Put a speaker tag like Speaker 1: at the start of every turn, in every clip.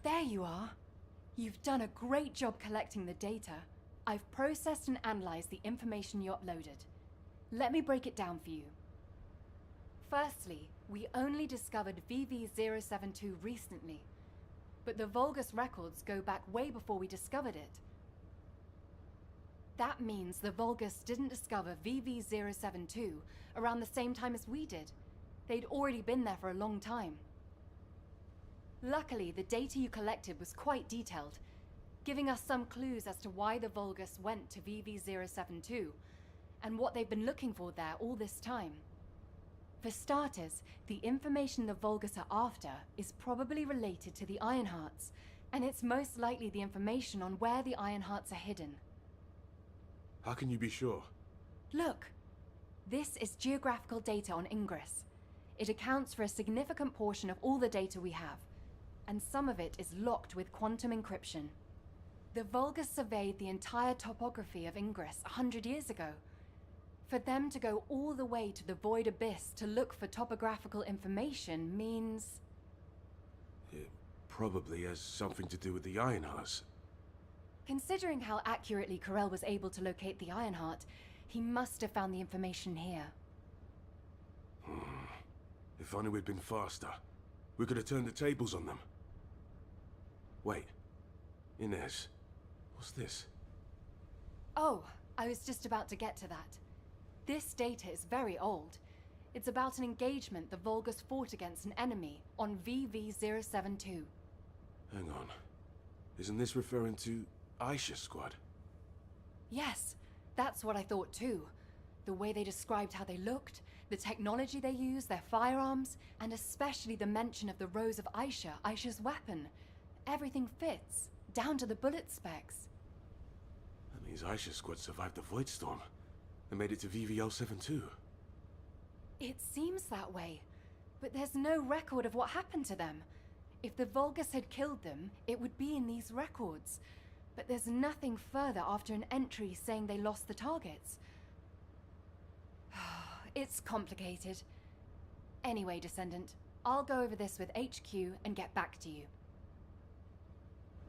Speaker 1: There you are. You've done a great job collecting the data. I've processed and analyzed the information you uploaded. Let me break it down for you. Firstly, we only discovered VV072 recently, but the Vulgus records go back way before we discovered it. That means the Vulgus didn't discover VV072 around the same time as we did. They'd already been there for a long time. Luckily, the data you collected was quite detailed, giving us some clues as to why the Vulgus went to VV072 and what they've been looking for there all this time. For starters, the information the Vulgus are after is probably related to the Ironhearts, and it's most likely the information on where the Ironhearts are hidden.
Speaker 2: How can you be sure?
Speaker 1: Look, this is geographical data on Ingress. It accounts for a significant portion of all the data we have, and some of it is locked with quantum encryption. The Vulgus surveyed the entire topography of Ingress 100 years ago. For them to go all the way to the Void Abyss to look for topographical information means...
Speaker 2: It probably has something to do with the Ironhearts.
Speaker 1: Considering how accurately Corell was able to locate the Ironheart, he must have found the information here.
Speaker 2: If only we'd been faster. We could have turned the tables on them. Wait. Inez. What's this?
Speaker 1: Oh, I was just about to get to that. This data is very old. It's about an engagement the Vulgus fought against an enemy on VV072.
Speaker 2: Hang on. Isn't this referring to Aisha's squad?
Speaker 1: Yes, that's what I thought too. The way they described how they looked, the technology they used, their firearms, and especially the mention of the Rose of Aisha, Aisha's weapon. Everything fits, down to the bullet specs.
Speaker 2: That means Aisha's squad survived the Void Storm and made it to VV072.
Speaker 1: It seems that way, but there's no record of what happened to them. If the Vulgus had killed them, it would be in these records. But there's nothing further after an entry saying they lost the targets. It's complicated. Anyway, Descendant, I'll go over this with HQ and get back to you.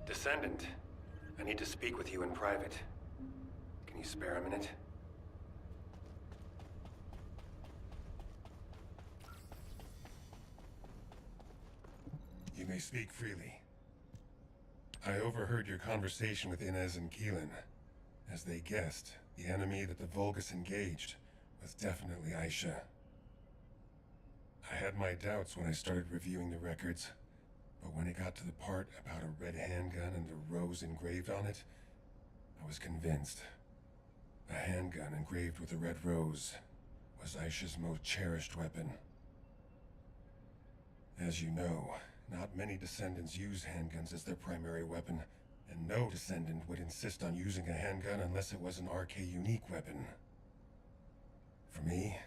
Speaker 3: Descendant, I need to speak with you in private. Can you spare a minute?
Speaker 4: You may speak freely. I overheard your conversation with Inez and Keelan. As they guessed, the enemy that the Vulgus engaged was definitely Aisha. I had my doubts when I started reviewing the records, but when it got to the part about a red handgun and a rose engraved on it, I was convinced. A handgun engraved with a red rose was Aisha's most cherished weapon. As you know, not many Descendants use handguns as their primary weapon, and no Descendant would insist on using a handgun unless it was an RK unique weapon. For me,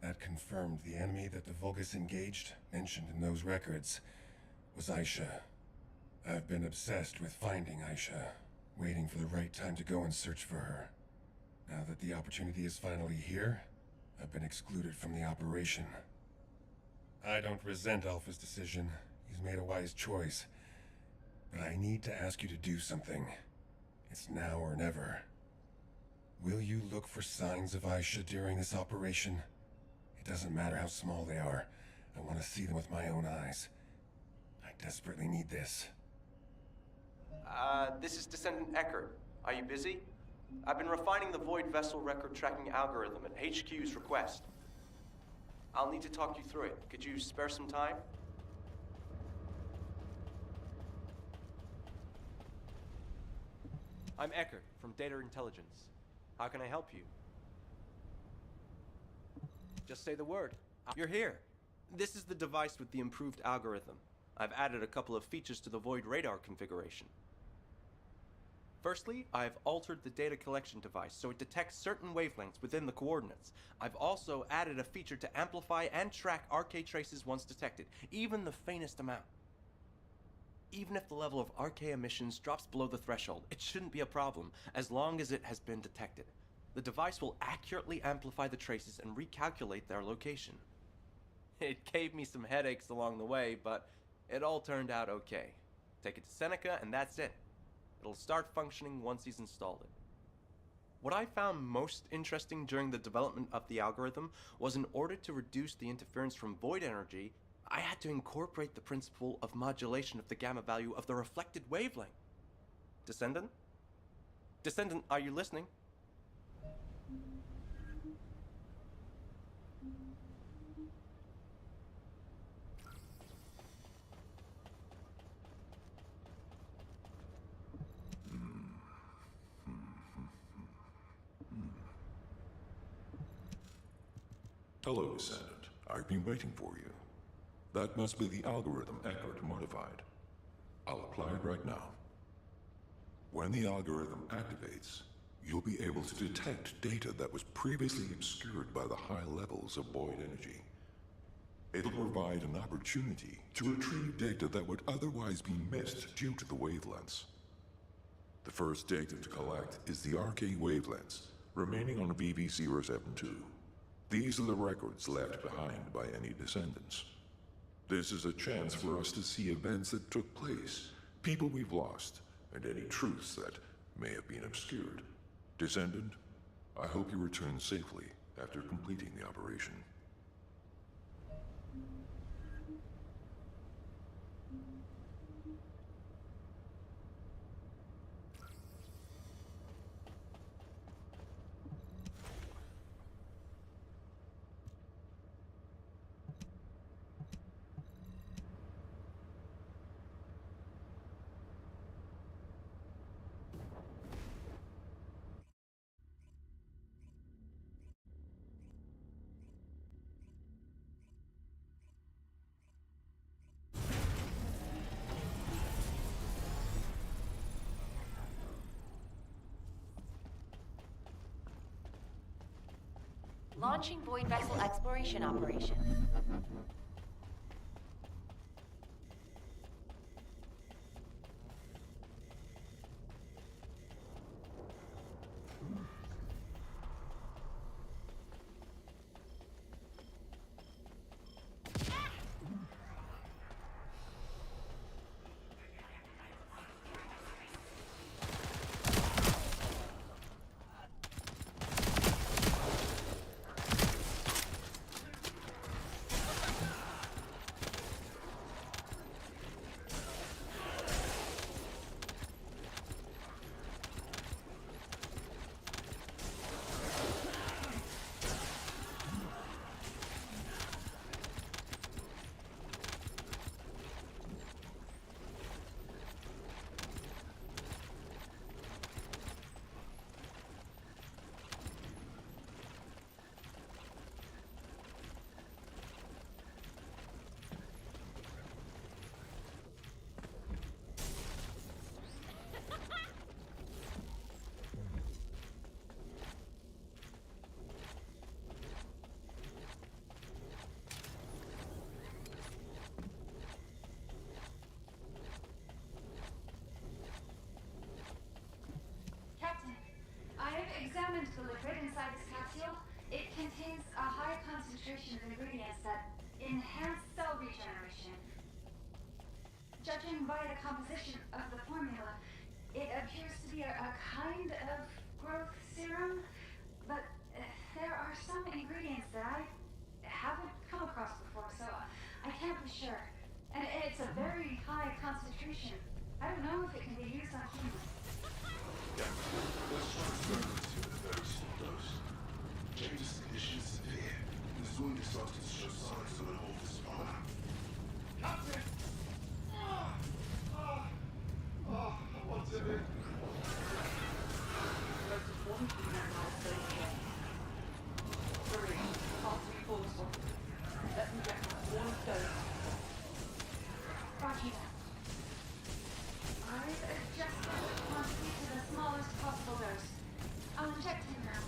Speaker 4: that confirmed the enemy that the Vulgus engaged, mentioned in those records, was Aisha. I've been obsessed with finding Aisha, waiting for the right time to go and search for her. Now that the opportunity is finally here, I've been excluded from the operation. I don't resent Alpha's decision. He's made a wise choice. But I need to ask you to do something. It's now or never. Will you look for signs of Aisha during this operation? It doesn't matter how small they are. I want to see them with my own eyes. I desperately need this.
Speaker 3: This is Descendant Eckert. Are you busy? I've been refining the Void Vessel record tracking algorithm at HQ's request. I'll need to talk you through it. Could you spare some time? I'm Eckert from Data Intelligence. How can I help you? Just say the word. You're here. This is the device with the improved algorithm. I've added a couple of features to the Void radar configuration. Firstly, I've altered the data collection device so it detects certain wavelengths within the coordinates. I've also added a feature to amplify and track RK traces once detected, even the faintest amount. Even if the level of RK emissions drops below the threshold, it shouldn't be a problem, as long as it has been detected. The device will accurately amplify the traces and recalculate their location. It gave me some headaches along the way, but it all turned out okay. Take it to Seneca, and that's it. It'll start functioning once he's installed it. What I found most interesting during the development of the algorithm was in order to reduce the interference from void energy, I had to incorporate the principle of modulation of the gamma value of the reflected wavelength. Descendant? Descendant, are you listening?
Speaker 5: Hello, Descendant. I've been waiting for you. That must be the algorithm Eckert modified. I'll apply it right now. When the algorithm activates, you'll be able to detect data that was previously obscured by the high levels of void energy. It'll provide an opportunity to retrieve data that would otherwise be missed due to the wavelengths. The first data to collect is the RK wavelengths remaining on VV072. These are the records left behind by any descendants. This is a chance for us to see events that took place, people we've lost, and any truths that may have been obscured. Descendant, I hope you return safely after completing the operation.
Speaker 6: Launching Void Vessel Exploration Operation.
Speaker 1: Examined the liquid inside this capsule. It contains a high concentration of ingredients that enhance cell regeneration. Judging by the composition of the formula, it appears to be a kind of growth serum, but there are some ingredients that I haven't come across before, so I can't be sure. And it's a very high concentration. I don't know if it can be used on humans.
Speaker 2: James' condition is severe. His wound is starting to show signs of an old spine.
Speaker 7: Captain! What's in it?
Speaker 8: Most importantly, now stay here. Hurry, can't be forceful. Let me get one of those.
Speaker 1: Roger that. I've adjusted the quantity to the smallest possible dose. I'll inject him now.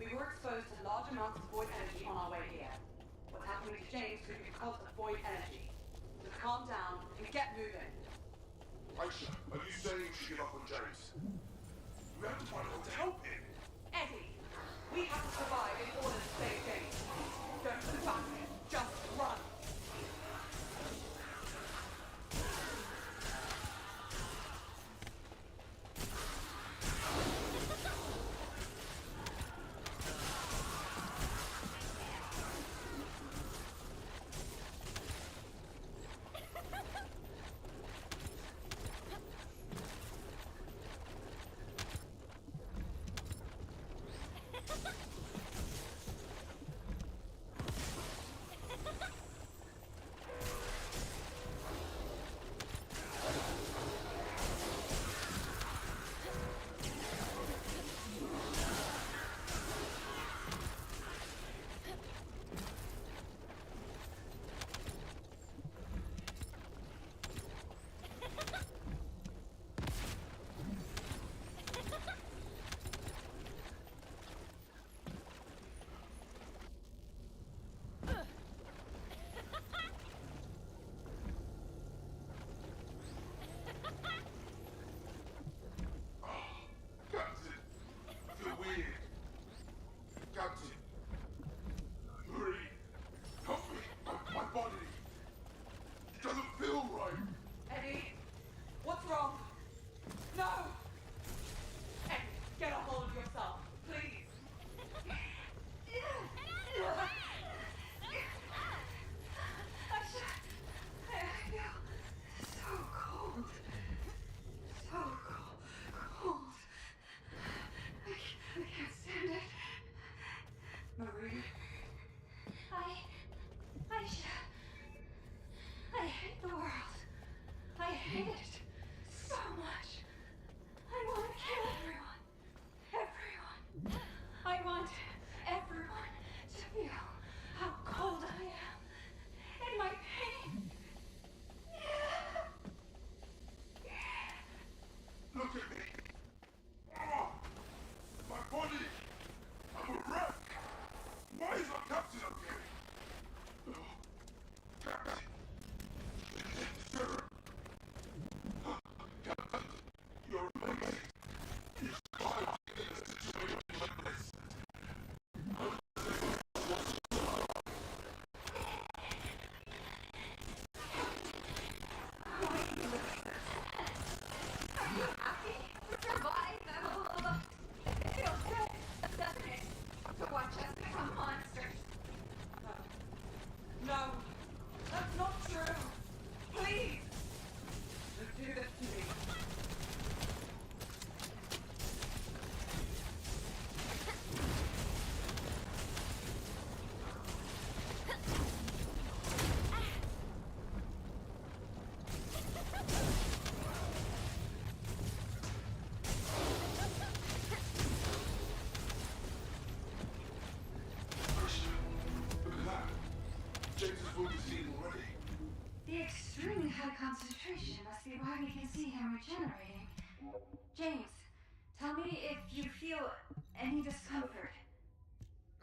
Speaker 8: We were exposed to large amounts of void energy on our way here. What's happening to James could be because of void energy. Just calm down and get moving.
Speaker 2: Aisha, are you saying we should give up on James? We have to find a way to help him.
Speaker 8: Eddie, we have to survive in order to save James. Don't look back. Just run.
Speaker 2: Captain, I feel weird. Captain. Marie, help me. My body. It doesn't feel right.
Speaker 8: Eddie, what's wrong? No! Eddie, get a hold of yourself, please. I feel so cold. So cold. I can't stand it. Marie.
Speaker 1: I hate the world. I hate it so much. I want to kill everyone. Everyone. I want everyone to feel how cold I am and my pain.
Speaker 2: Look at me. Oh, my body. I'm a wreck. Why is my captain okay? Oh, Captain. Sarah. Captain, you're amazing. You survived in a situation like this.
Speaker 8: No, that's not true. Please, don't do this to me.
Speaker 2: Look at that. James is wound is healing already.
Speaker 1: The extremely high concentration must be why we can see him regenerating. James, tell me if you feel any discomfort.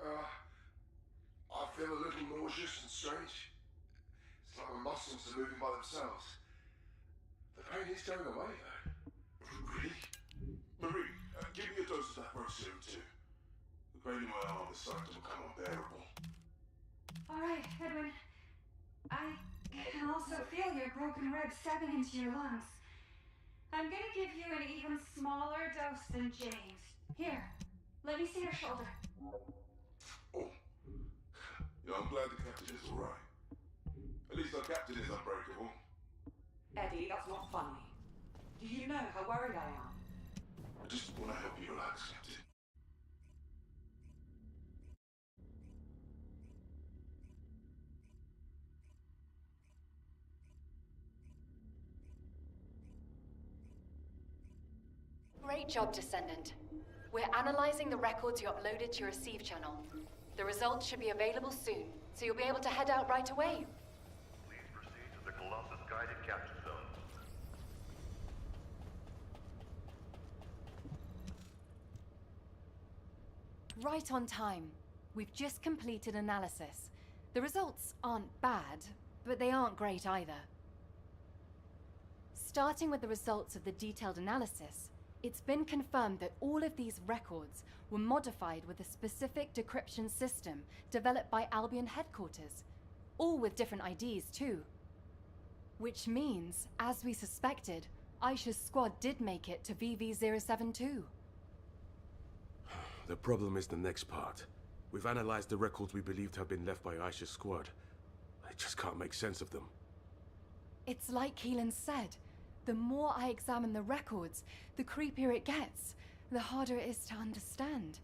Speaker 2: I feel a little nauseous and strange. It's like my muscles are moving by themselves. The pain is going away, though. Really? Marie, give me a dose of that growth serum, too. The pain in my arm is starting to become unbearable.
Speaker 1: All right, Edwin. I can also feel your broken ribs stabbing into your lungs. I'm gonna give you an even smaller dose than James. Here, let me see your shoulder.
Speaker 2: Oh. Yeah, I'm glad the captain is alright. At least our captain is unbreakable.
Speaker 8: Eddie, that's not funny. Do you know how worried I am?
Speaker 2: I just want to help you relax, Captain.
Speaker 1: Great job, Descendant. We're analyzing the records you uploaded to your receive channel. The results should be available soon, so you'll be able to head out right away.
Speaker 9: Please proceed to the Colossus guided capture zone.
Speaker 1: Right on time. We've just completed analysis. The results aren't bad, but they aren't great either. Starting with the results of the detailed analysis, it's been confirmed that all of these records were modified with a specific decryption system developed by Albion headquarters, all with different IDs too. Which means, as we suspected, Aisha's squad did make it to VV-072.
Speaker 10: The problem is the next part. We've analyzed the records we believe to have been left by Aisha's squad. I just can't make sense of them.
Speaker 1: It's like Keelan said. The more I examine the records, the creepier it gets, the harder it is to understand.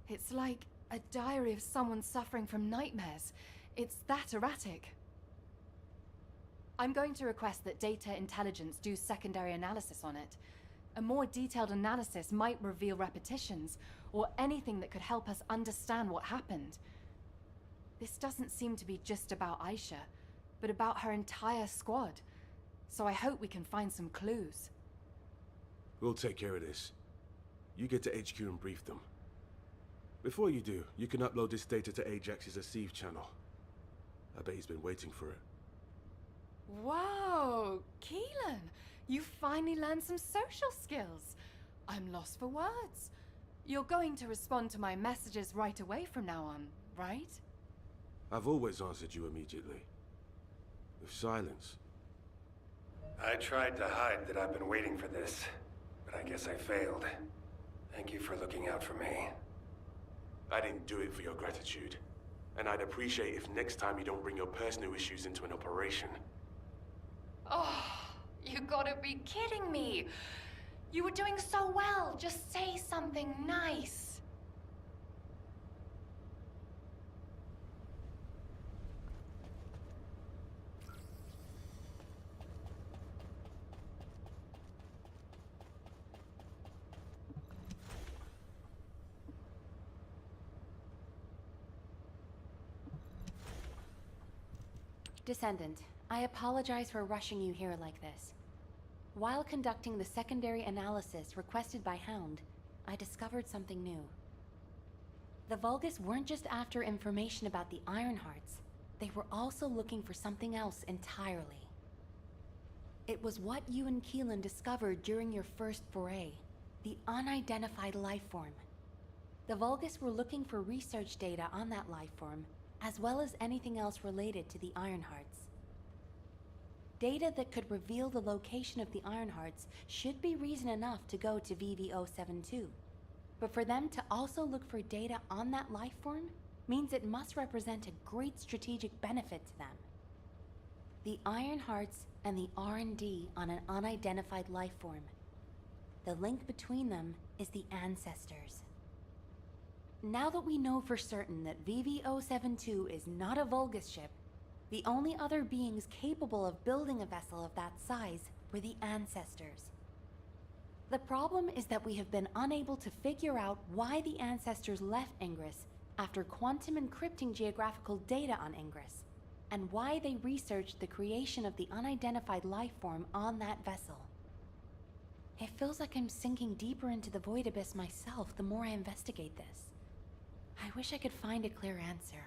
Speaker 1: It's like a diary of someone suffering from nightmares. It's that erratic. I'm going to request that Data Intelligence do secondary analysis on it. A more detailed analysis might reveal repetitions, or anything that could help us understand what happened. This doesn't seem to be just about Aisha, but about her entire squad. So I hope we can find some clues.
Speaker 10: We'll take care of this. You get to HQ and brief them. Before you do, you can upload this data to Ajax's Receive channel. I bet he's been waiting for it.
Speaker 1: Whoa, Keelan! You finally learned some social skills. I'm lost for words. You're going to respond to my messages right away from now on, right?
Speaker 10: I've always answered you immediately. With silence.
Speaker 4: I tried to hide that I've been waiting for this, but I guess I failed. Thank you for looking out for me.
Speaker 10: I didn't do it for your gratitude. And I'd appreciate if next time you don't bring your personal issues into an operation.
Speaker 1: Oh, you gotta be kidding me. You were doing so well. Just say something nice.
Speaker 6: Descendant, I apologize for rushing you here like this. While conducting the secondary analysis requested by Hound, I discovered something new. The Vulgus weren't just after information about the Ironhearts, they were also looking for something else entirely. It was what you and Keelan discovered during your first foray, the unidentified lifeform. The Vulgus were looking for research data on that lifeform, as well as anything else related to the Ironhearts. Data that could reveal the location of the Ironhearts should be reason enough to go to VV-072. But for them to also look for data on that lifeform means it must represent a great strategic benefit to them. The Ironhearts and the R&D on an unidentified lifeform. The link between them is the Ancestors. Now that we know for certain that VV-072 is not a Vulgus ship, the only other beings capable of building a vessel of that size were the Ancestors. The problem is that we have been unable to figure out why the Ancestors left Ingress after quantum encrypting geographical data on Ingress, and why they researched the creation of the unidentified lifeform on that vessel. It feels like I'm sinking deeper into the void abyss myself the more I investigate this. I wish I could find a clear answer.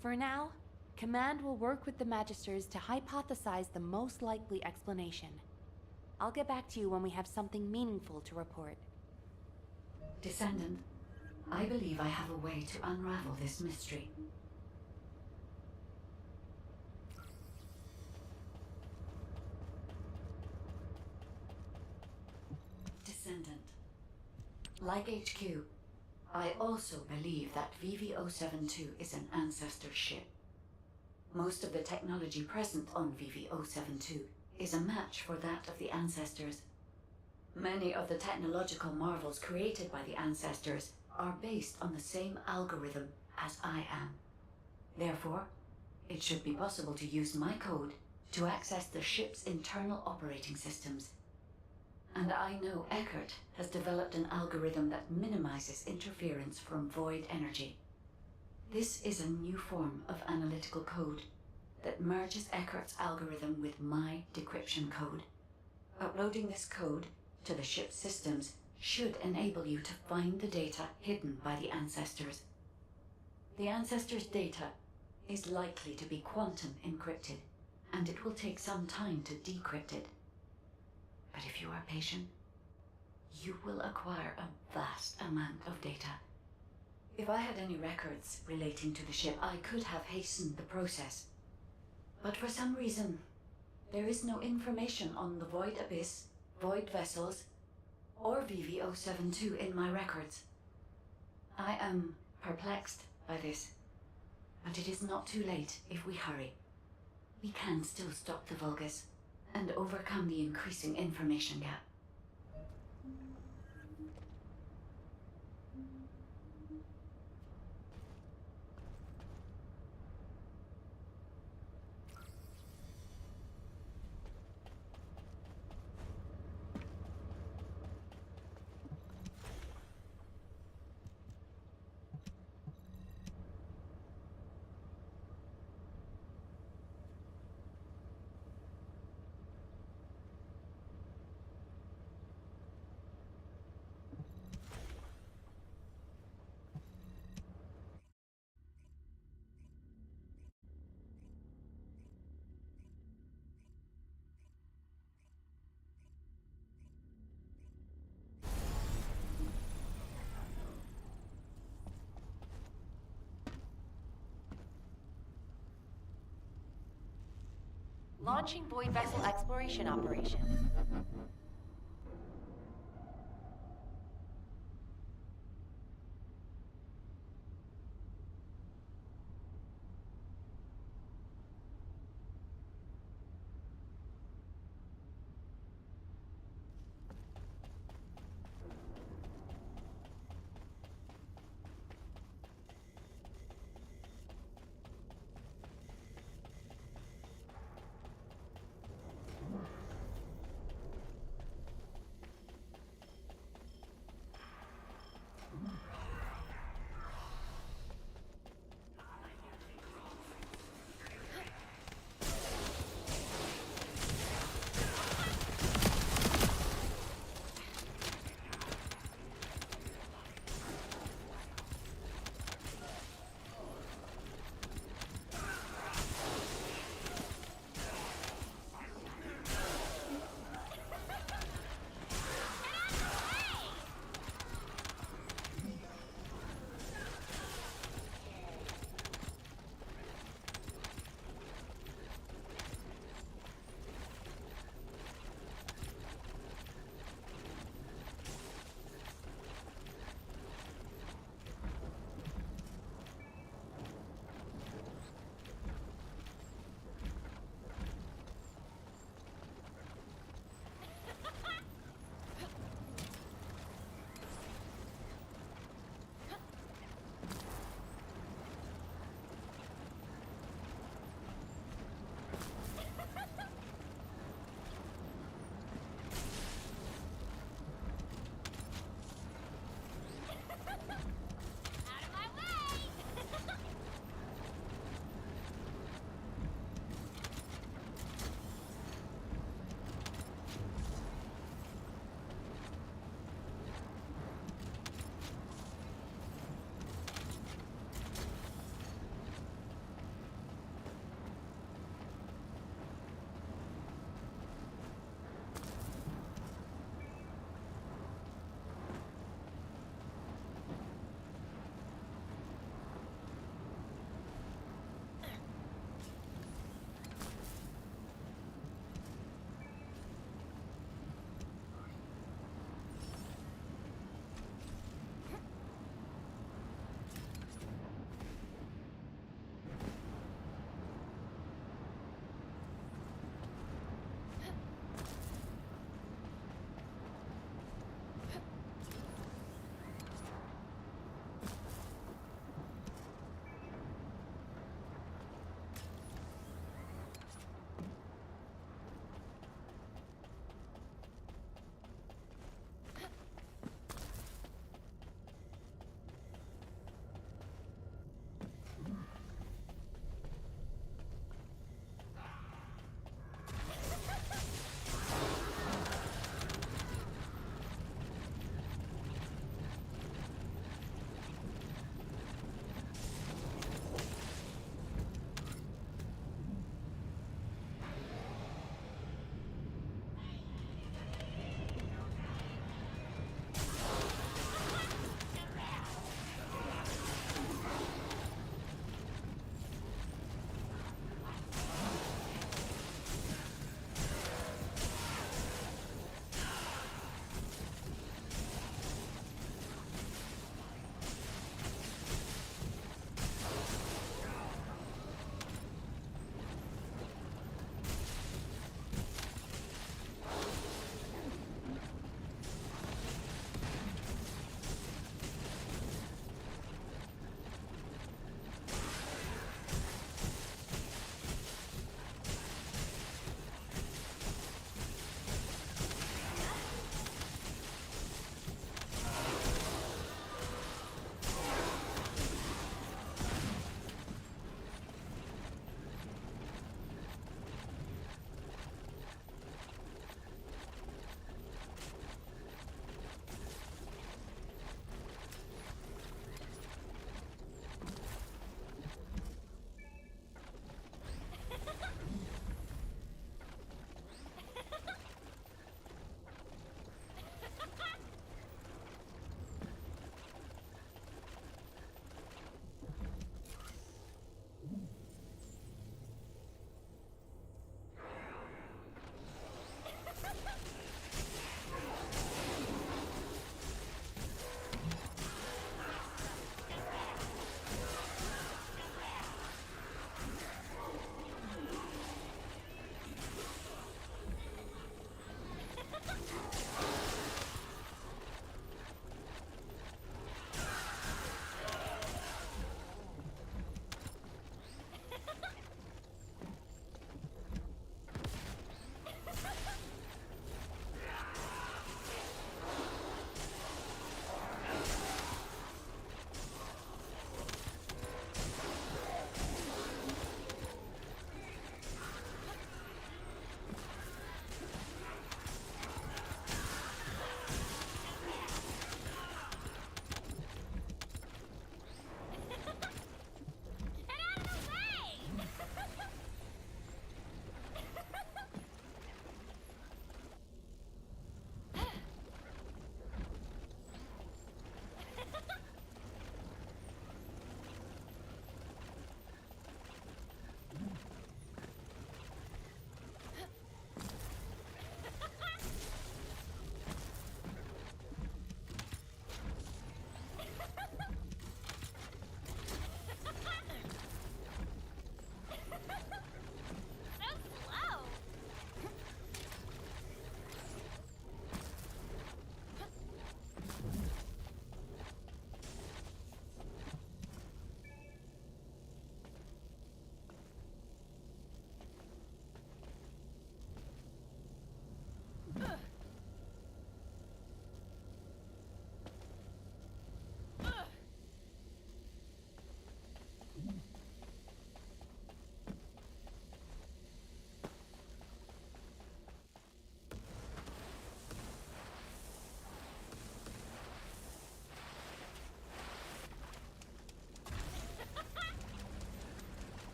Speaker 6: For now, Command will work with the Magisters to hypothesize the most likely explanation. I'll get back to you when we have something meaningful to report.
Speaker 8: Descendant, I believe I have a way to unravel this mystery. Descendant. Like HQ, I also believe that VV-072 is an ancestor ship. Most of the technology present on VV-072 is a match for that of the Ancestors. Many of the technological marvels created by the Ancestors are based on the same algorithm as I am. Therefore, it should be possible to use my code to access the ship's internal operating systems. And I know Eckert has developed an algorithm that minimizes interference from void energy. This is a new form of analytical code that merges Eckert's algorithm with my decryption code. Uploading this code to the ship's systems should enable you to find the data hidden by the Ancestors. The Ancestors' data is likely to be quantum encrypted, and it will take some time to decrypt it. But if you are patient, you will acquire a vast amount of data. If I had any records relating to the ship, I could have hastened the process. But for some reason, there is no information on the Void Abyss, Void Vessels, or VV-072 in my records. I am perplexed by this, but it is not too late if we hurry. We can still stop the Vulgus and overcome the increasing information gap.
Speaker 6: Launching Void Vessel Exploration Operation.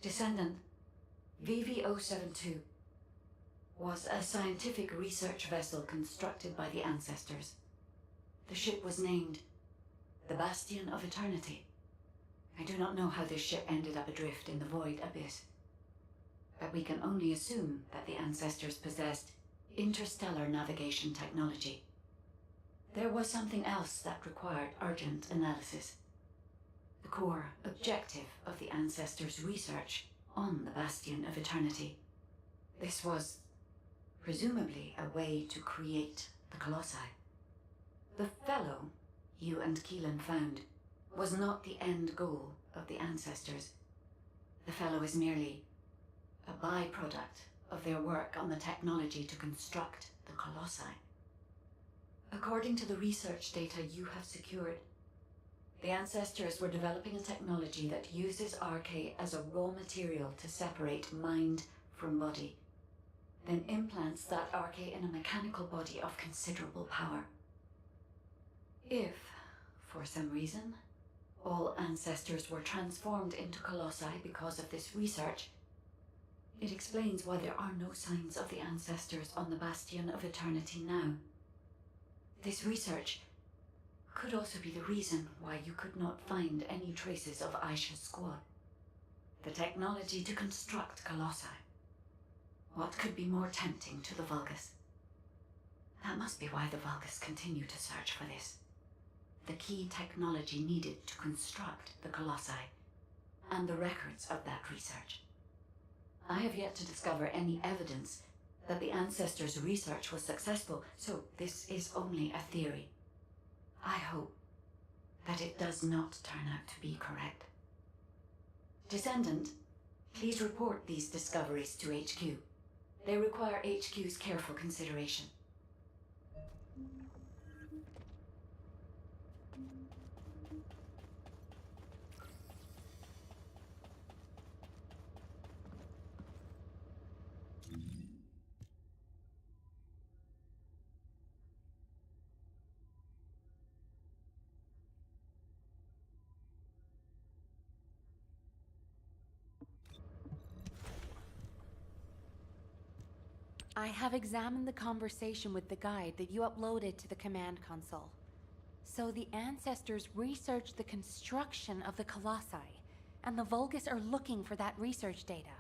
Speaker 8: Descendant, VV-072 was a scientific research vessel constructed by the ancestors. The ship was named the Bastion of Eternity. I do not know how this ship ended up adrift in the void abyss, but we can only assume that the ancestors possessed interstellar navigation technology. There was something else that required urgent analysis. The core objective of the ancestors' research on the Bastion of Eternity. This was presumably a way to create the Colossi. The fellow you and Keelan found was not the end goal of the ancestors. The fellow is merely a byproduct of their work on the technology to construct the Colossi. According to the research data you have secured, the ancestors were developing a technology that uses RK as a raw material to separate mind from body, then implants that RK in a mechanical body of considerable power. If, for some reason, all ancestors were transformed into Colossi because of this research, it explains why there are no signs of the ancestors on the Bastion of Eternity now. This research could also be the reason why you could not find any traces of Aisha's squad. The technology to construct Colossi. What could be more tempting to the Vulgus? That must be why the Vulgus continue to search for this. The key technology needed to construct the Colossi, and the records of that research. I have yet to discover any evidence that the ancestors' research was successful, so this is only a theory. I hope that it does not turn out to be correct. Descendant, please report these discoveries to HQ. They require HQ's careful consideration.
Speaker 6: I have examined the conversation with the guide that you uploaded to the command console. So the ancestors researched the construction of the Colossi, and the Vulgus are looking for that research data.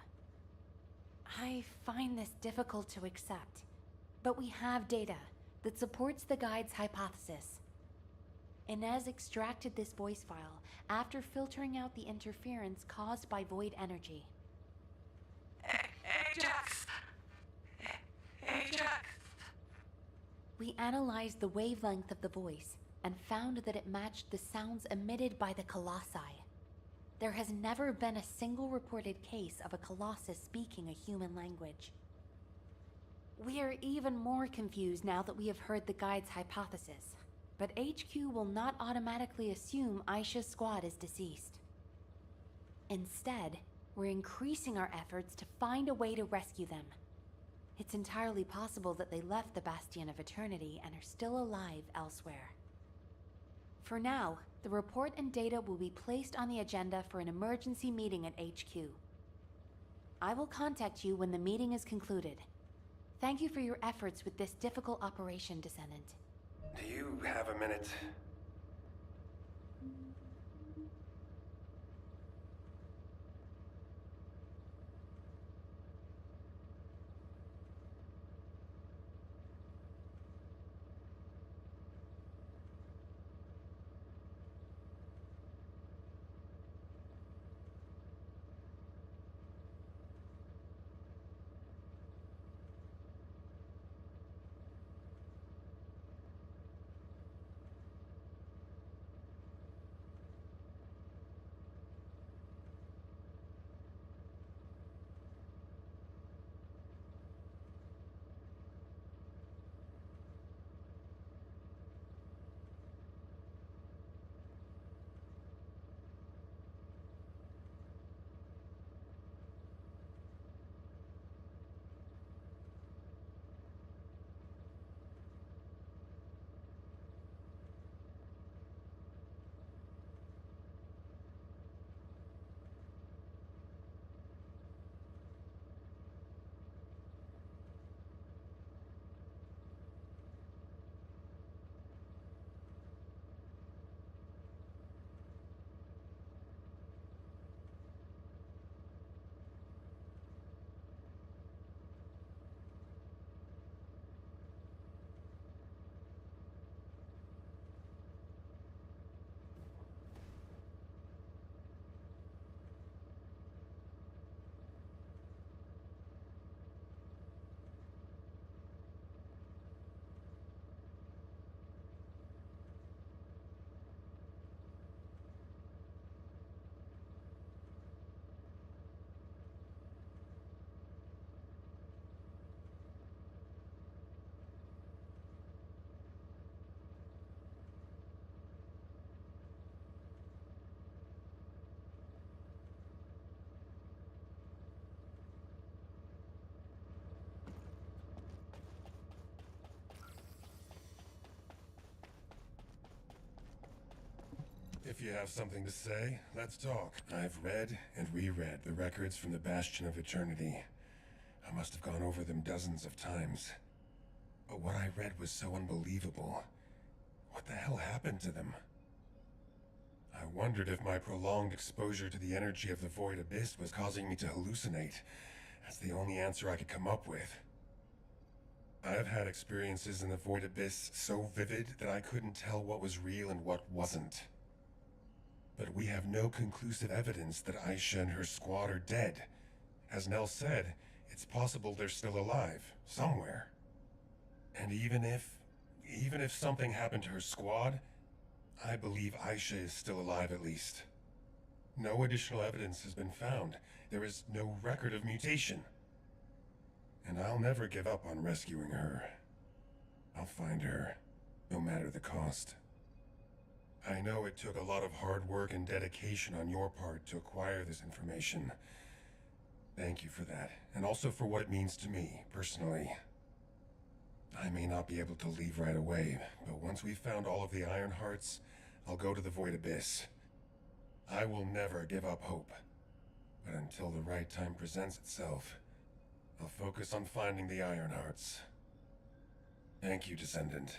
Speaker 6: I find this difficult to accept, but we have data that supports the guide's hypothesis. Inez extracted this voice file after filtering out the interference caused by void energy.
Speaker 11: Ajax! Ajax!
Speaker 6: We analyzed the wavelength of the voice and found that it matched the sounds emitted by the Colossi. There has never been a single reported case of a Colossus speaking a human language. We are even more confused now that we have heard the guide's hypothesis, but HQ will not automatically assume Aisha's squad is deceased. Instead, we're increasing our efforts to find a way to rescue them. It's entirely possible that they left the Bastion of Eternity and are still alive elsewhere. For now, the report and data will be placed on the agenda for an emergency meeting at HQ. I will contact you when the meeting is concluded. Thank you for your efforts with this difficult operation, Descendant.
Speaker 4: Do you have a minute? If you have something to say, let's talk. I've read and reread the records from the Bastion of Eternity. I must have gone over them dozens of times. But what I read was so unbelievable. What the hell happened to them? I wondered if my prolonged exposure to the energy of the Void Abyss was causing me to hallucinate. That's the only answer I could come up with. I've had experiences in the Void Abyss so vivid that I couldn't tell what was real and what wasn't. But we have no conclusive evidence that Aisha and her squad are dead. As Nell said, it's possible they're still alive, somewhere. And even if something happened to her squad, I believe Aisha is still alive at least. No additional evidence has been found. There is no record of mutation. And I'll never give up on rescuing her. I'll find her, no matter the cost. I know it took a lot of hard work and dedication on your part to acquire this information. Thank you for that, and also for what it means to me, personally. I may not be able to leave right away, but once we've found all of the Iron Hearts, I'll go to the Void Abyss. I will never give up hope. But until the right time presents itself, I'll focus on finding the Iron Hearts. Thank you, Descendant.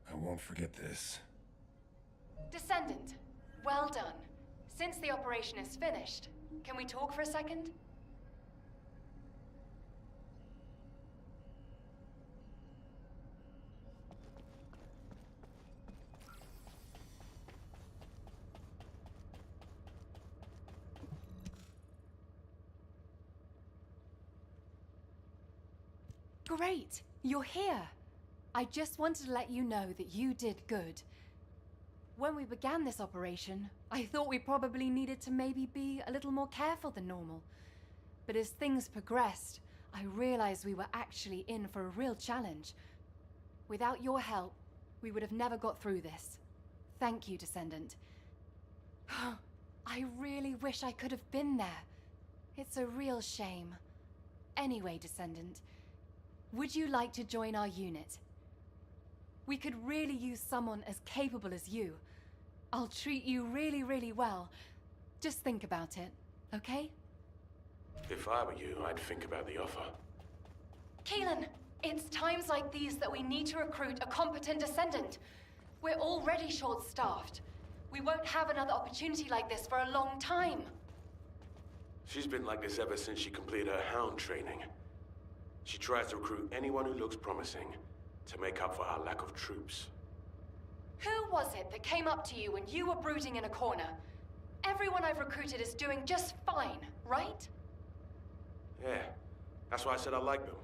Speaker 4: I won't forget this.
Speaker 1: Descendant, well done. Since the operation is finished, can we talk for a second? Great! You're here! I just wanted to let you know that you did good. When we began this operation, I thought we probably needed to maybe be a little more careful than normal. But as things progressed, I realized we were actually in for a real challenge. Without your help, we would have never got through this. Thank you, Descendant. I really wish I could have been there. It's a real shame. Anyway, Descendant, would you like to join our unit? We could really use someone as capable as you. I'll treat you really, really well. Just think about it, okay?
Speaker 10: If I were you, I'd think about the offer.
Speaker 1: Keelan, it's times like these that we need to recruit a competent Descendant. We're already short-staffed. We won't have another opportunity like this for a long time.
Speaker 10: She's been like this ever since she completed her Hound training. She tries to recruit anyone who looks promising to make up for our lack of troops.
Speaker 1: Who was it that came up to you when you were brooding in a corner? Everyone I've recruited is doing just fine, right?
Speaker 10: Yeah, that's why I said I like them.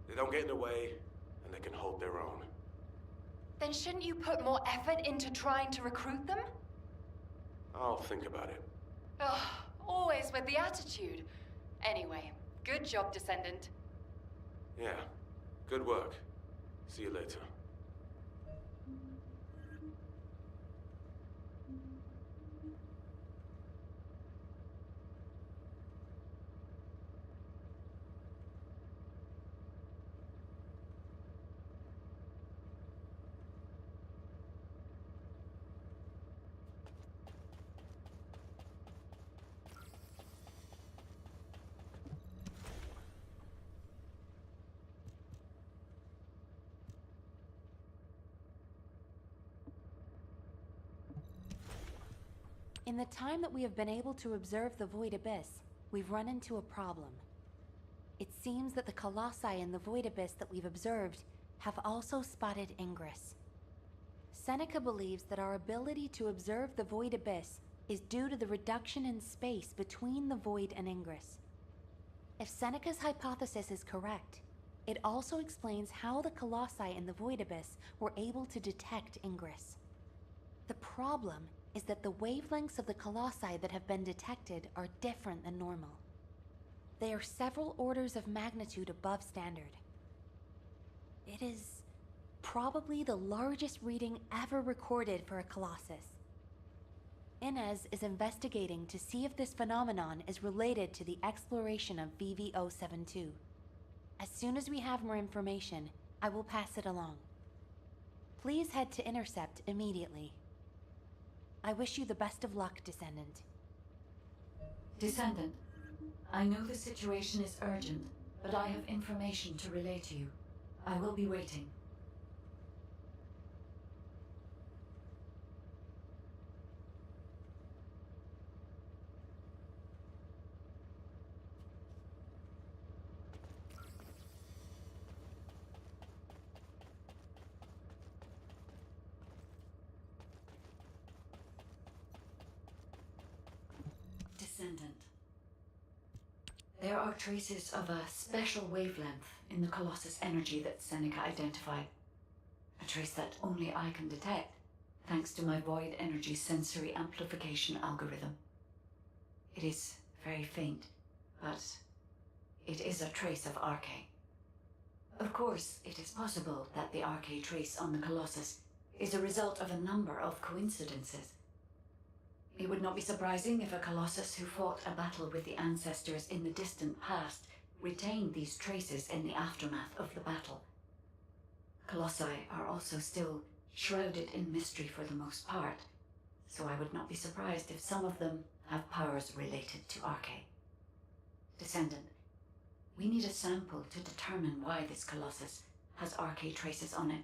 Speaker 10: They don't get in the way, and they can hold their own.
Speaker 1: Then shouldn't you put more effort into trying to recruit them?
Speaker 10: I'll think about it.
Speaker 1: Ugh, always with the attitude. Anyway, good job, Descendant.
Speaker 10: Yeah, good work. See you later.
Speaker 6: In the time that we have been able to observe the Void Abyss, we've run into a problem. It seems that the Colossi in the Void Abyss that we've observed have also spotted Ingress. Seneca believes that our ability to observe the Void Abyss is due to the reduction in space between the Void and Ingress. If Seneca's hypothesis is correct, it also explains how the Colossi in the Void Abyss were able to detect Ingress. The problem is that the wavelengths of the Colossi that have been detected are different than normal. They are several orders of magnitude above standard. It is probably the largest reading ever recorded for a Colossus. Inez is investigating to see if this phenomenon is related to the exploration of VV-072. As soon as we have more information, I will pass it along. Please head to Intercept immediately. I wish you the best of luck, Descendant.
Speaker 8: Descendant, I know the situation is urgent, but I have information to relay to you. I will be waiting. Descendant. There are traces of a special wavelength in the Colossus energy that Seneca identified. A trace that only I can detect, thanks to my void energy sensory amplification algorithm. It is very faint, but it is a trace of Arche. Of course, it is possible that the Arche trace on the Colossus is a result of a number of coincidences. It would not be surprising if a Colossus who fought a battle with the ancestors in the distant past retained these traces in the aftermath of the battle. Colossi are also still shrouded in mystery for the most part, so I would not be surprised if some of them have powers related to Arche. Descendant, we need a sample to determine why this Colossus has Arche traces on it.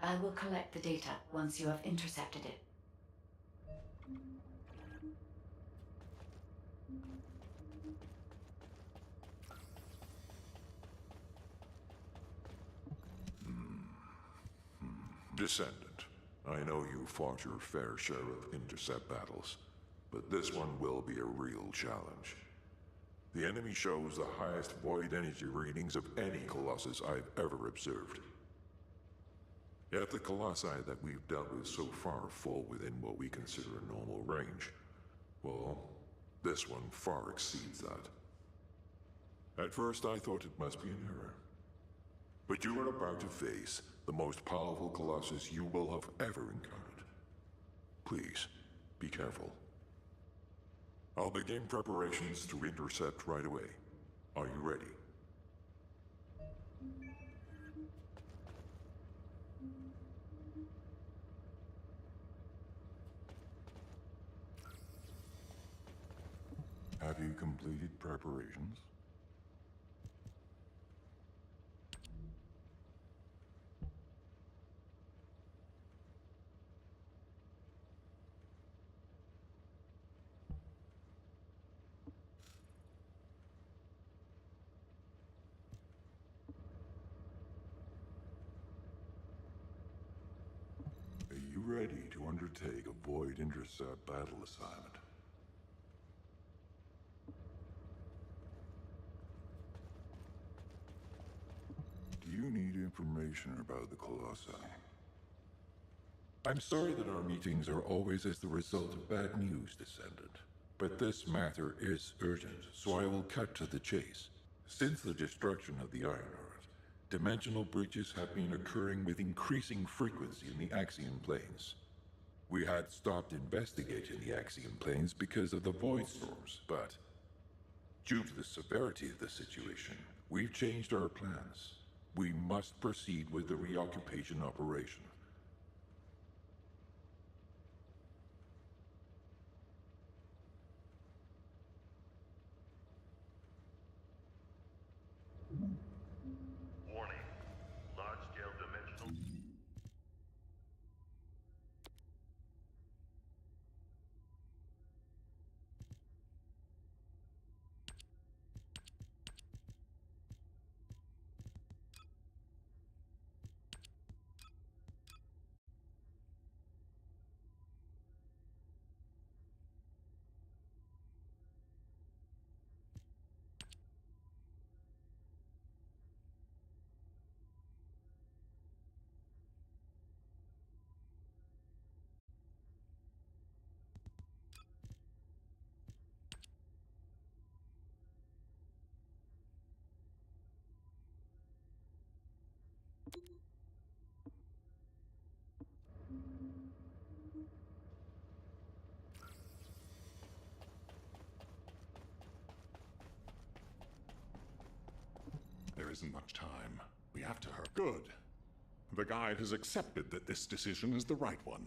Speaker 8: I will collect the data once you have intercepted it.
Speaker 5: Descendant, I know you fought your fair share of intercept battles, but this one will be a real challenge. The enemy shows the highest void energy readings of any Colossus I've ever observed. Yet the Colossi that we've dealt with so far fall within what we consider a normal range. Well, this one far exceeds that. At first I thought it must be an error. But you are about to face the most powerful Colossus you will have ever encountered. Please, be careful. I'll begin preparations to intercept right away. Are you ready? Have you completed preparations? Are you ready to undertake a Void Intercept battle assignment? Do you need information about the Colossi? I'm sorry that our meetings are always as the result of bad news, Descendant. But this matter is urgent, so I will cut to the chase. Since the destruction of the Iron Earth, dimensional breaches have been occurring with increasing frequency in the Axion Planes. We had stopped investigating the Axion Planes because of the Void Storms, but due to the severity of the situation, we've changed our plans. We must proceed with the reoccupation operation.
Speaker 9: Warning. Large-scale dimensional...
Speaker 11: There isn't much time. We have to hurry. Good. The guide has accepted that this decision is the right one.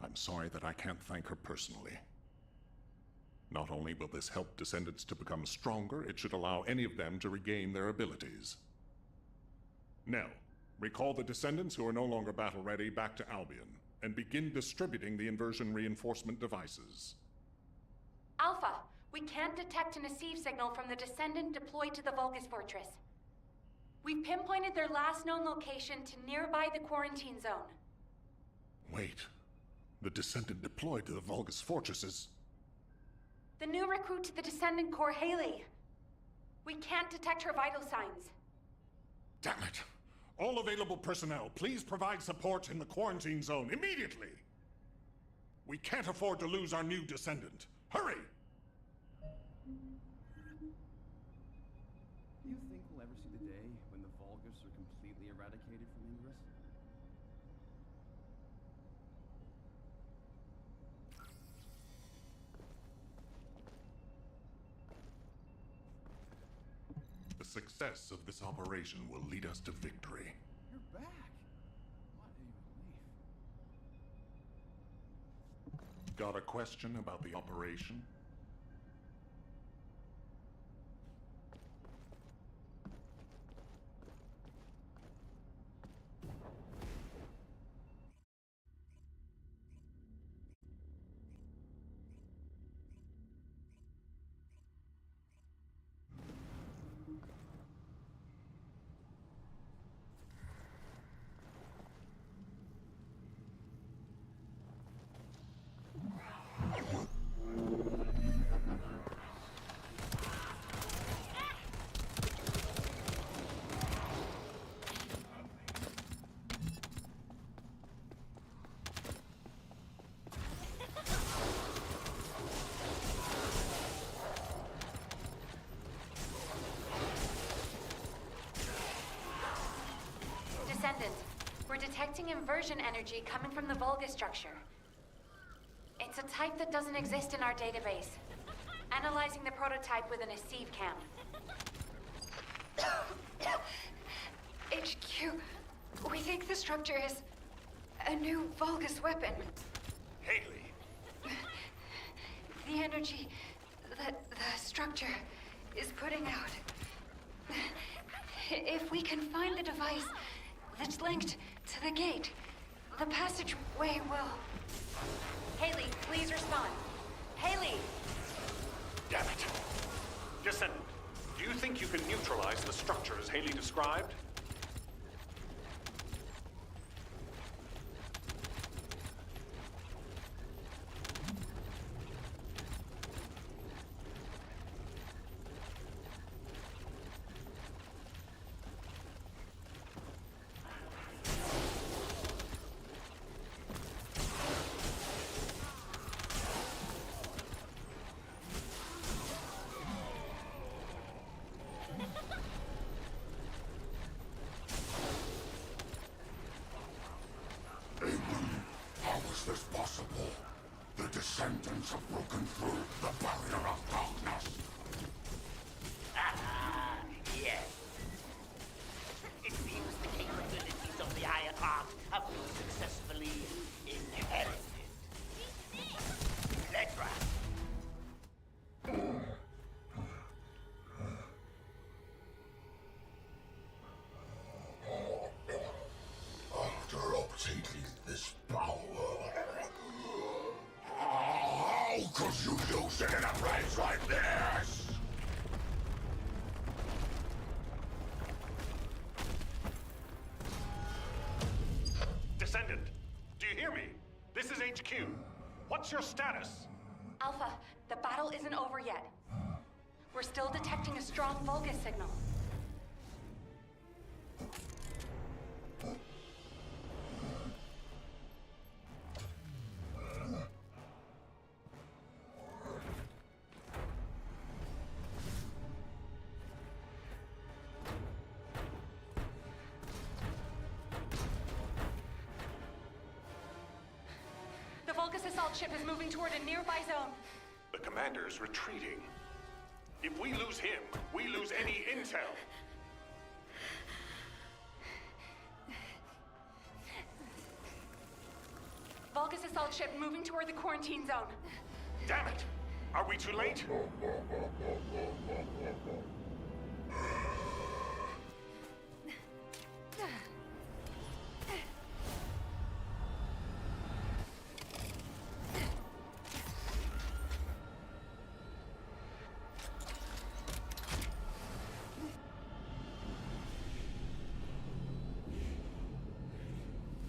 Speaker 5: I'm sorry that I can't thank her personally. Not only will this help Descendants to become stronger, it should allow any of them to regain their abilities. Nell, recall the Descendants who are no longer battle-ready back to Albion, and begin distributing the inversion reinforcement devices.
Speaker 6: Alpha, we can't detect an Asive signal from the Descendant deployed to the Vulgus Fortress. We've pinpointed their last known location to nearby the quarantine zone.
Speaker 5: Wait. The Descendant deployed to the Vulgus Fortress is...
Speaker 6: The new recruit to the Descendant Corps, Haley. We can't detect her vital signs.
Speaker 5: Damn it! All available personnel, please provide support in the quarantine zone immediately! We can't afford to lose our new Descendant. Hurry!
Speaker 12: Do you think we'll ever see the day when the Vulgus are completely eradicated from Ingress?
Speaker 5: The success of this operation will lead us to victory.
Speaker 12: You're back! What a relief.
Speaker 5: Got a question about the operation?
Speaker 6: Descendant, we're detecting inversion energy coming from the Vulgus structure. It's a type that doesn't exist in our database. Analyzing the prototype with an Asive cam.
Speaker 13: HQ, we think the structure is a new Vulgus weapon.
Speaker 5: Haley!
Speaker 13: The energy that the structure is putting out. If we can find the device that's linked to the gate, the passageway will...
Speaker 6: Haley, please respond. Haley!
Speaker 14: Damn it! Descendant, do you think you can neutralize the structure as Haley described?
Speaker 2: How is this possible? The Descendants have broken through the barrier of darkness.
Speaker 15: Yes. It seems the capabilities of the Iron Heart have been successfully inherited. Ledra.
Speaker 2: After obtaining this power, how could you use it in a place like this?
Speaker 14: Descendant, do you hear me? This is HQ. What's your status?
Speaker 6: Alpha, the battle isn't over yet. We're still detecting a strong Vulgus signal. The Vulgus assault ship is moving toward a nearby zone.
Speaker 14: The commander's retreating. If we lose him, we lose any intel.
Speaker 6: Vulgus
Speaker 13: assault ship moving toward the quarantine zone.
Speaker 14: Damn it! Are we too late?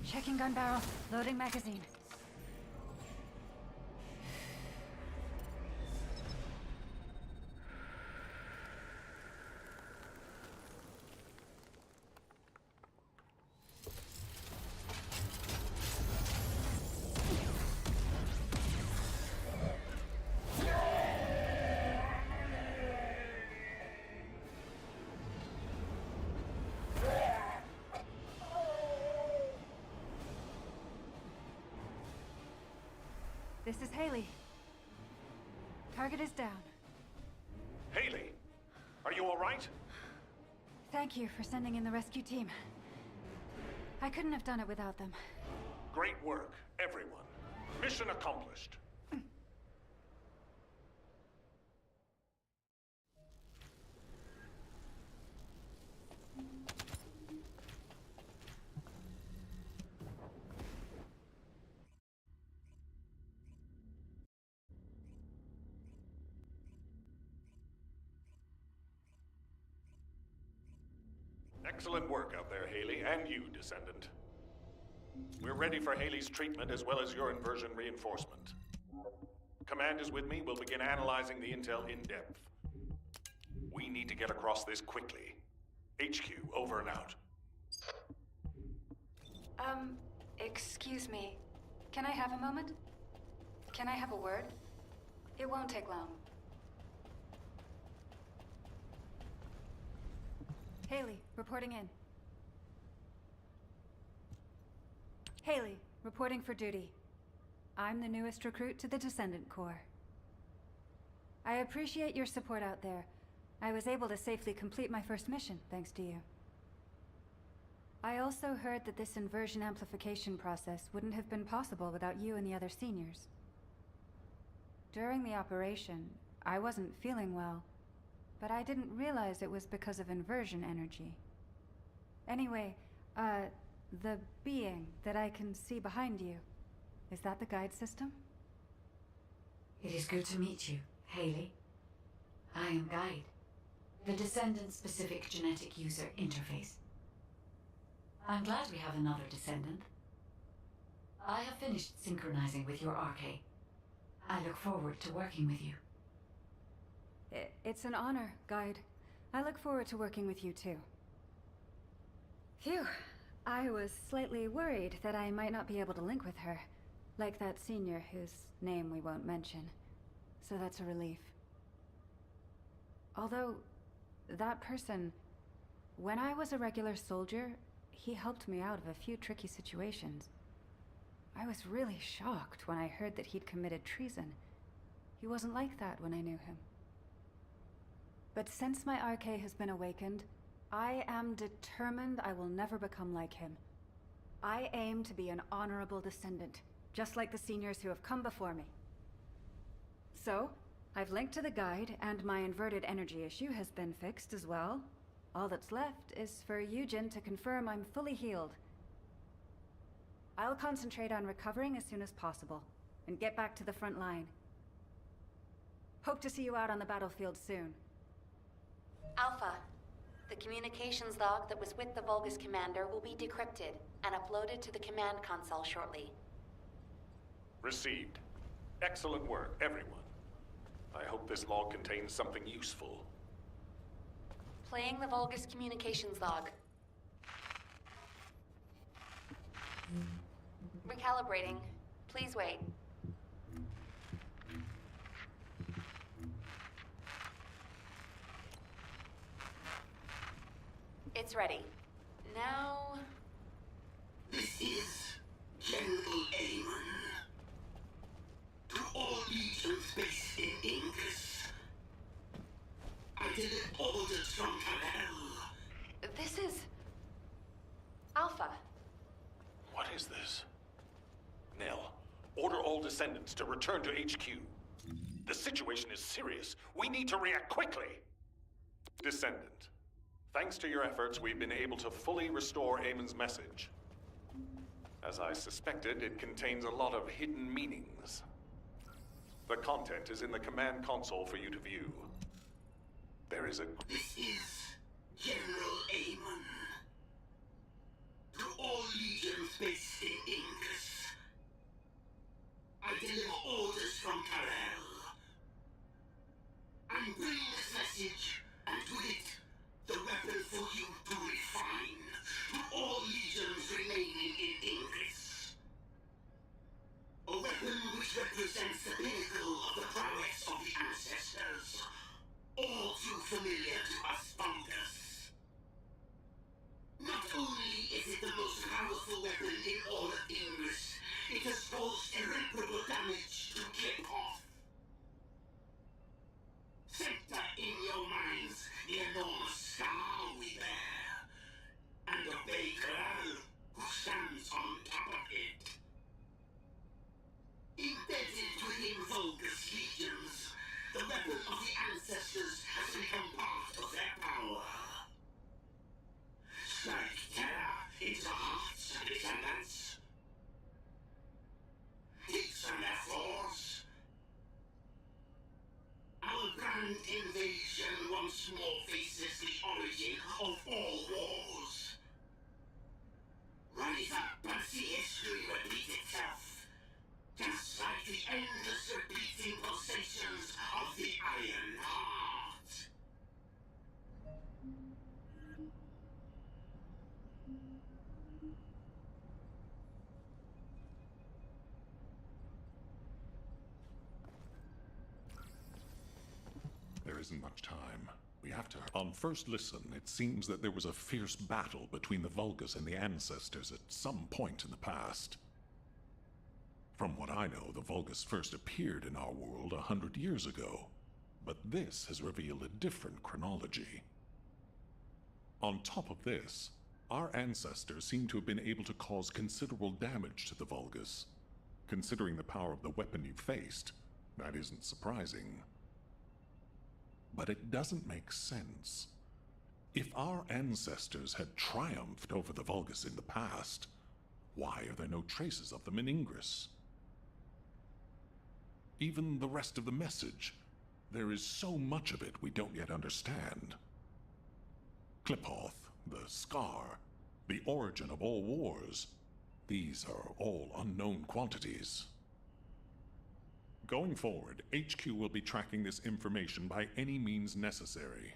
Speaker 16: Checking gun barrel. Loading magazine. This is Haley. Target is down.
Speaker 14: Haley, are you all right?
Speaker 16: Thank you for sending in the rescue team. I couldn't have done it without them.
Speaker 14: Great work, everyone. Mission accomplished. Excellent work out there, Haley, and you, Descendant. We're ready for Haley's treatment as well as your inversion reinforcement. Command is with me. We'll begin analyzing the intel in depth. We need to get across this quickly. HQ, over and out.
Speaker 16: Excuse me. Can I have a moment? Can I have a word? It won't take long. Haley, reporting in. Haley, reporting for duty. I'm the newest recruit to the Descendant Corps. I appreciate your support out there. I was able to safely complete my first mission, thanks to you. I also heard that this inversion amplification process wouldn't have been possible without you and the other seniors. During the operation, I wasn't feeling well, but I didn't realize it was because of inversion energy. Anyway, the being that I can see behind you, is that the guide system?
Speaker 8: It is good to meet you, Haley. I am Guide, the Descendant-specific genetic user interface. I'm glad we have another Descendant. I have finished synchronizing with your RK. I look forward to working with you.
Speaker 16: It's an honor, Guide. I look forward to working with you too. Phew. I was slightly worried that I might not be able to link with her, like that senior whose name we won't mention. So that's a relief. Although, that person, when I was a regular soldier, he helped me out of a few tricky situations. I was really shocked when I heard that he'd committed treason. He wasn't like that when I knew him. But since my RK has been awakened, I am determined I will never become like him. I aim to be an honorable descendant, just like the seniors who have come before me. So, I've linked to the guide, and my inverted energy issue has been fixed as well. All that's left is for Eugen to confirm I'm fully healed. I'll concentrate on recovering as soon as possible, and get back to the front line. Hope to see you out on the battlefield soon.
Speaker 6: Alpha, the communications log that was with the Vulgus commander will be decrypted and uploaded to the command console shortly.
Speaker 14: Received. Excellent work, everyone. I hope this log contains something useful.
Speaker 6: Playing the Vulgus communications log. Recalibrating. Please wait. It's ready. Now...
Speaker 17: This is General Aemon. To all legions based in Ingus. I deliver orders from Terrell.
Speaker 6: This is... Alpha.
Speaker 14: What is this? Nell, order descendants to return to HQ. The situation is serious. We need to react quickly. Descendant, thanks to your efforts, we've been able to fully restore Eamon's message. As I suspected, it contains a lot of hidden meanings. The content is in the command console for you to view. There is a...
Speaker 17: This is General Eamon. To all legions based in Ingus, I deliver orders from Karel. And bring this message, and with it, the weapon for you to refine to all legions remaining in Ingus. A weapon which represents the pinnacle of the prowess of the ancestors, all too familiar to us Vulgus. Not only is it the most powerful weapon in all of Ingus, it has caused irreparable damage to Clipoff. Center in your minds the enormous scar we bear, and obey Kral, who stands on top of it. Embedded within Vulgus legions, the weapon of the ancestors has become part of their power. Strike terror into the hearts of descendants. Teach them their flaws. Our grand invasion once more faces the origin of all wars. Rise up and see history repeat itself, just like the endless repeating pulsations of the Iron Heart.
Speaker 5: There isn't much time. We have to... On first listen, it seems that there was a fierce battle between the Vulgus and the Ancestors at some point in the past. From what I know, the Vulgus first appeared in our world 100 years ago, but this has revealed a different chronology. On top of this, our ancestors seem to have been able to cause considerable damage to the Vulgus. Considering the power of the weapon you faced, that isn't surprising. But it doesn't make sense. If our ancestors had triumphed over the Vulgus in the past, why are there no traces of them in Ingress? Even the rest of the message, there is so much of it we don't yet understand. Clipoff, the Scar, the origin of all wars, these are all unknown quantities. Going forward, HQ will be tracking this information by any means necessary.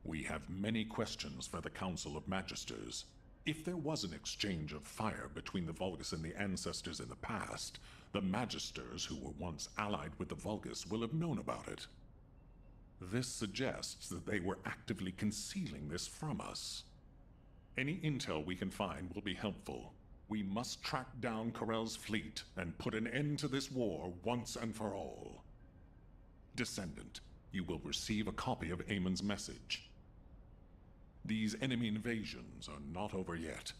Speaker 5: We have many questions for the Council of Magisters. If there was an exchange of fire between the Vulgus and the Ancestors in the past, the Magisters who were once allied with the Vulgus will have known about it. This suggests that they were actively concealing this from us. Any intel we can find will be helpful. We must track down Karel's fleet and put an end to this war once and for all. Descendant, you will receive a copy of Eamon's message. These enemy invasions are not over yet.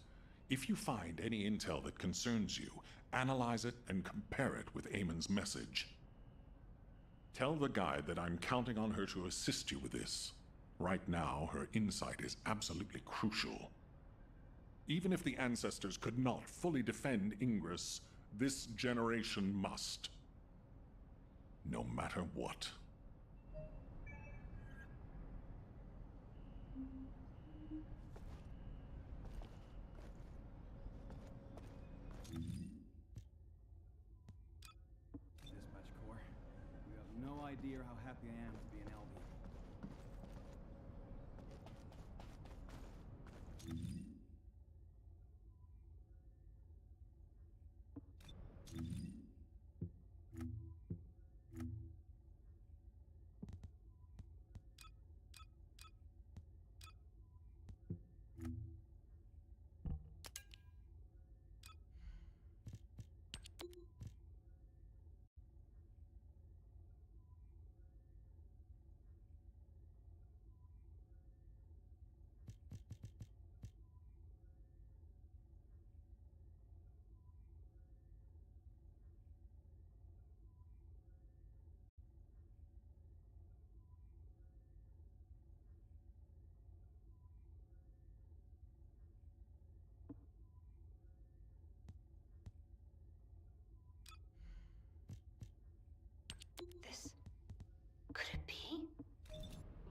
Speaker 5: If you find any intel that concerns you, analyze it and compare it with Eamon's message. Tell the guide that I'm counting on her to assist you with this. Right now, her insight is absolutely crucial. Even if the Ancestors could not fully defend Ingress, this generation must. No matter what.
Speaker 12: Dispatch Corps. You have no idea how happy I am to be an Albion.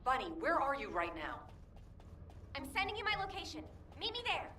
Speaker 18: Bunny, where are you right now?
Speaker 13: I'm sending you my location. Meet me there.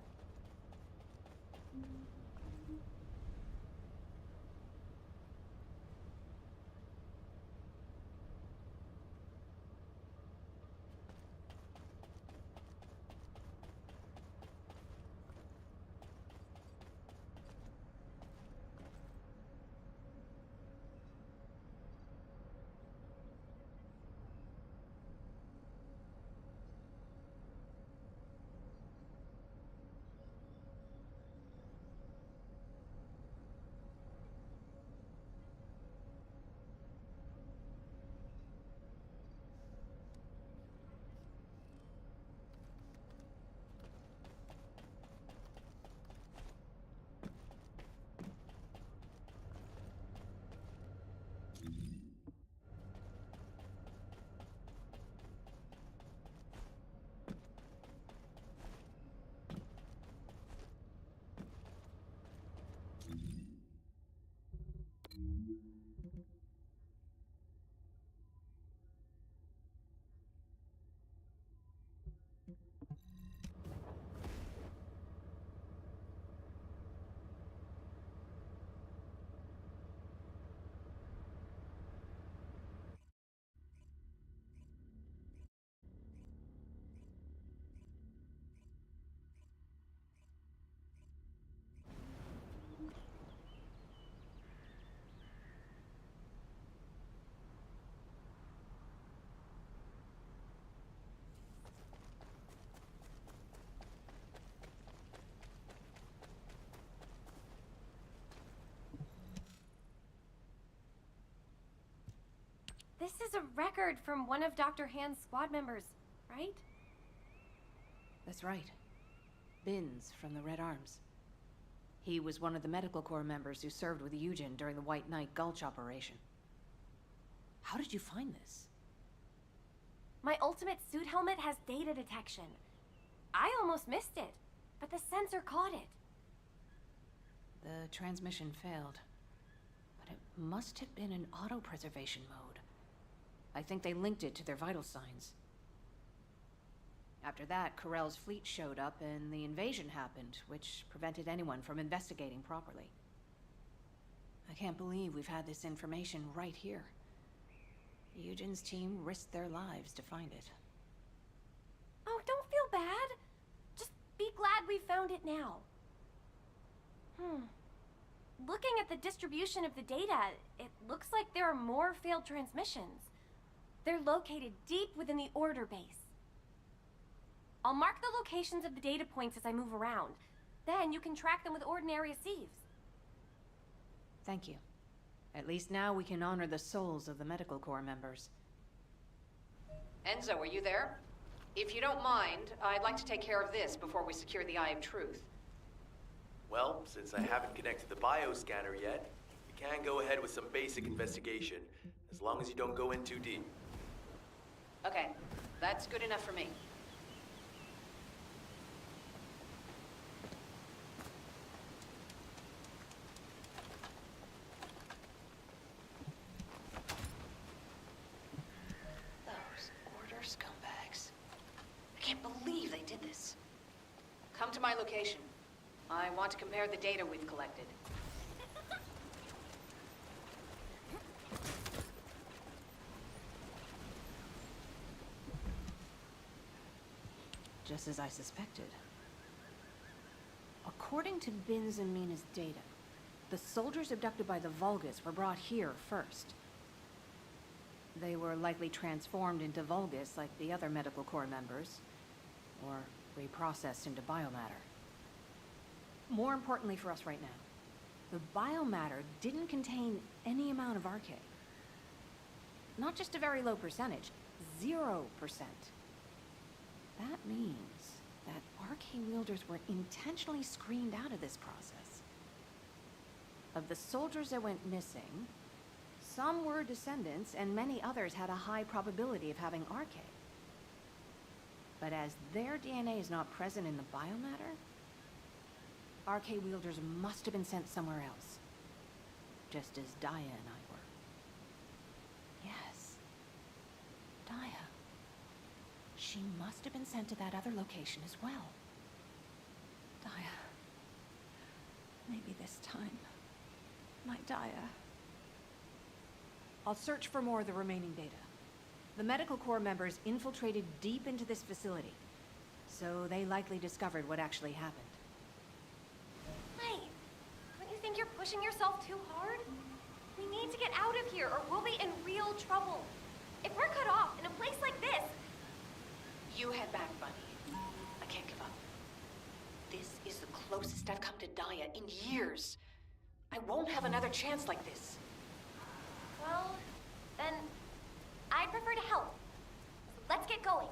Speaker 13: This is a record from one of Dr. Hand's squad members, right?
Speaker 6: That's right. Binns from the Red Arms. He was one of the Medical Corps members who served with Eugen during the White Knight Gulch operation. How did you find this?
Speaker 13: My ultimate suit helmet has data detection. I almost missed it, but the sensor caught it.
Speaker 6: The transmission failed, but it must have been in auto-preservation mode. I think they linked it to their vital signs. After that, Corell's fleet showed up and the invasion happened, which prevented anyone from investigating properly. I can't believe we've had this information right here. Eugen's team risked their lives to find it.
Speaker 13: Oh, don't feel bad. Just be glad we found it now. Looking at the distribution of the data, it looks like there are more failed transmissions. They're located deep within the order base. I'll mark the locations of the data points as I move around. Then you can track them with ordinary sieves.
Speaker 6: Thank you. At least now we can honor the souls of the Medical Corps members.
Speaker 18: Enzo, are you there? If you don't mind, I'd like to take care of this before we secure the Eye of Truth.
Speaker 19: Well, since I haven't connected the bioscanner yet, you can go ahead with some basic investigation, as long as you don't go in too deep.
Speaker 18: Okay, that's good enough for me. Those order scumbags. I can't believe they did this. Come to my location. I want to compare the data we've collected.
Speaker 6: Just as I suspected. According to Binns and Mina's data, the soldiers abducted by the Vulgus were brought here first. They were likely transformed into Vulgus like the other Medical Corps members, or reprocessed into biomatter. More importantly for us right now, the biomatter didn't contain any amount of RK. Not just a very low percentage, 0%. That means that RK wielders were intentionally screened out of this process. Of the soldiers that went missing, some were descendants and many others had a high probability of having RK. But as their DNA is not present in the biomatter, RK wielders must have been sent somewhere else. Just as Daya and I were. Yes. Daya.
Speaker 18: She must have been sent to that other location as well.
Speaker 16: Daya. Maybe this time. My Daya.
Speaker 20: I'll search for more of the remaining data. The Medical Corps members infiltrated deep into this facility, so they likely discovered what actually happened.
Speaker 13: Wait, don't you think you're pushing yourself too hard? We need to get out of here or we'll be in real trouble. If we're cut off in a place like this...
Speaker 18: You head back, Bunny. I can't give up. This is the closest I've come to Daya in years. I won't have another chance like this.
Speaker 13: Well, then I'd prefer to help. So let's get going.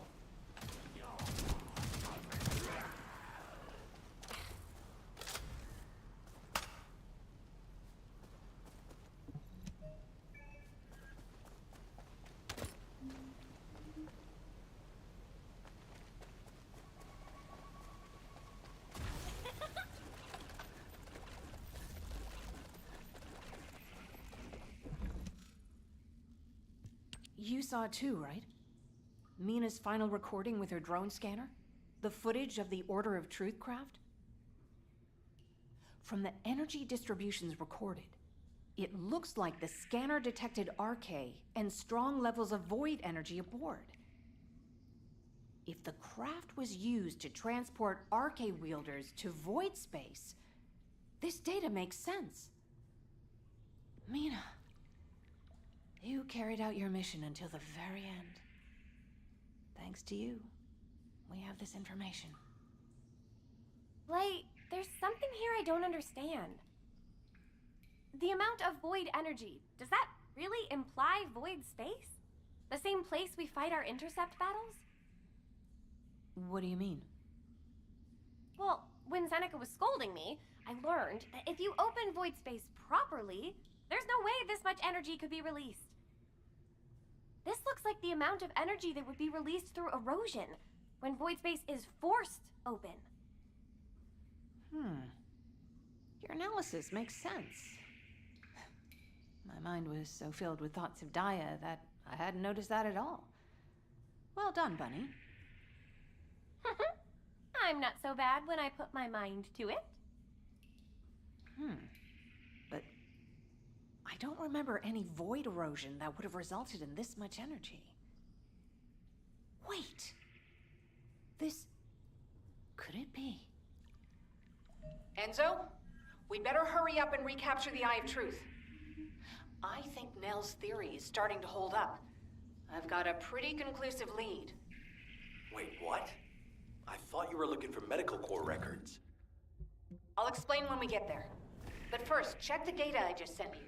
Speaker 20: You saw it too, right? Mina's final recording with her drone scanner? The footage of the Order of Truth craft? From the energy distributions recorded, it looks like the scanner detected RK and strong levels of void energy aboard. If the craft was used to transport RK wielders to void space, this data makes sense. Mina, you carried out your mission until the very end. Thanks to you, we have this information.
Speaker 13: Blake, there's something here I don't understand. The amount of void energy, does that really imply void space? The same place we fight our intercept battles?
Speaker 20: What do you mean?
Speaker 13: Well, when Seneca was scolding me, I learned that if you open void space properly, there's no way this much energy could be released. This looks like the amount of energy that would be released through erosion when void space is forced open.
Speaker 20: Your analysis makes sense. My mind was so filled with thoughts of Daya that I hadn't noticed that at all. Well done, Bunny.
Speaker 13: I'm not so bad when I put my mind to it.
Speaker 20: But I don't remember any void erosion that would have resulted in this much energy. Wait. This... could it be?
Speaker 18: Enzo, we'd better hurry up and recapture the Eye of Truth. I think Nell's theory is starting to hold up. I've got a pretty conclusive lead.
Speaker 19: Wait, what? I thought you were looking for Medical Corps records.
Speaker 18: I'll explain when we get there. But first, check the data I just sent you.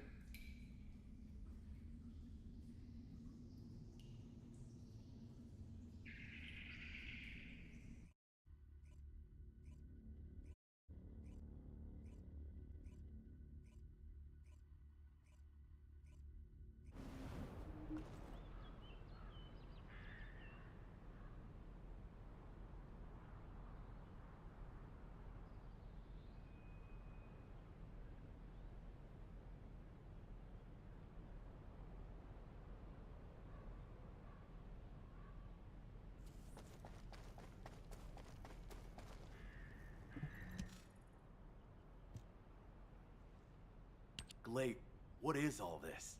Speaker 19: Glade, what is all this?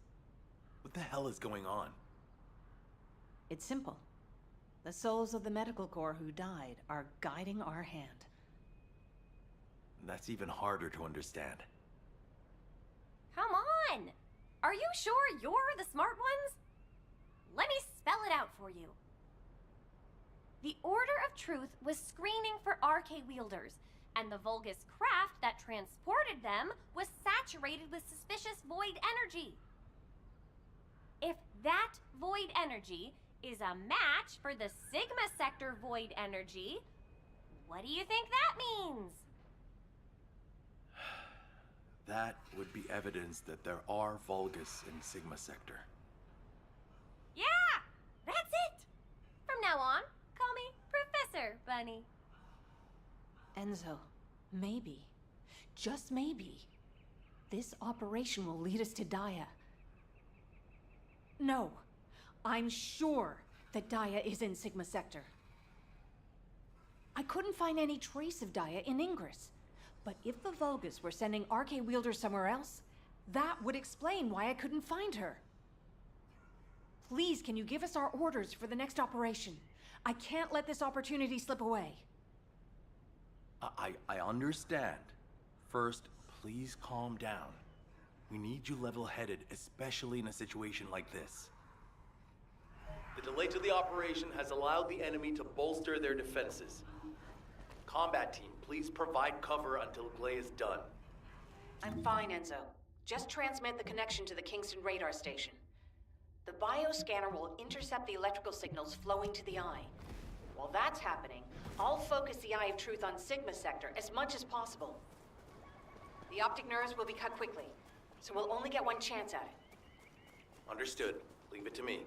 Speaker 19: What the hell is going on?
Speaker 20: It's simple. The souls of the Medical Corps who died are guiding our hand.
Speaker 19: That's even harder to understand.
Speaker 13: Come on! Are you sure you're the smart ones? Let me spell it out for you. The Order of Truth was screening for RK wielders, and the Vulgus craft that transported them was saturated with suspicious void energy. If that void energy is a match for the Sigma Sector void energy, what do you think that means?
Speaker 19: That would be evidence that there are Vulgus in Sigma Sector.
Speaker 13: Yeah! That's it! From now on, call me Professor Bunny.
Speaker 20: Enzo, maybe, just maybe, this operation will lead us to Daya. No, I'm sure that Daya is in Sigma Sector. I couldn't find any trace of Dia in Ingress. But if the Vulgus were sending RK wielders somewhere else, that would explain why I couldn't find her. Please, can you give us our orders for the next operation? I can't let this opportunity slip away.
Speaker 19: I understand. First, please calm down. We need you level-headed, especially in a situation like this. The delay to the operation has allowed the enemy to bolster their defenses. Combat team, please provide cover until Glay is done.
Speaker 18: I'm fine, Enzo. Just transmit the connection to the Kingston radar station. The bioscanner will intercept the electrical signals flowing to the eye. While that's happening, I'll focus the Eye of Truth on Sigma Sector as much as possible. The optic nerves will be cut quickly, so we'll only get one chance at it.
Speaker 19: Understood. Leave it to me.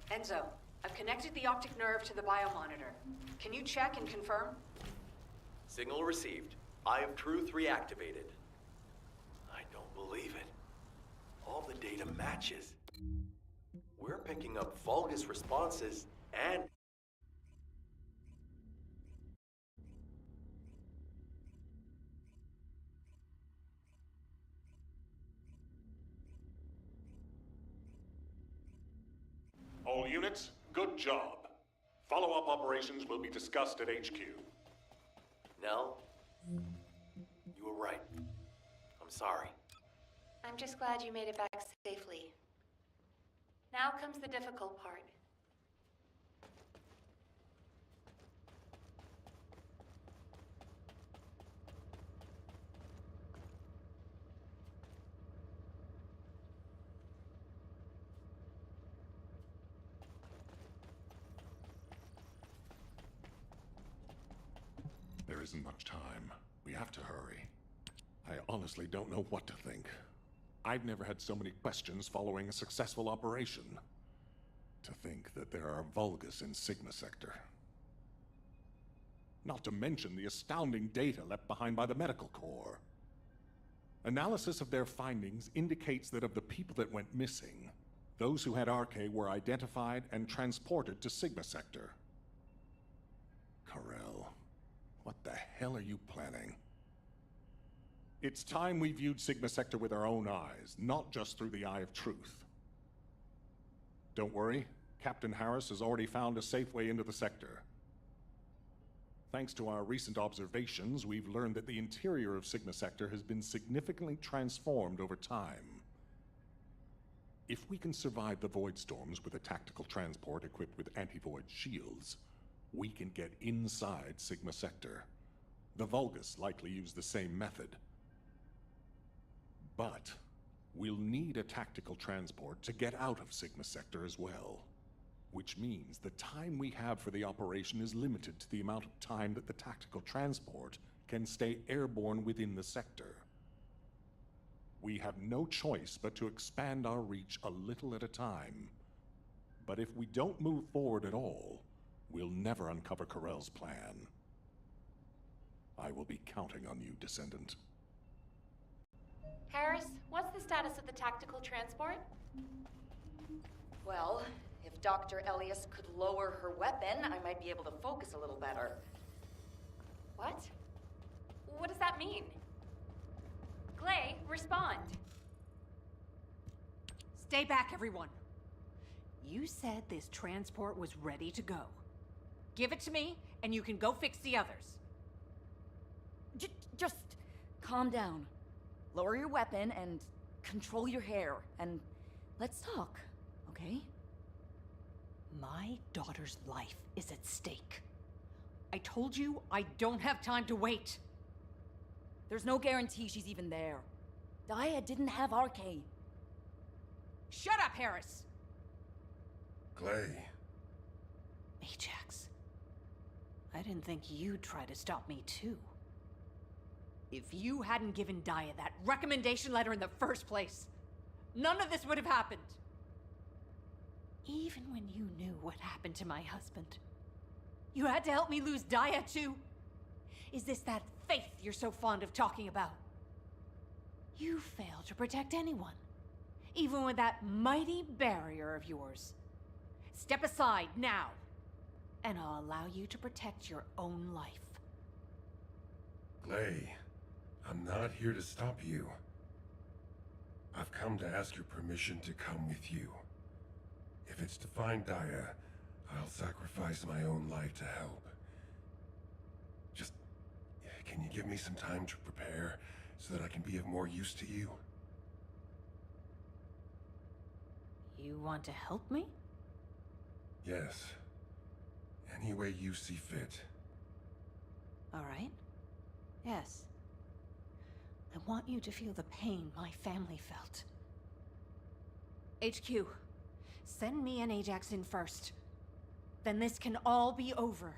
Speaker 18: Enzo, I've connected the optic nerve to the biomonitor. Can you check and confirm?
Speaker 19: Signal received. Eye of Truth reactivated. I don't believe it. All the data matches. We're picking up Vulgus responses and...
Speaker 14: All units, good job. Follow-up operations will be discussed at HQ.
Speaker 19: Nell, you were right. I'm sorry.
Speaker 6: I'm just glad you made it back safely. Now comes the difficult part.
Speaker 5: There isn't much time. We have to hurry. I honestly don't know what to think. I've never had so many questions following a successful operation. To think that there are Vulgus in Sigma Sector. not to mention the astounding data left behind by the Medical Corps. Analysis of their findings indicates that of the people that went missing, those who had RK were identified and transported to Sigma Sector. Karel, what the hell are you planning? It's time we viewed Sigma Sector with our own eyes, not just through the eye of truth. Don't worry, Captain Harris has already found a safe way into the sector. Thanks to our recent observations, we've learned that the interior of Sigma Sector has been significantly transformed over time. If we can survive the void storms with a tactical transport equipped with anti-void shields, we can get inside Sigma Sector. The Vulgus likely use the same method. But we'll need a tactical transport to get out of Sigma Sector as well. Which means the time we have for the operation is limited to the amount of time that the tactical transport can stay airborne within the sector. We have no choice but to expand our reach a little at a time. But if we don't move forward at all, we'll never uncover Karel's plan. I will be counting on you, Descendant.
Speaker 18: Harris, what's the status of the tactical transport? Well, if Dr. Elias could lower her weapon, I might be able to focus a little better. What? What does that mean? Glay, respond.
Speaker 20: Stay back, everyone. You said this transport was ready to go. Give it to me, and you can go fix the others.
Speaker 21: Just calm down. Lower your weapon and control your hair, and let's talk, okay?
Speaker 20: My daughter's life is at stake. I told you I don't have time to wait.
Speaker 21: There's no guarantee she's even there. Daya didn't have RK.
Speaker 20: Shut up, Harris!
Speaker 4: Glay.
Speaker 20: Ajax. I didn't think you'd try to stop me, too. If you hadn't given Daya that recommendation letter in the first place, none of this would have happened. Even when you knew what happened to my husband, you had to help me lose Daya, too. Is this that faith you're so fond of talking about? You fail to protect anyone, even with that mighty barrier of yours. Step aside now, and I'll allow you to protect your own life.
Speaker 4: Glay, I'm not here to stop you. I've come to ask your permission to come with you. If it's to find Daya, I'll sacrifice my own life to help. Just, can you give me some time to prepare so that I can be of more use to you?
Speaker 20: You want to help me?
Speaker 4: Yes. Any way you see fit.
Speaker 20: All right. Yes. I want you to feel the pain my family felt. HQ, send me and Ajax in first. Then this can all be over.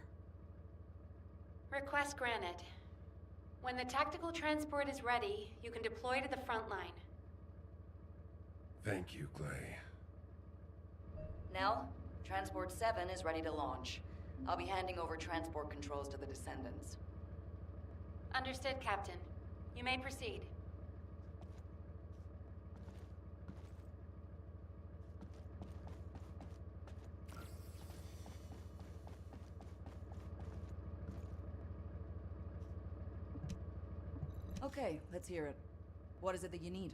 Speaker 18: Request granted. When the tactical transport is ready, you can deploy to the front line.
Speaker 4: Thank you, Glay.
Speaker 21: Nell, Transport 7 is ready to launch. I'll be handing over transport controls to the Descendants.
Speaker 18: Understood, Captain. You may proceed.
Speaker 21: Okay, let's hear it. What is it that you need?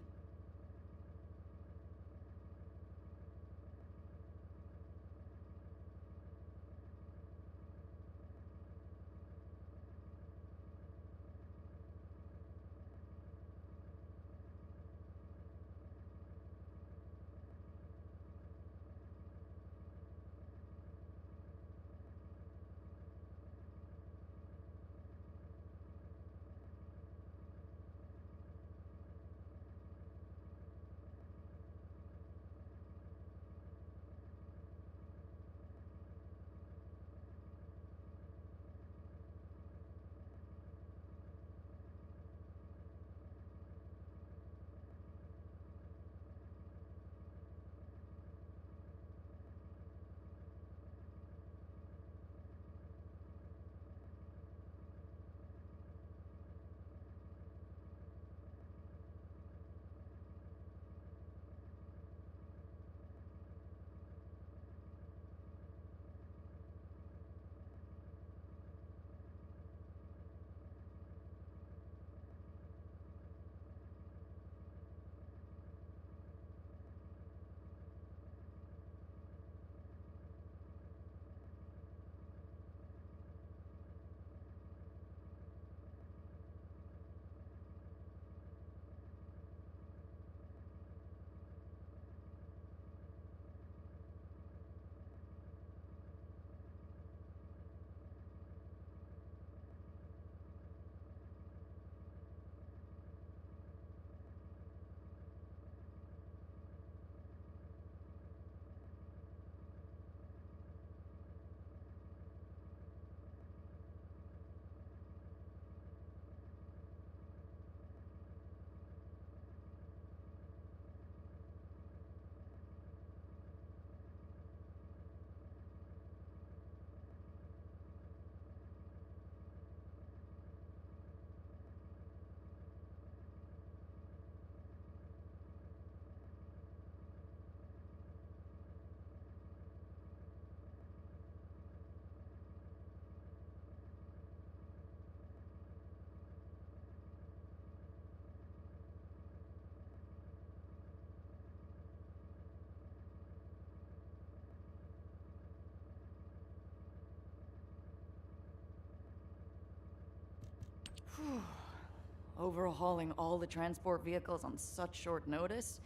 Speaker 21: Overhauling all the transport vehicles on such short notice?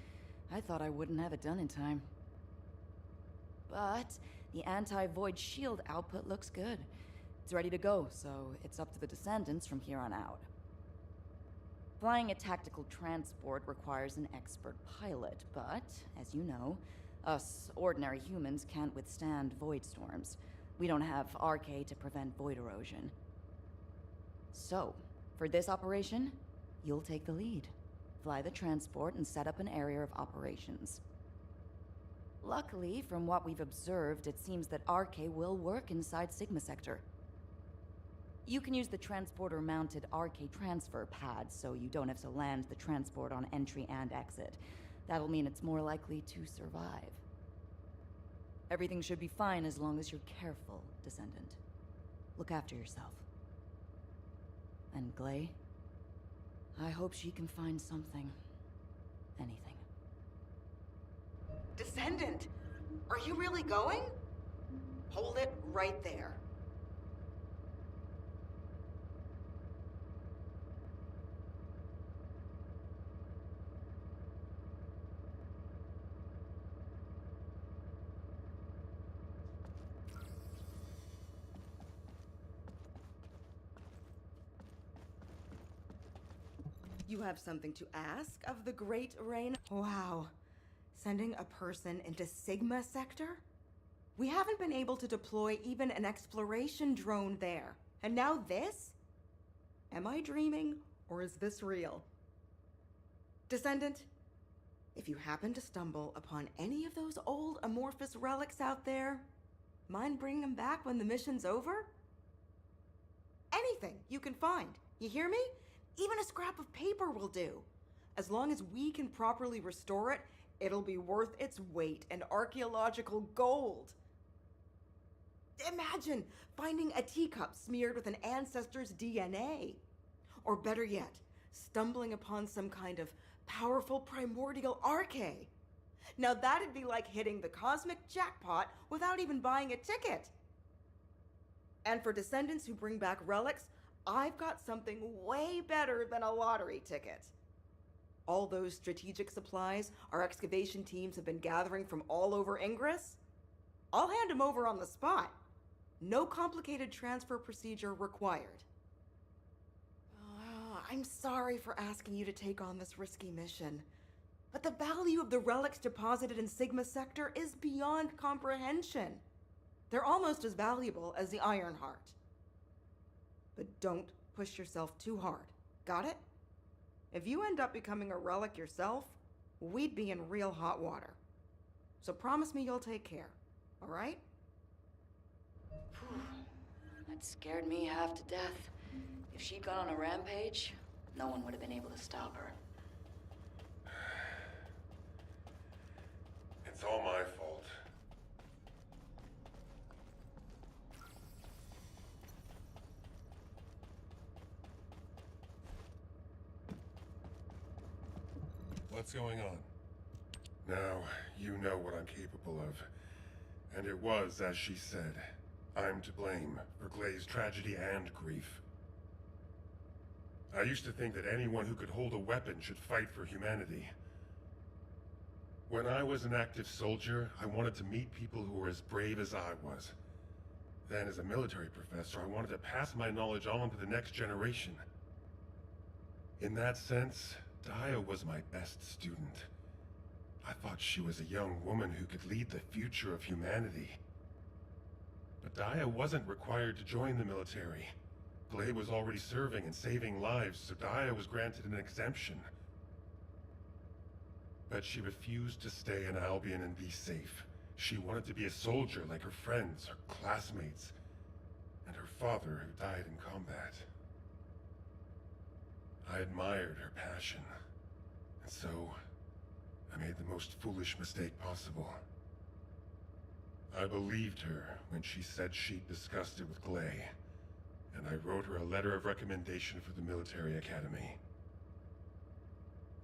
Speaker 21: I thought I wouldn't have it done in time. But the anti-void shield output looks good. It's ready to go, so it's up to the Descendants from here on out. Flying a tactical transport requires an expert pilot, but, as you know, us ordinary humans can't withstand void storms. We don't have RK to prevent void erosion. So, for this operation, you'll take the lead. Fly the transport and set up an area of operations. Luckily, from what we've observed, it seems that RK will work inside Sigma Sector. You can use the transporter-mounted RK transfer pad, so you don't have to land the transport on entry and exit. That'll mean it's more likely to survive. Everything should be fine as long as you're careful, Descendant. Look after yourself. And Glay, I hope she can find something. Anything.
Speaker 18: Descendant, are you really going? Hold it right there.
Speaker 3: You have something to ask of the Great Rain? Wow. Sending a person into Sigma Sector? We haven't been able to deploy even an exploration drone there. And now this? Am I dreaming, or is this real? Descendant, if you happen to stumble upon any of those old amorphous relics out there, mind bringing them back when the mission's over? Anything you can find, you hear me? Even a scrap of paper will do. As long as we can properly restore it, it'll be worth its weight in archaeological gold. Imagine finding a teacup smeared with an ancestor's DNA. Or better yet, stumbling upon some kind of powerful primordial arche. Now that'd be like hitting the cosmic jackpot without even buying a ticket. And for Descendants who bring back relics, I've got something way better than a lottery ticket. All those strategic supplies our excavation teams have been gathering from all over Ingress, I'll hand them over on the spot. No complicated transfer procedure required. I'm sorry for asking you to take on this risky mission, but the value of the relics deposited in Sigma Sector is beyond comprehension. They're almost as valuable as the Iron Heart. But don't push yourself too hard. Got it? If you end up becoming a relic yourself, we'd be in real hot water. So promise me you'll take care, all right?
Speaker 21: That scared me half to death. If she'd gone on a rampage, no one would have been able to stop her.
Speaker 4: It's all my fault. What's going on? Now, you know what I'm capable of. And it was, as she said, I'm to blame for Glay's tragedy and grief. I used to think that anyone who could hold a weapon should fight for humanity. When I was an active soldier, I wanted to meet people who were as brave as I was. Then, as a military professor, I wanted to pass my knowledge on to the next generation. In that sense, Daya was my best student. I thought she was a young woman who could lead the future of humanity. But Daya wasn't required to join the military. Glay was already serving and saving lives, so Daya was granted an exemption. But she refused to stay in Albion and be safe. She wanted to be a soldier like her friends, her classmates, and her father who died in combat. I admired her passion, and so I made the most foolish mistake possible. I believed her when she said she'd discussed it with Glay, and I wrote her a letter of recommendation for the military academy.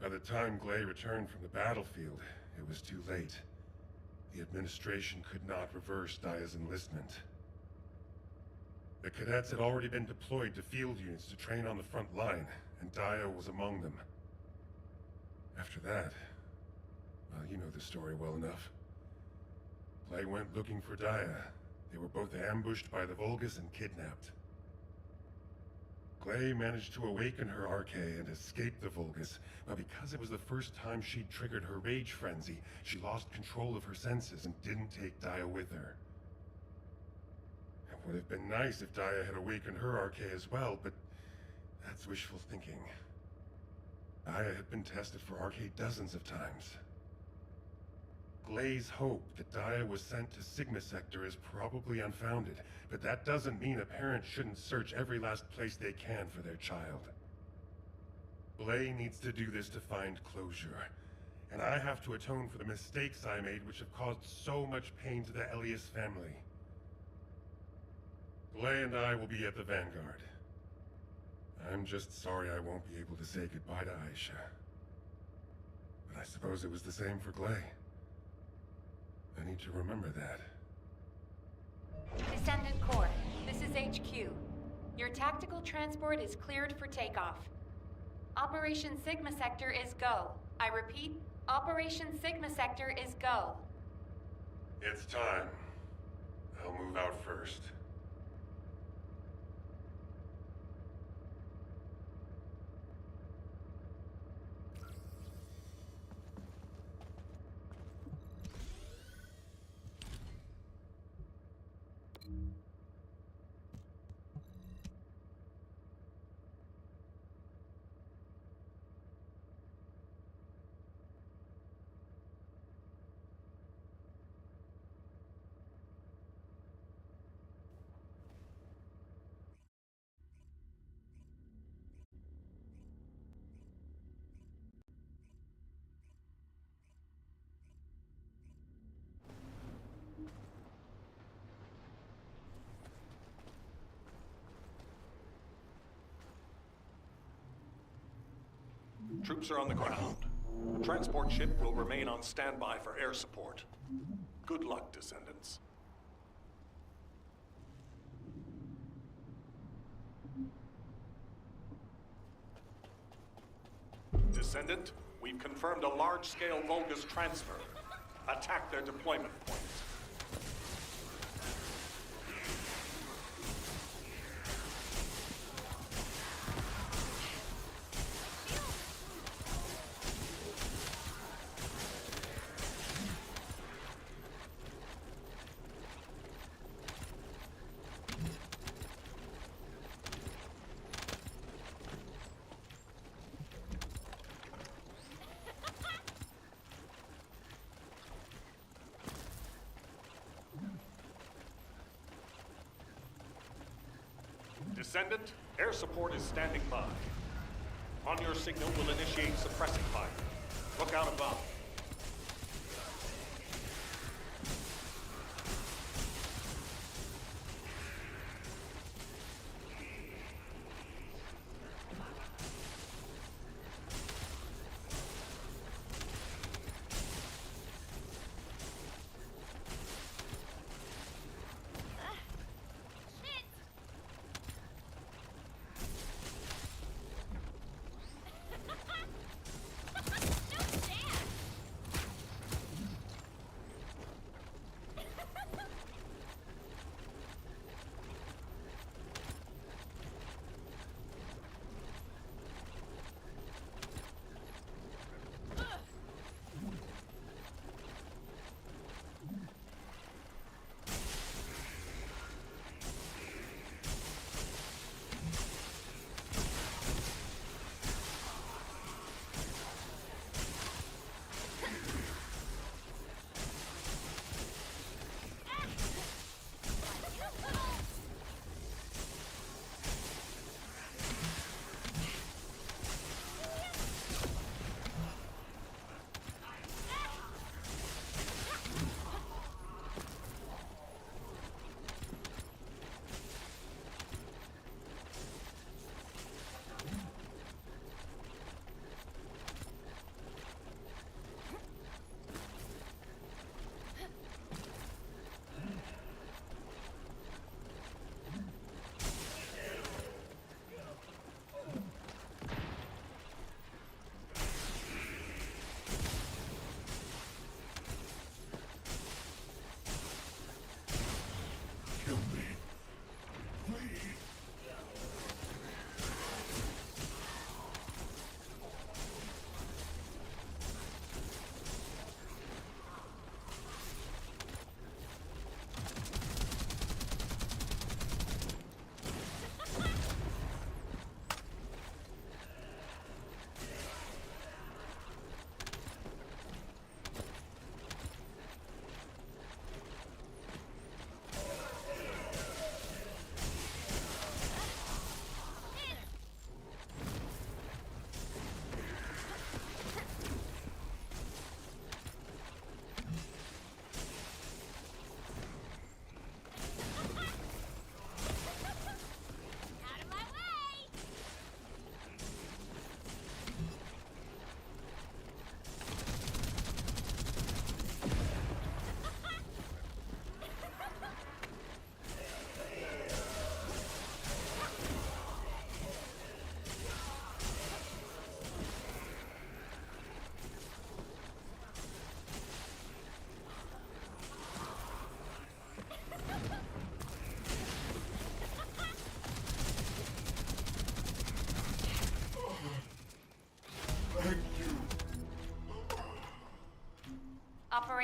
Speaker 4: By the time Glay returned from the battlefield, it was too late. The administration could not reverse Daya's enlistment. The cadets had already been deployed to field units to train on the front line, and Daya was among them. After that, well, you know the story well enough. Clay went looking for Daya. They were both ambushed by the Vulgus and kidnapped. Clay managed to awaken her Arche and escape the Vulgus, but because it was the first time she'd triggered her rage frenzy, she lost control of her senses and didn't take Daya with her. It would have been nice if Daya had awakened her Arche as well, but that's wishful thinking. Daya had been tested for Arche dozens of times. Glay's hope that Daya was sent to Sigma Sector is probably unfounded, but that doesn't mean a parent shouldn't search every last place they can for their child. Glay needs to do this to find closure, and I have to atone for the mistakes I made which have caused so much pain to the Elias family. Glay and I will be at the Vanguard. I'm just sorry I won't be able to say goodbye to Aisha. But I suppose it was the same for Glay. I need to remember that.
Speaker 6: Descendant Corps, this is HQ. Your tactical transport is cleared for takeoff. Operation Sigma Sector is go. I repeat, Operation Sigma Sector is go.
Speaker 4: It's time. I'll move out first.
Speaker 14: Troops are on the ground. Transport ship will remain on standby for air support. Good luck, Descendants. Descendant, we've confirmed a large-scale Vulgus transfer. Attack their deployment point. Descendant, air support is standing by. On your signal, we'll initiate suppressing fire. Look out above.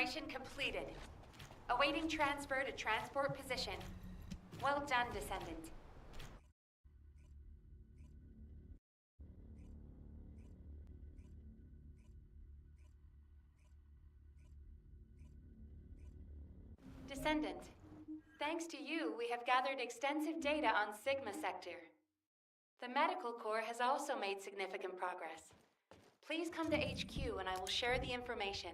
Speaker 6: Calibration completed. Awaiting transfer to transport position. Well done, Descendant. Descendant, thanks to you, we have gathered extensive data on Sigma Sector. The Medical Corps has also made significant progress. Please come to HQ and I will share the information.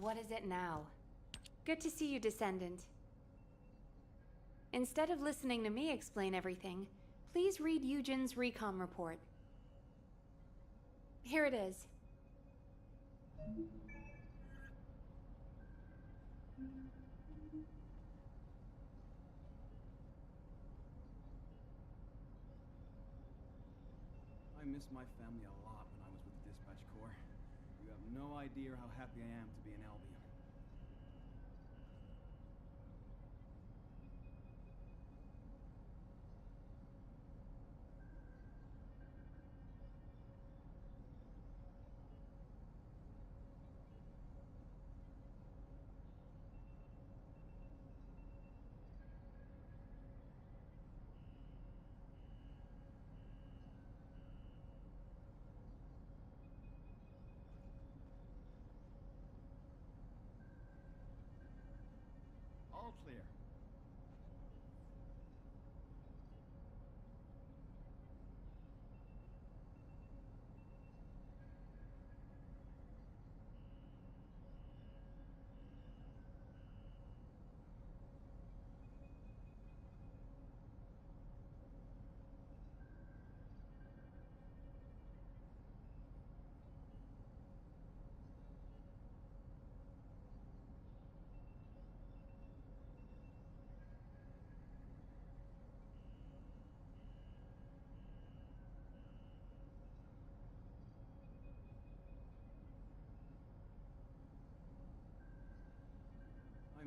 Speaker 6: What is it now? Good to see you, Descendant. Instead of listening to me explain everything, please read Eugen's recon report. Here it is.
Speaker 12: I miss my family a lot when I was with the Dispatch Corps. You have no idea how happy I am to be an Albion.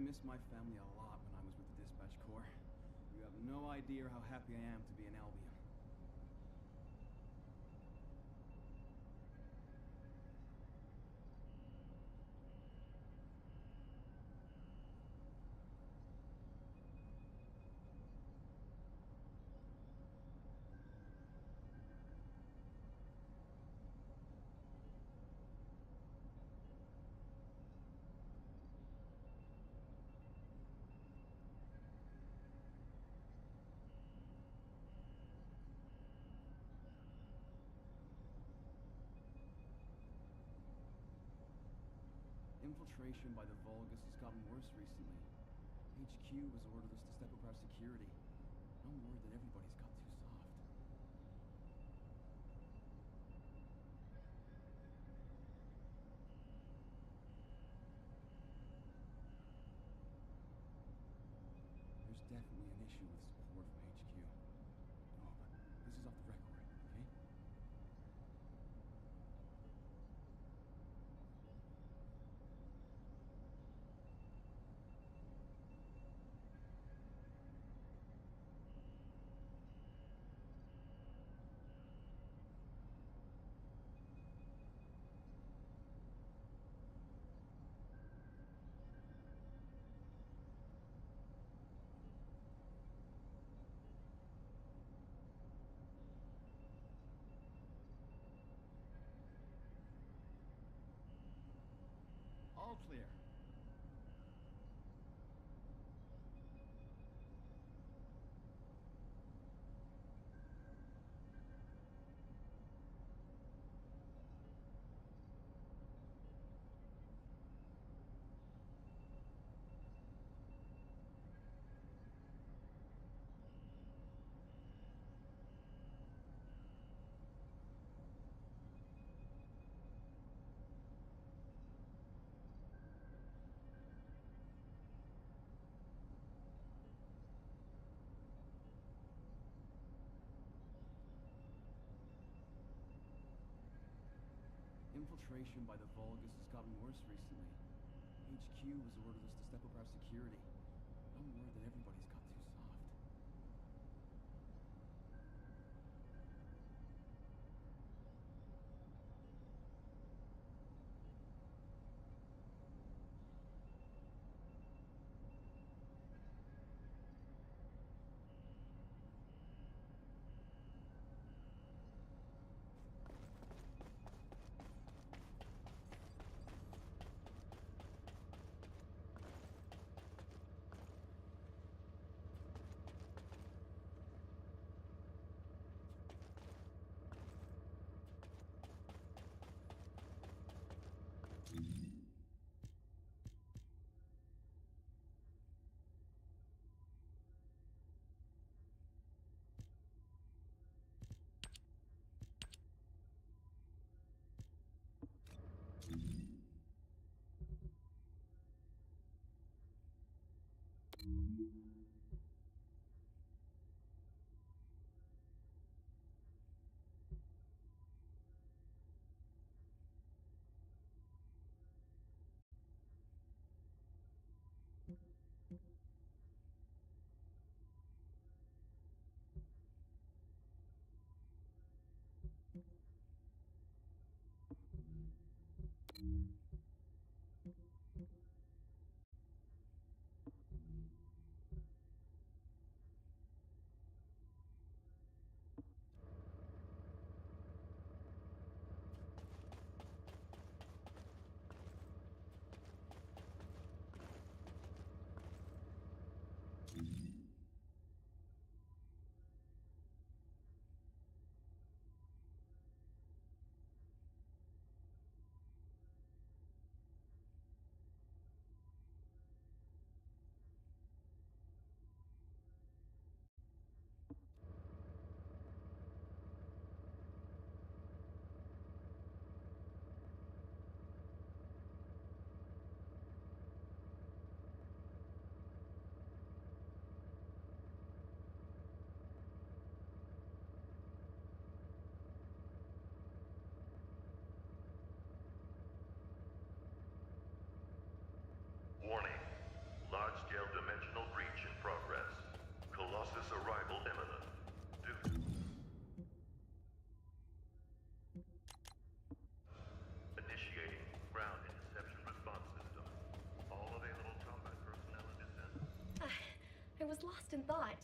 Speaker 12: miss my family a lot when I was with the Dispatch Corps. You have no idea how happy I am to be in Albion. Infiltration by the Vulgus has gotten worse recently. HQ has ordered us to step up our security. I'm worried that everybody's got too soft. There's definitely an issue with support from HQ. Oh, but this is off the record, okay? All clear. Infiltration by the Vulgus has gotten worse recently. HQ has ordered us to step up our security. I'm worried that everybody's got too soft.
Speaker 7: lost in thought.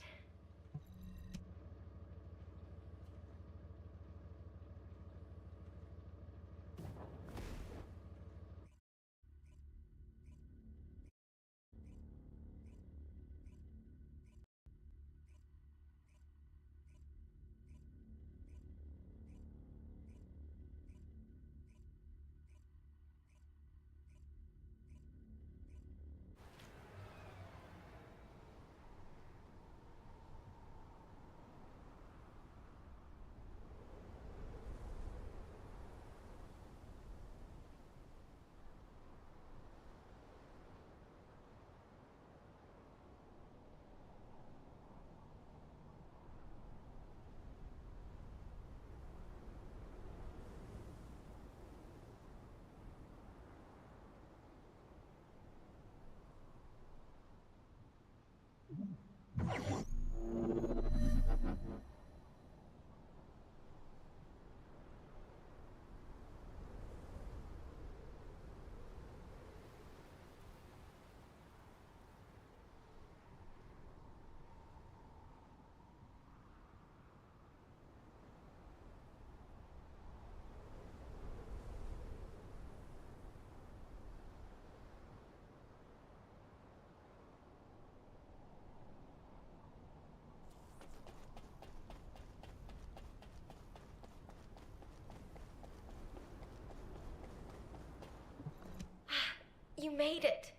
Speaker 7: You made it.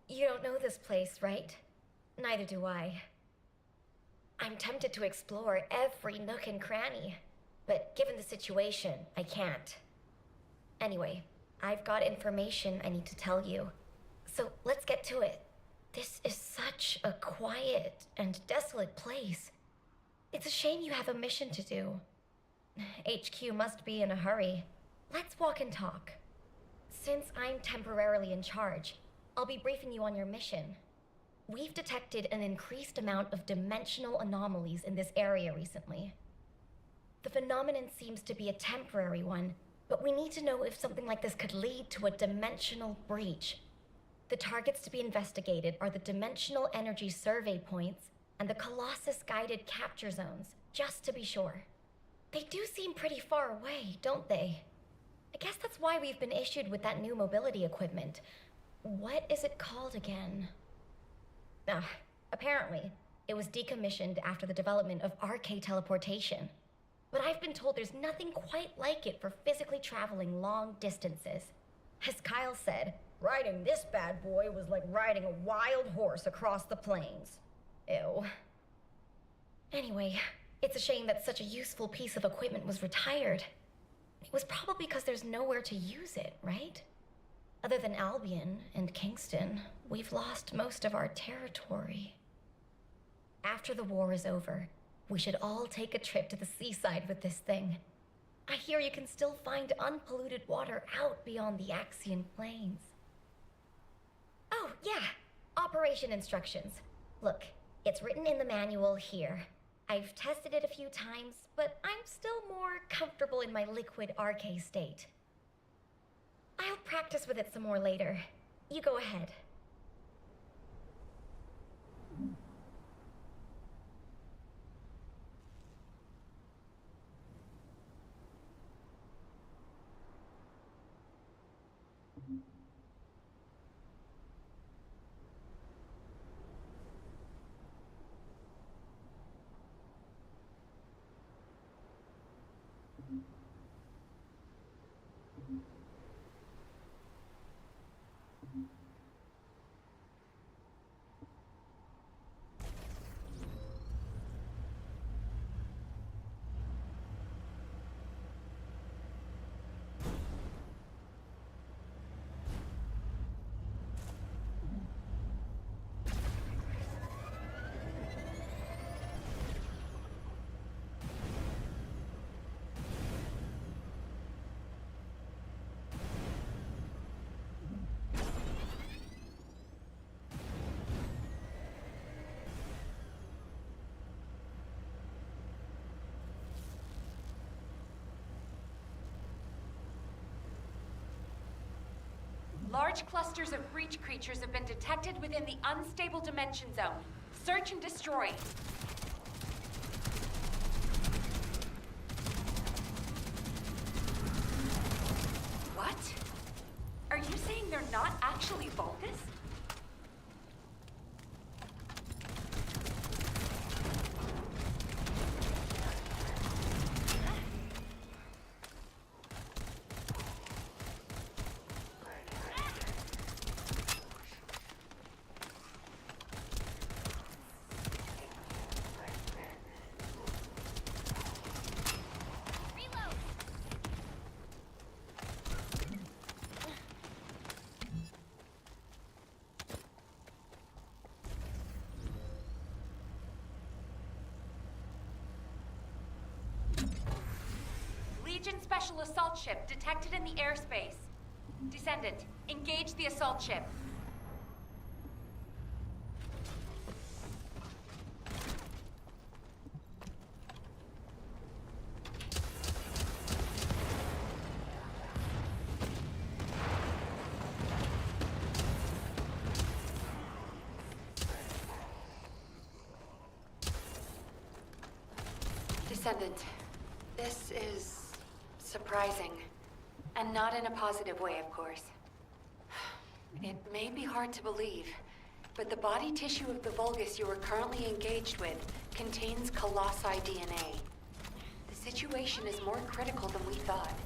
Speaker 7: You don't know this place, right? Neither do I. I'm tempted to explore every nook and cranny, but given the situation, I can't. Anyway, I've got information I need to tell you. So let's get to it. This is such a quiet and desolate place. It's a shame you have a mission to do. HQ must be in a hurry. Let's walk and talk. Since I'm temporarily in charge, I'll be briefing you on your mission. We've detected an increased amount of dimensional anomalies in this area recently. The phenomenon seems to be a temporary one, but we need to know if something like this could lead to a dimensional breach. The targets to be investigated are the Dimensional Energy Survey Points and the Colossus Guided Capture Zones, just to be sure. They do seem pretty far away, don't they? I guess that's why we've been issued with that new mobility equipment. What is it called again? Apparently, it was decommissioned after the development of RK teleportation. But I've been told there's nothing quite like it for physically traveling long distances. As Kyle said, riding this bad boy was like riding a wild horse across the plains. Ew. Anyway, it's a shame that such a useful piece of equipment was retired. It was probably because there's nowhere to use it, right? Other than Albion and Kingston, we've lost most of our territory. After the war is over, we should all take a trip to the seaside with this thing. I hear you can still find unpolluted water out beyond the Axian Plains. Oh, yeah, operation instructions. Look, it's written in the manual here. I've tested it a few times, but I'm still more comfortable in my liquid RK state. I'll practice with it some more later. You go ahead.
Speaker 18: Large clusters of breach creatures have been detected within the unstable dimension zone. Search and destroy. What? Are you saying they're not actually Vulgus? Legion Special Assault Ship detected in the airspace. Descendant, engage the assault ship. Descendant, this is surprising. And not in a positive way, of course. It may be hard to believe, but the body tissue of the Vulgus you are currently engaged with contains Colossi DNA. The situation is more critical than we thought.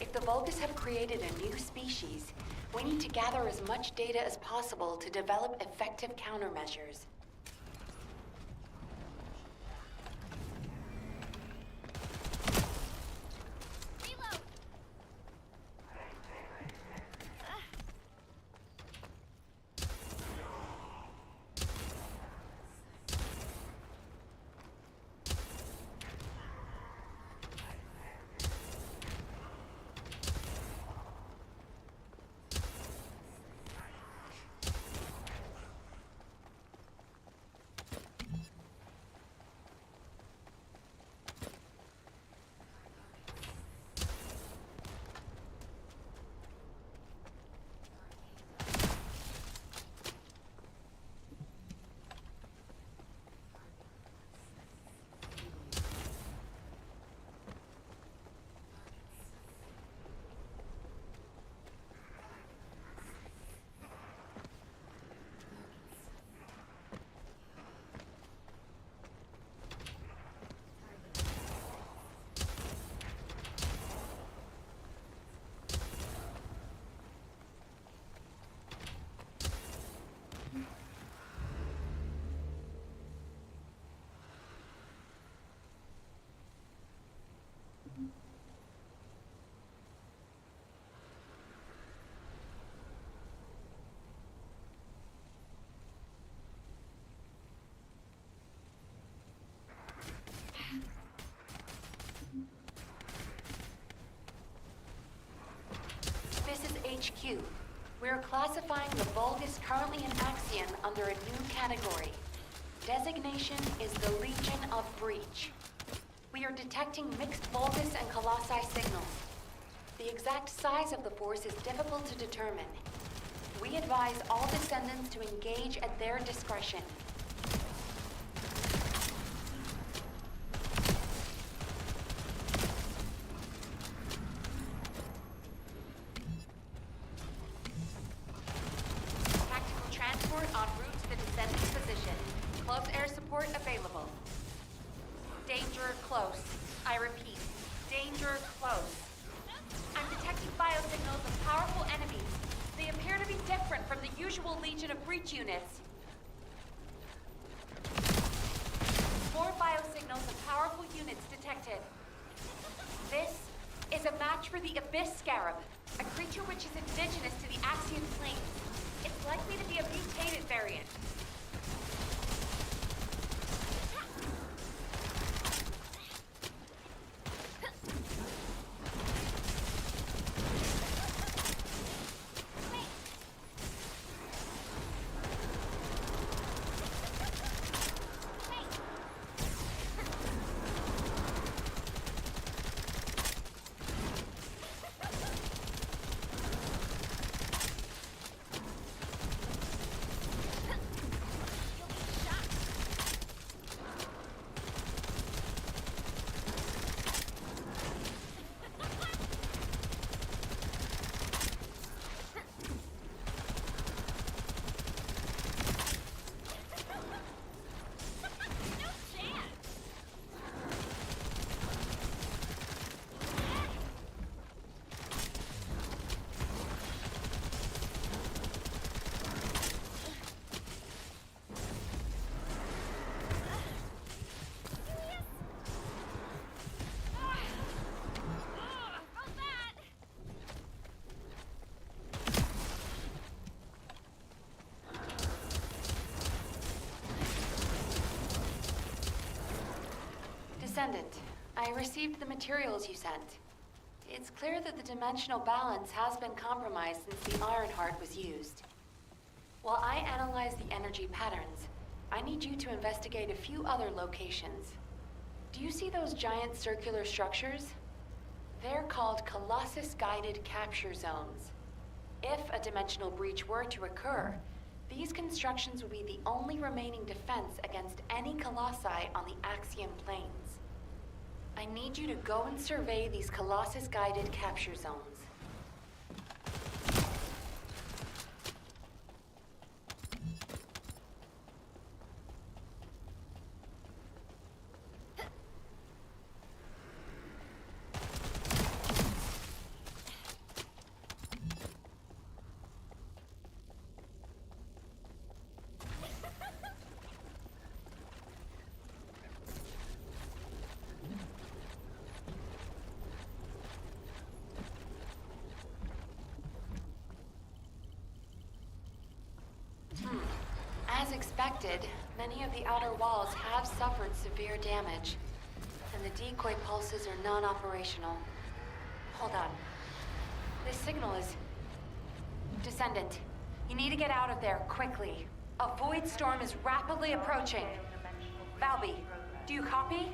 Speaker 18: If the Vulgus have created a new species, we need to gather as much data as possible to develop effective countermeasures. HQ. We're classifying the Vulgus currently in Axion under a new category. Designation is the Legion of Breach. We are detecting mixed Vulgus and Colossi signals. The exact size of the force is difficult to determine. We advise all descendants to engage at their discretion. Tactical transport en route to the descendant's position. Close air support available. Danger close. I repeat, danger close. I'm detecting biosignals of powerful enemies. They appear to be different from the usual Legion of Breach units. More biosignals of powerful units detected. This is a match for the Abyss Scarab, a creature which is indigenous to the Axion Plains. It's likely to be a mutated variant.
Speaker 6: Descendant, I received the materials you sent. It's clear that the dimensional balance has been compromised since the Ironheart was used. While I analyze the energy patterns, I need you to investigate a few other locations. Do you see those giant circular structures? They're called Colossus-guided capture zones. If a dimensional breach were to occur, these constructions would be the only remaining defense against any Colossi on the Axiom planes. I need you to go and survey these Colossus-guided capture zones. As expected, many of the outer walls have suffered severe damage, and the decoy pulses are non-operational. Hold on. This signal is... Descendant, you need to get out of there, quickly. A void storm is rapidly approaching. Valby, do you copy?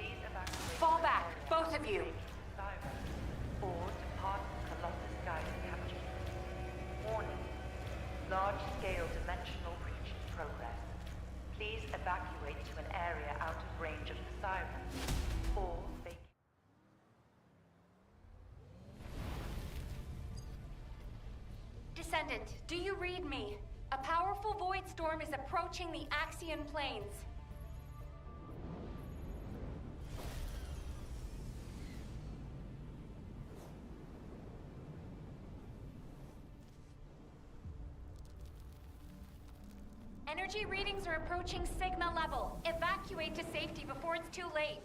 Speaker 6: Fall back, both of you.
Speaker 1: Or depart Colossus-guided capture. Warning. Large-scale dimensional breach in progress. Please evacuate to an area out of range of the siren. Or vacate.
Speaker 6: Descendant, do you read me? A powerful void storm is approaching the Axion planes. Energy readings are approaching Sigma level. Evacuate to safety before it's too late.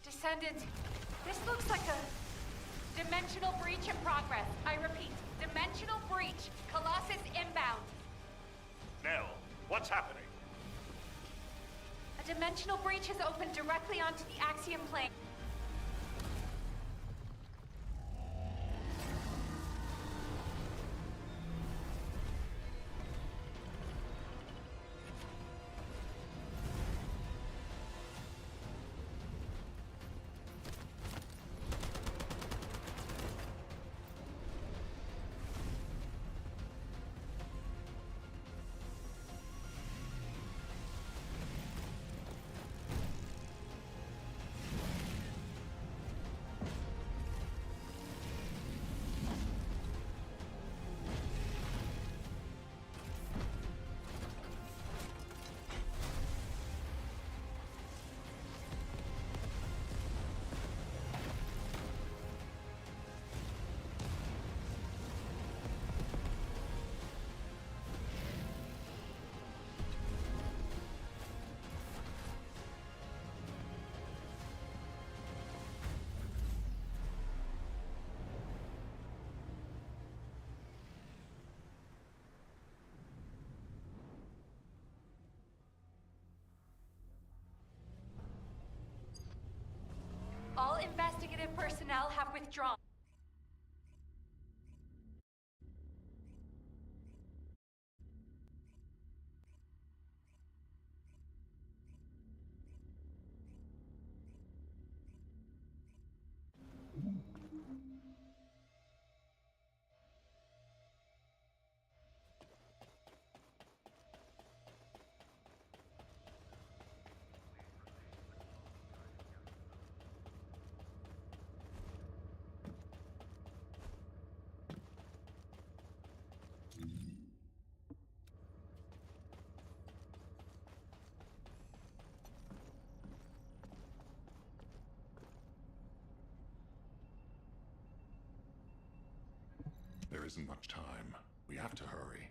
Speaker 6: Descendant, this looks like a dimensional breach in progress. I repeat, dimensional breach. Colossus inbound.
Speaker 14: Nell, what's happening?
Speaker 6: A dimensional breach has opened directly onto the Axiom plane. All investigative personnel have withdrawn.
Speaker 11: isn't much time. We have to hurry.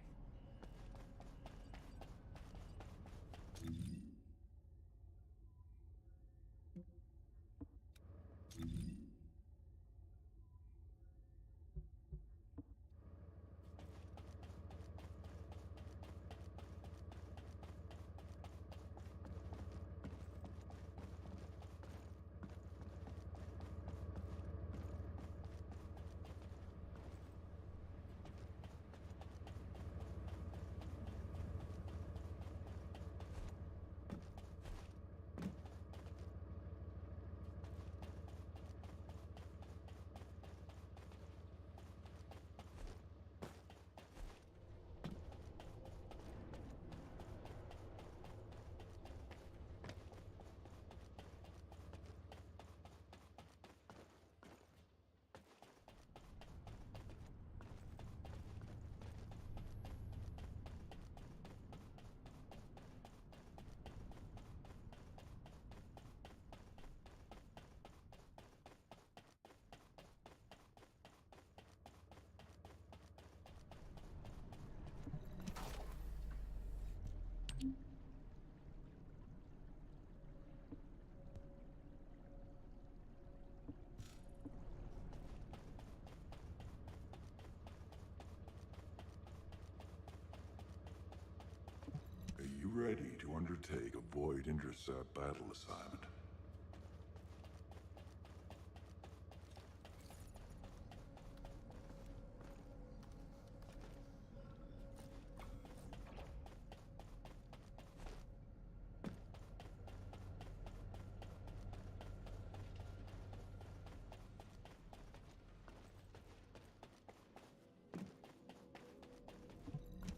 Speaker 5: Are you ready to undertake a Void Intercept battle assignment?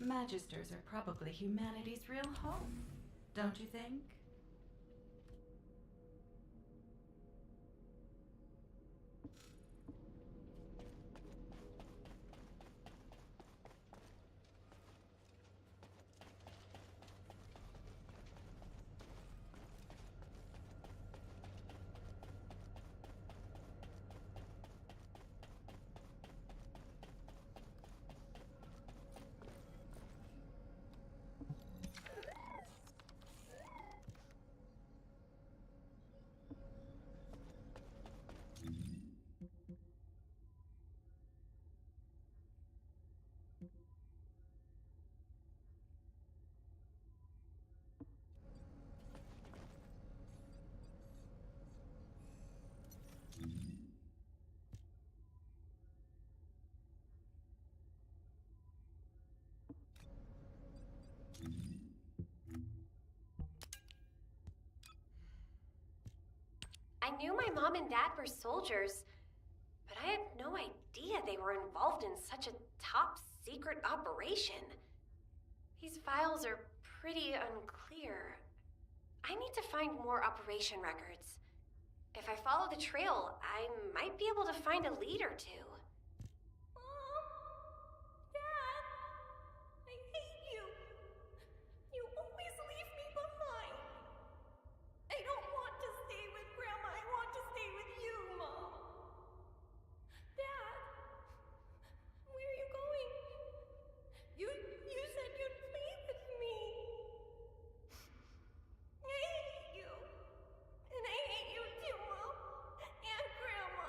Speaker 8: Magisters are probably humanity's real home, don't you think?
Speaker 13: I knew my mom and dad were soldiers, but I had no idea they were involved in such a top secret operation. These files are pretty unclear. I need to find more operation records. If I follow the trail, I might be able to find a lead or two.
Speaker 10: Dad, I hate you. You always leave me behind. I don't want to stay with Grandma. I want to stay with you, Mom. Dad, where are you going? You said you'd play with me. I hate you. And I hate you too, Mom. And Grandma.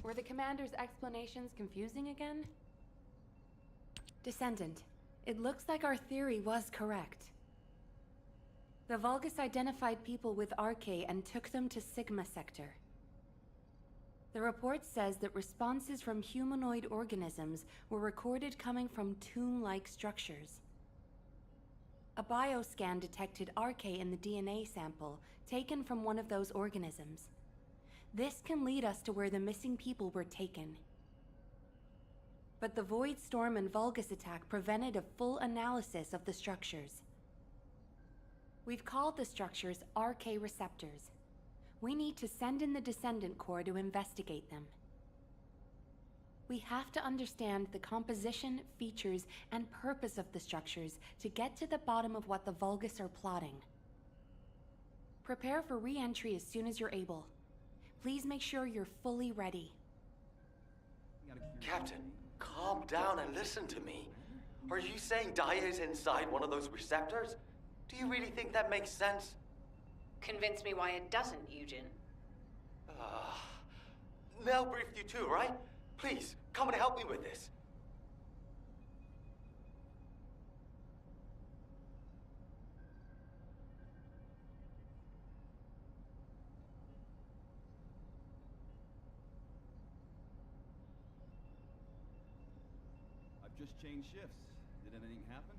Speaker 6: Were the commander's explanations confusing again? Descendant, it looks like our theory was correct. The Vulgus identified people with RK and took them to Sigma Sector. The report says that responses from humanoid organisms were recorded coming from tomb-like structures. A bioscan detected RK in the DNA sample taken from one of those organisms. This can lead us to where the missing people were taken. But the Void Storm and Vulgus attack prevented a full analysis of the structures. We've called the structures RK receptors. We need to send in the Descendant Corps to investigate them. We have to understand the composition, features, and purpose of the structures to get to the bottom of what the Vulgus are plotting. Prepare for re-entry as soon as you're able. Please make sure you're fully ready.
Speaker 9: Captain, calm down and listen to me. Are you saying Daya is inside one of those receptors? Do you really think that makes sense?
Speaker 18: Convince me why it doesn't, Eugen.
Speaker 9: Nell briefed you too, right? Please, come and help me with this.
Speaker 12: I've just changed shifts. Did anything happen?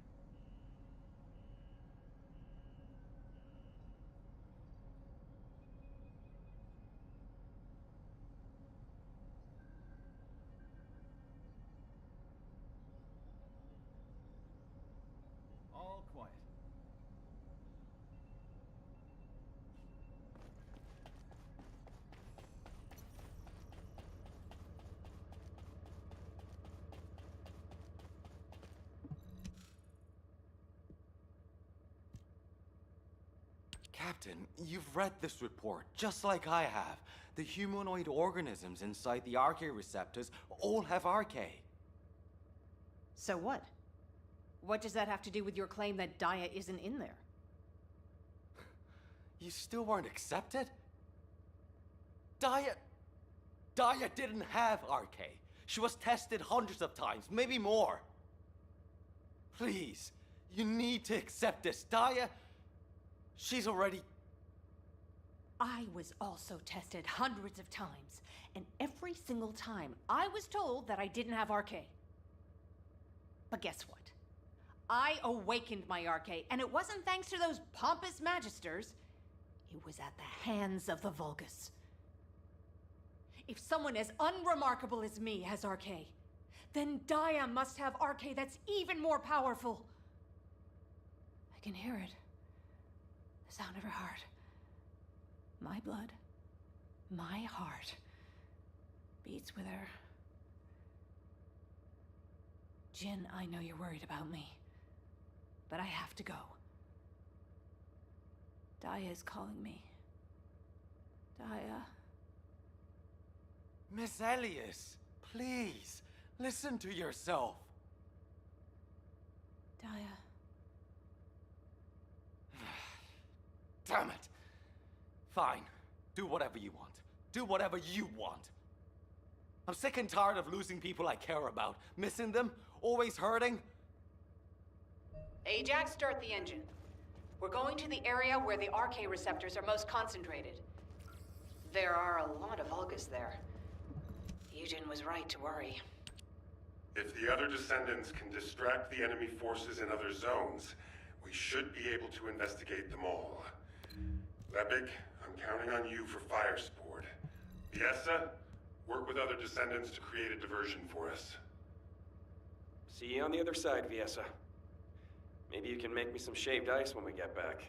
Speaker 12: All quiet.
Speaker 9: Captain, you've read this report, just like I have. The humanoid organisms inside the RK receptors all have RK.
Speaker 20: So what? What does that have to do with your claim that Daya isn't in there?
Speaker 9: You still weren't accepted? Daya didn't have RK. She was tested hundreds of times, maybe more. Please, you need to accept this. Daya, she's already...
Speaker 20: I was also tested hundreds of times, and every single time I was told that I didn't have RK. But guess what? I awakened my RK, and it wasn't thanks to those pompous magisters. It was at the hands of the Vulgus. If someone as unremarkable as me has RK, then Daya must have RK that's even more powerful. I can hear it. The sound of her heart. My blood, my heart, beats with her. Jin, I know you're worried about me, but I have to go. Daya is calling me. Daya.
Speaker 9: Miss Elias, please, listen to yourself.
Speaker 20: Daya.
Speaker 9: Damn it. Fine. Do whatever you want. Do whatever you want. I'm sick and tired of losing people I care about. Missing them. Always hurting.
Speaker 18: Ajax, start the engine. We're going to the area where the RK receptors are most concentrated. There are a lot of Vulgus there. Eugen was right to worry.
Speaker 4: If the other Descendants can distract the enemy forces in other zones, we should be able to investigate them all. Lepik, I'm counting on you for fire support. Fiesta, work with other Descendants to create a diversion for us.
Speaker 22: See you on the other side, Viessa. Maybe you can make me some shaved ice when we get back.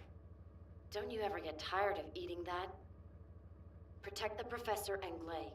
Speaker 23: Don't you ever get tired of eating that? Protect the Professor and Glay.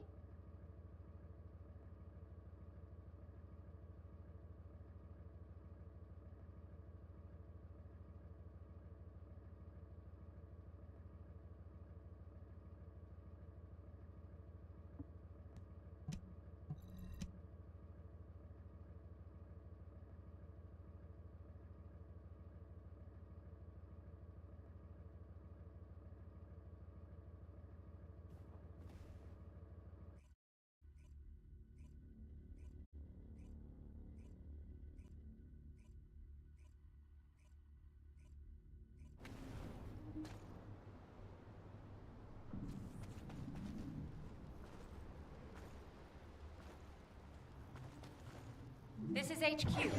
Speaker 6: is HQ.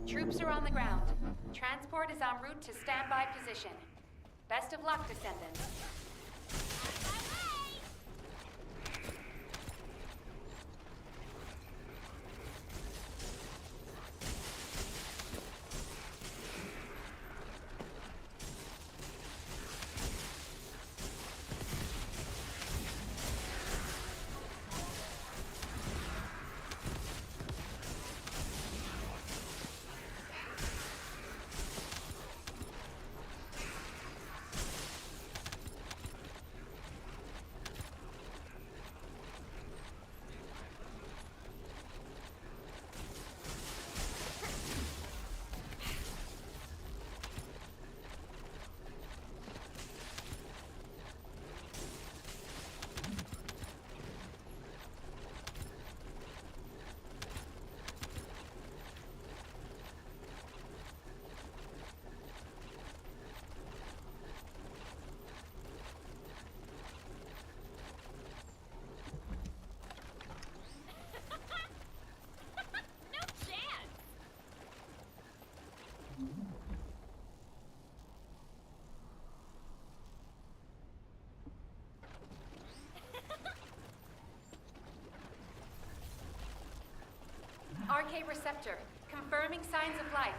Speaker 6: Troops are on the ground. Transport is en route to standby position. Best of luck, Descendants. RK receptor, confirming signs of life.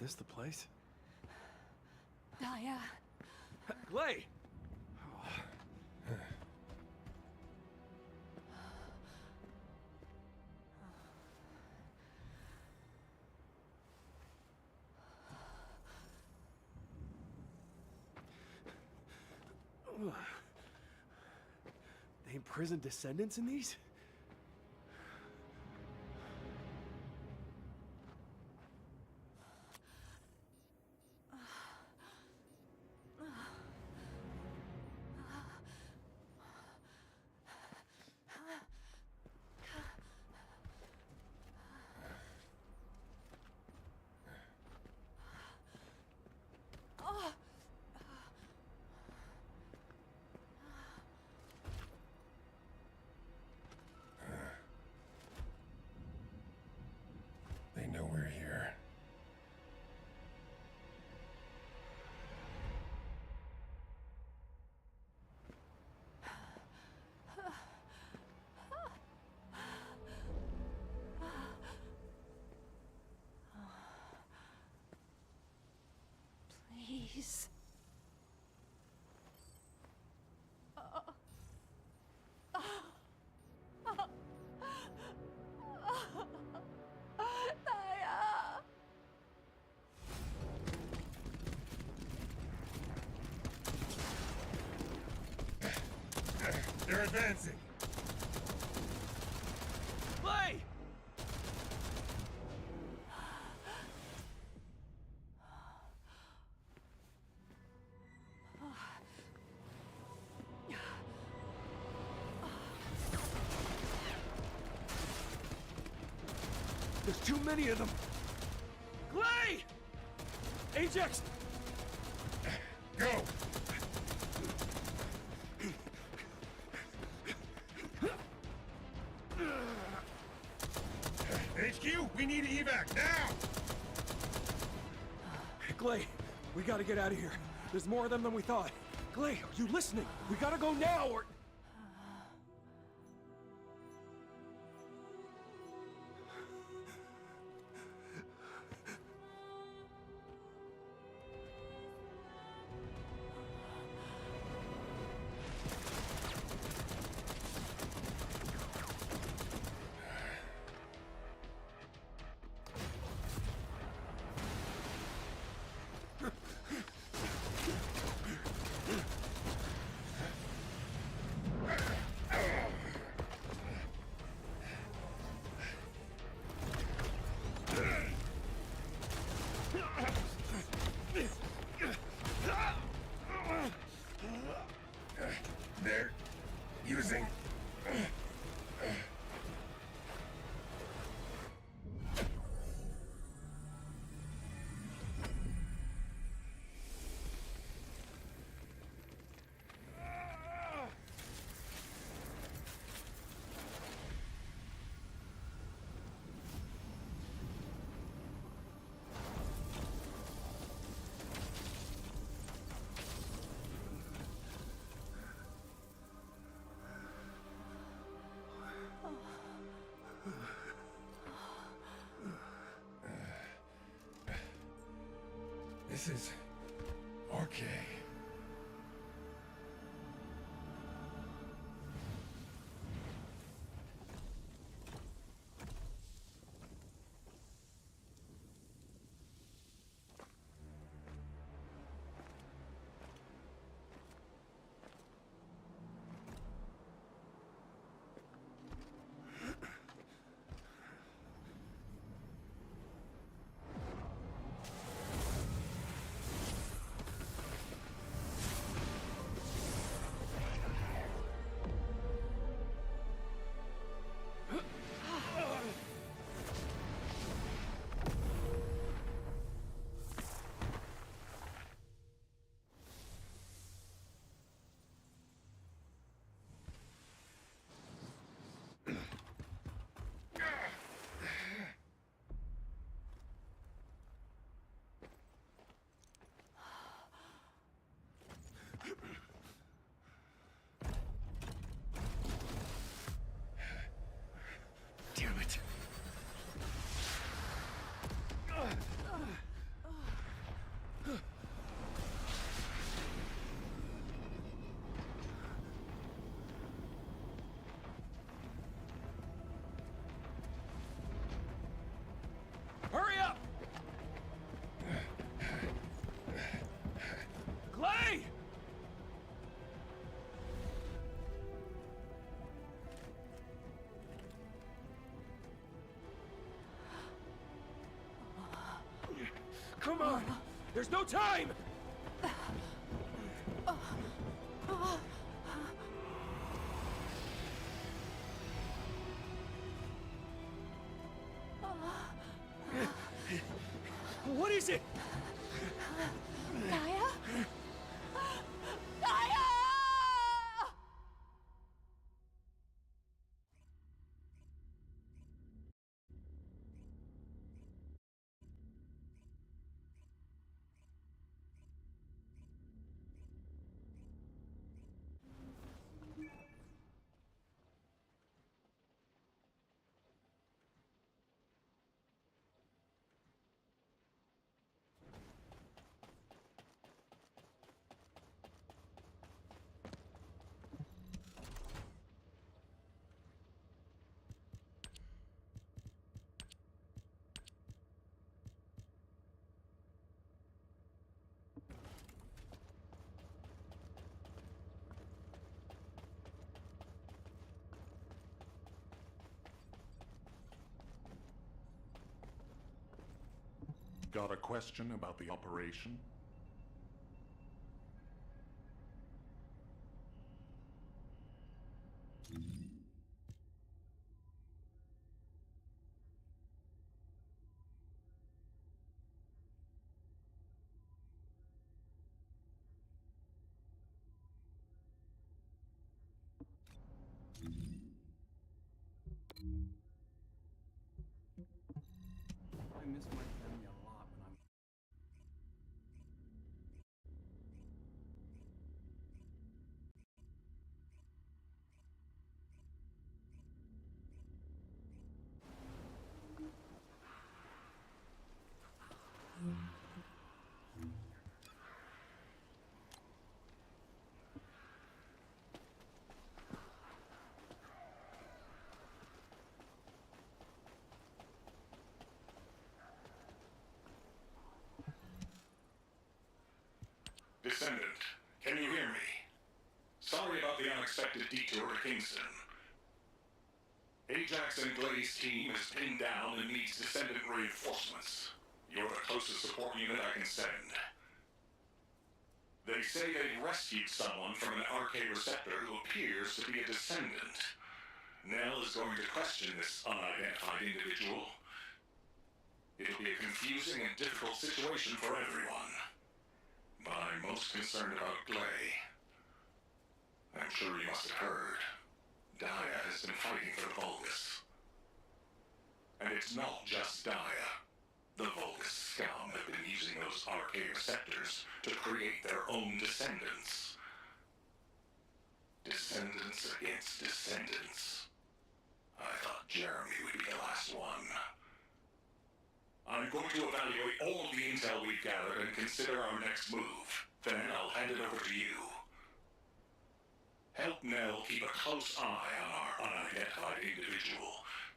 Speaker 12: this the place?
Speaker 13: Daya.
Speaker 12: Glay! They imprisoned descendants in these?
Speaker 4: They know we're here.
Speaker 13: Please. Daya.
Speaker 4: They're advancing.
Speaker 12: Glay! There's too many of them! Glay! Ajax!
Speaker 4: Go! HQ, we need evac now!
Speaker 12: Glay, we gotta get out of here. There's more of them than we thought. Glay, are you listening? We gotta go now or...
Speaker 4: They're using... This is... RK.
Speaker 2: Come on! There's no time! What is it?
Speaker 10: Gaia? Gaia!
Speaker 11: Got a question about the operation?
Speaker 12: I miss my family a lot when I'm...
Speaker 5: Descendant, can you hear me? Sorry about the unexpected detour to Kingston. Ajax and Glay's team is pinned down and needs Descendant reinforcements. You're the closest support unit I can send. They say they've rescued someone from an RK receptor who appears to be a Descendant. Nell is going to question this unidentified individual. It'll be a confusing and difficult situation for everyone. But I'm most concerned about Glay. I'm sure you must have heard. Daya has been fighting for the Vulgus. And it's not just Daya. The Vulgus scum have been using those RK receptors to create their own descendants. Descendants against descendants. I thought Jeremy would be the last one. I'm going to evaluate all the intel we've gathered and consider our next move. Then I'll hand it over to you. Help Nell keep a close eye on our unidentified individual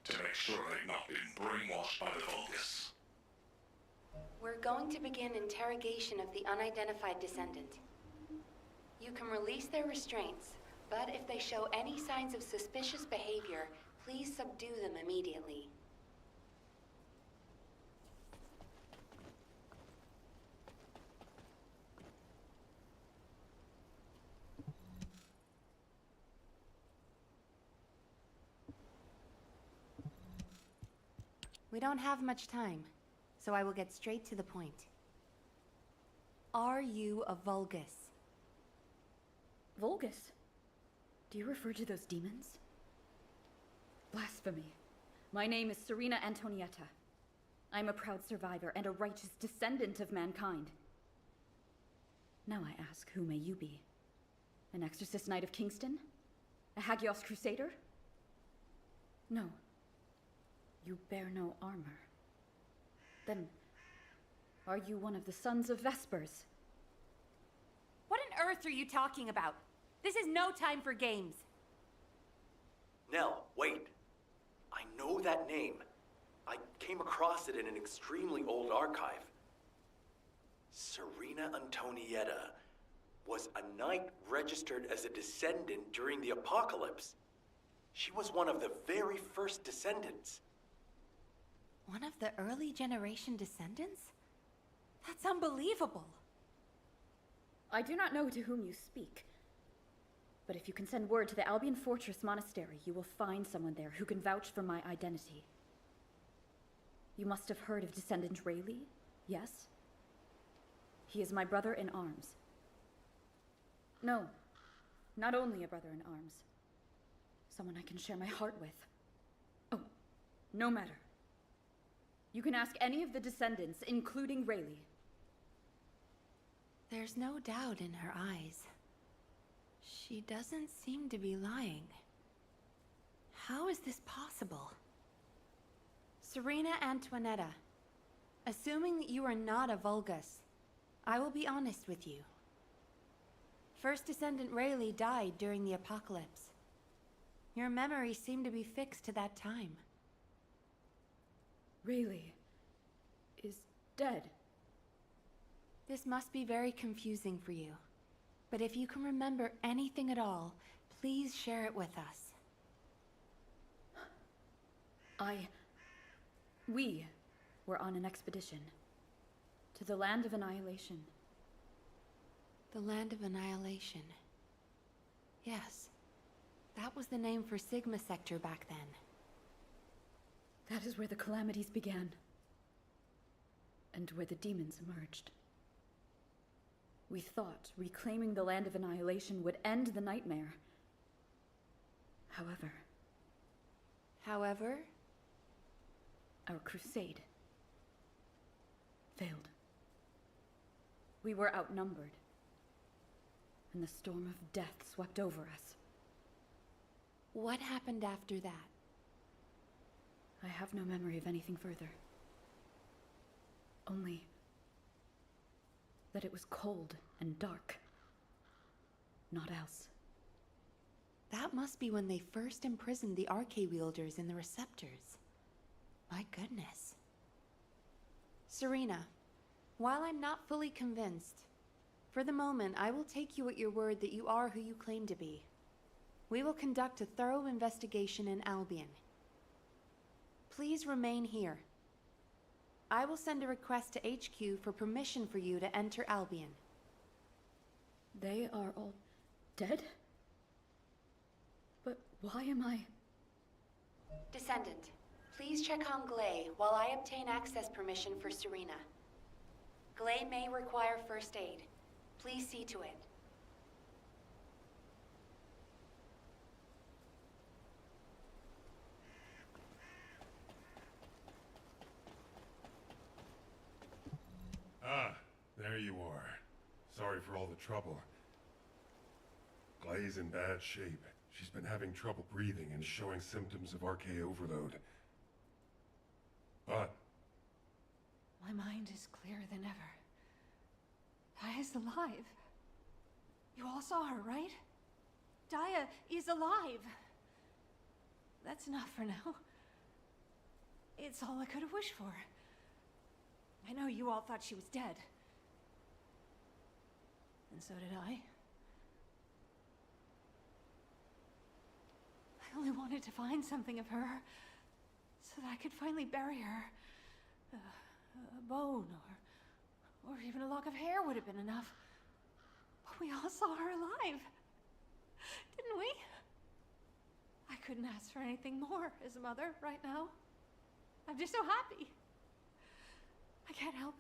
Speaker 5: to make sure they've not been brainwashed by the Vulgus.
Speaker 6: We're going to begin interrogation of the unidentified descendant. You can release their restraints, but if they show any signs of suspicious behavior, please subdue them immediately. We don't have much time, so I will get straight to the point. Are you a Vulgus?
Speaker 15: Vulgus? Do you refer to those demons? Blasphemy. My name is Serena Antonietta. I'm a proud survivor and a righteous descendant of mankind. Now I ask, who may you be? An Exorcist Knight of Kingston? A Hagios Crusader? No. You bear no armor. Then, are you one of the Sons of Vespers?
Speaker 6: What on earth are you talking about? This is no time for games.
Speaker 19: Nell, wait. I know that name. I came across it in an extremely old archive. Serena Antonietta was a knight registered as a descendant during the apocalypse. She was one of the very first descendants.
Speaker 6: One of the early generation descendants?
Speaker 13: That's unbelievable.
Speaker 15: I do not know to whom you speak. But if you can send word to the Albion Fortress Monastery, you will find someone there who can vouch for my identity. You must have heard of Descendant Rayleigh, yes? He is my brother in arms. No, not only a brother in arms. Someone I can share my heart with. Oh, no matter. You can ask any of the Descendants, including Rayleigh.
Speaker 6: There's no doubt in her eyes. She doesn't seem to be lying. How is this possible? Serena Antoinetta, assuming that you are not a Vulgus, I will be honest with you. First Descendant Rayleigh died during the apocalypse. Your memories seem to be fixed to that time.
Speaker 15: Rayleigh is dead.
Speaker 6: This must be very confusing for you. But if you can remember anything at all, please share it with us.
Speaker 15: We were on an expedition to the Land of Annihilation.
Speaker 6: The Land of Annihilation. Yes. That was the name for Sigma Sector back then.
Speaker 15: That is where the calamities began. And where the demons emerged. We thought reclaiming the Land of Annihilation would end the nightmare. However, our crusade failed. We were outnumbered, and the storm of death swept over us.
Speaker 6: What happened after that?
Speaker 15: I have no memory of anything further. Only that it was cold and dark. Not else.
Speaker 6: That must be when they first imprisoned the Arche-wielders in the receptors. My goodness. Serena, while I'm not fully convinced, for the moment I will take you at your word that you are who you claim to be. We will conduct a thorough investigation in Albion. Please remain here. I will send a request to HQ for permission for you to enter Albion.
Speaker 15: They are all dead? But why am I...
Speaker 6: Descendant, please check on Glay while I obtain access permission for Serena. Glay may require first aid. Please see to it.
Speaker 4: Ah, there you are. Sorry for all the trouble. Glay's in bad shape. She's been having trouble breathing and showing symptoms of Arche overload. But
Speaker 20: My mind is clearer than ever. Daya's alive. You all saw her, right? Daya is alive. That's enough for now. It's all I could have wished for. I know you all thought she was dead. And so did I. I only wanted to find something of her, so that I could finally bury her. A bone, or even a lock of hair would have been enough. But we all saw her alive, didn't we? I couldn't ask for anything more as a mother right now. I'm just so happy. I can't help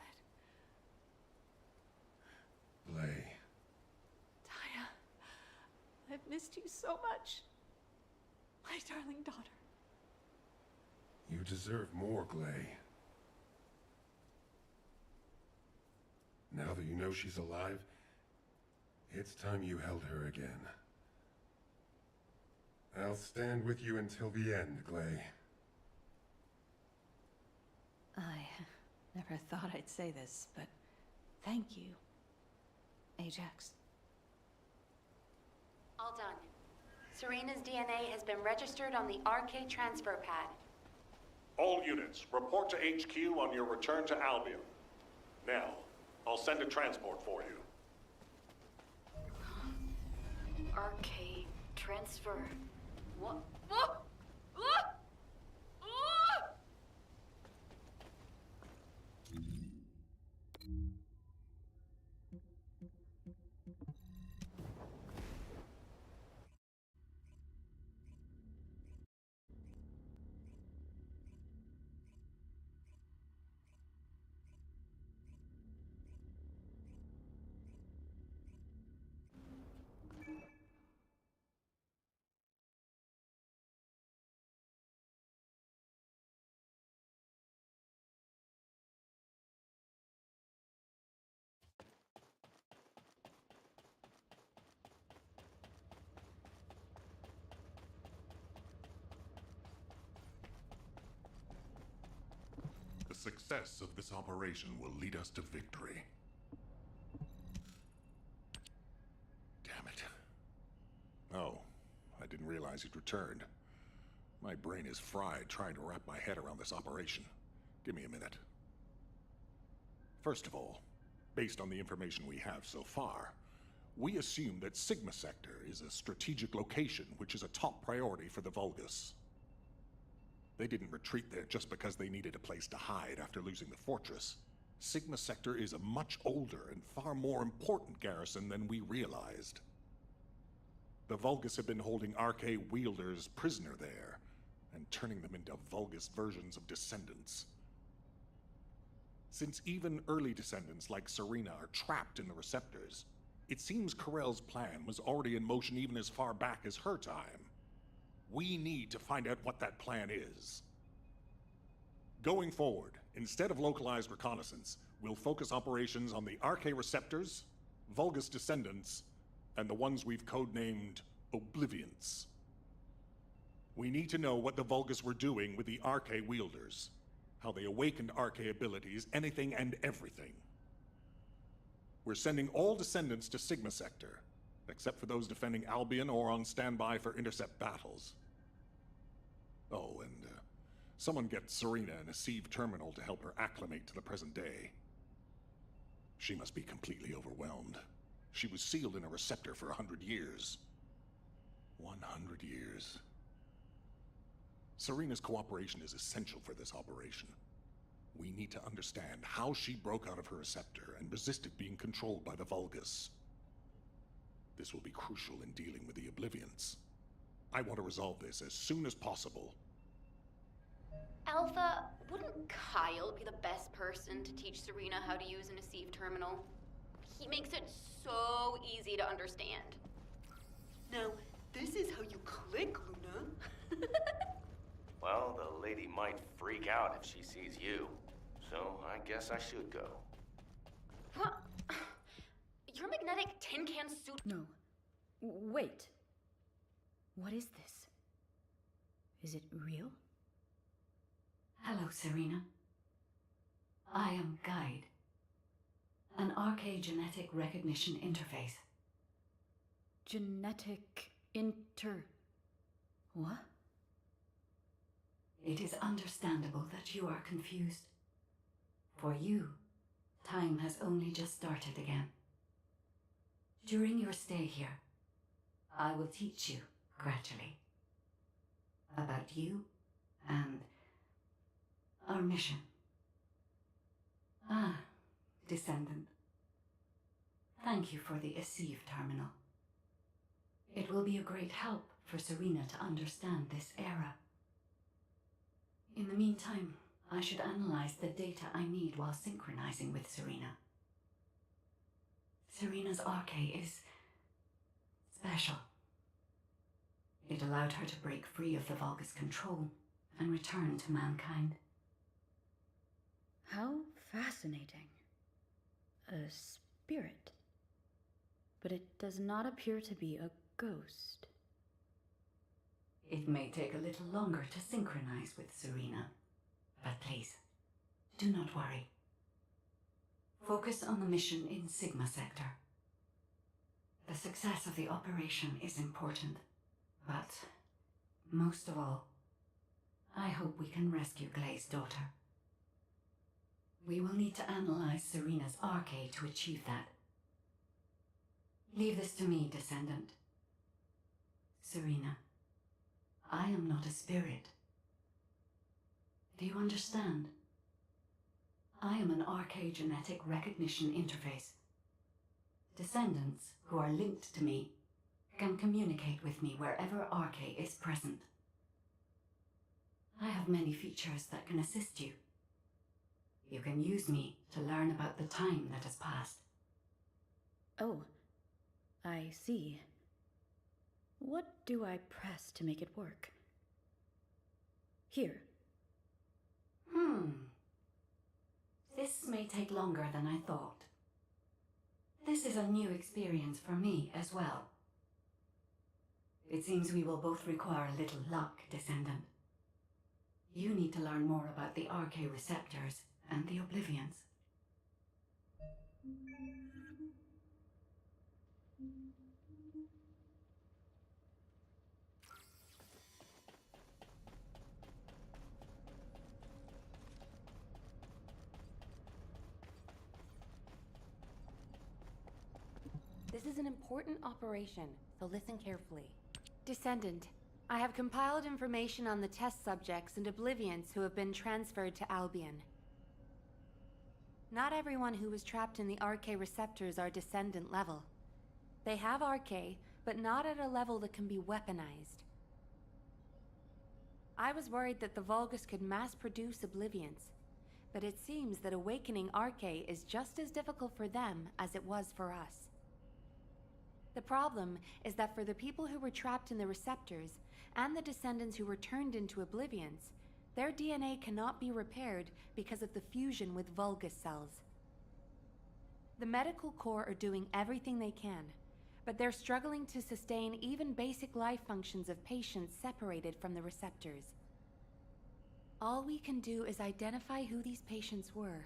Speaker 20: it.
Speaker 4: Glay.
Speaker 20: Daya, I've missed you so much. My darling daughter.
Speaker 4: You deserve more, Glay. Now that you know she's alive, it's time you held her again. I'll stand with you until the end, Glay.
Speaker 20: I never thought I'd say this, but thank you, Ajax.
Speaker 6: All done. Serena's DNA has been registered on the Arche transfer pad.
Speaker 14: All units, report to HQ on your return to Albion. Now, I'll send a transport for you.
Speaker 23: Arcade transfer. What?
Speaker 11: success of this operation will lead us to victory. Damn it. Oh, I didn't realize you'd returned. My brain is fried trying to wrap my head around this operation. Give me a minute. First of all, based on the information we have so far, we assume that Sigma Sector is a strategic location which is a top priority for the Vulgus. They didn't retreat there just because they needed a place to hide after losing the fortress. Sigma Sector is a much older and far more important garrison than we realized. The Vulgus have been holding RK wielders prisoner there, and turning them into Vulgus versions of Descendants. Since even early Descendants like Serena are trapped in the receptors, it seems Corell's plan was already in motion even as far back as her time. We need to find out what that plan is. Going forward, instead of localized reconnaissance, we'll focus operations on the RK receptors, Vulgus Descendants, and the ones we've codenamed Obliviants. We need to know what the Vulgus were doing with the RK wielders, how they awakened RK abilities, anything and everything. We're sending all Descendants to Sigma Sector, except for those defending Albion or on standby for intercept battles. Oh, and someone get Serena in a sieve terminal to help her acclimate to the present day. She must be completely overwhelmed. She was sealed in a receptor for 100 years. 100 years. Serena's cooperation is essential for this operation. We need to understand how she broke out of her receptor and resisted being controlled by the Vulgus. This will be crucial in dealing with the Obliviants. I want to resolve this as soon as possible.
Speaker 3: Alpha, wouldn't Kyle be the best person to teach Serena how to use an Asive terminal? He makes it so easy to understand. Now, this is how you click, Luna.
Speaker 22: Well, the lady might freak out if she sees you. So I guess I should go.
Speaker 3: What? Your magnetic tin can suit.
Speaker 15: No. Wait. What is this? Is it real?
Speaker 8: Hello, Serena. I am Guide, an RK genetic recognition interface.
Speaker 15: Genetic What?
Speaker 8: It is understandable that you are confused. For you, time has only just started again. During your stay here, I will teach you, gradually, about you and our mission. Ah, Descendant. Thank you for the Asive terminal. It will be a great help for Serena to understand this era. In the meantime, I should analyze the data I need while synchronizing with Serena. Serena's RK is special. It allowed her to break free of the Vulgus control and return to mankind.
Speaker 15: How fascinating. A spirit. But it does not appear to be a ghost.
Speaker 8: It may take a little longer to synchronize with Serena, but please, do not worry. Focus on the mission in Sigma Sector. The success of the operation is important, but most of all, I hope we can rescue Glay's daughter. We will need to analyze Serena's RK to achieve that. Leave this to me, Descendant. Serena, I am not a spirit. Do you understand? I am an RK genetic recognition interface. Descendants who are linked to me can communicate with me wherever RK is present. I have many features that can assist you. You can use me to learn about the time that has passed.
Speaker 15: Oh, I see. What do I press to make it work? Here.
Speaker 8: This may take longer than I thought. This is a new experience for me as well. It seems we will both require a little luck, Descendant. You need to learn more about the RK receptors and the Oblivions.
Speaker 6: This is an important operation, so listen carefully. Descendant, I have compiled information on the test subjects and Oblivions who have been transferred to Albion. Not everyone who was trapped in the RK receptors are Descendant level. They have RK, but not at a level that can be weaponized. I was worried that the Vulgus could mass-produce Oblivions, but it seems that awakening RK is just as difficult for them as it was for us. The problem is that for the people who were trapped in the receptors, and the Descendants who were turned into Oblivions, their DNA cannot be repaired because of the fusion with Vulgus cells. The medical corps are doing everything they can, but they're struggling to sustain even basic life functions of patients separated from the receptors. All we can do is identify who these patients were,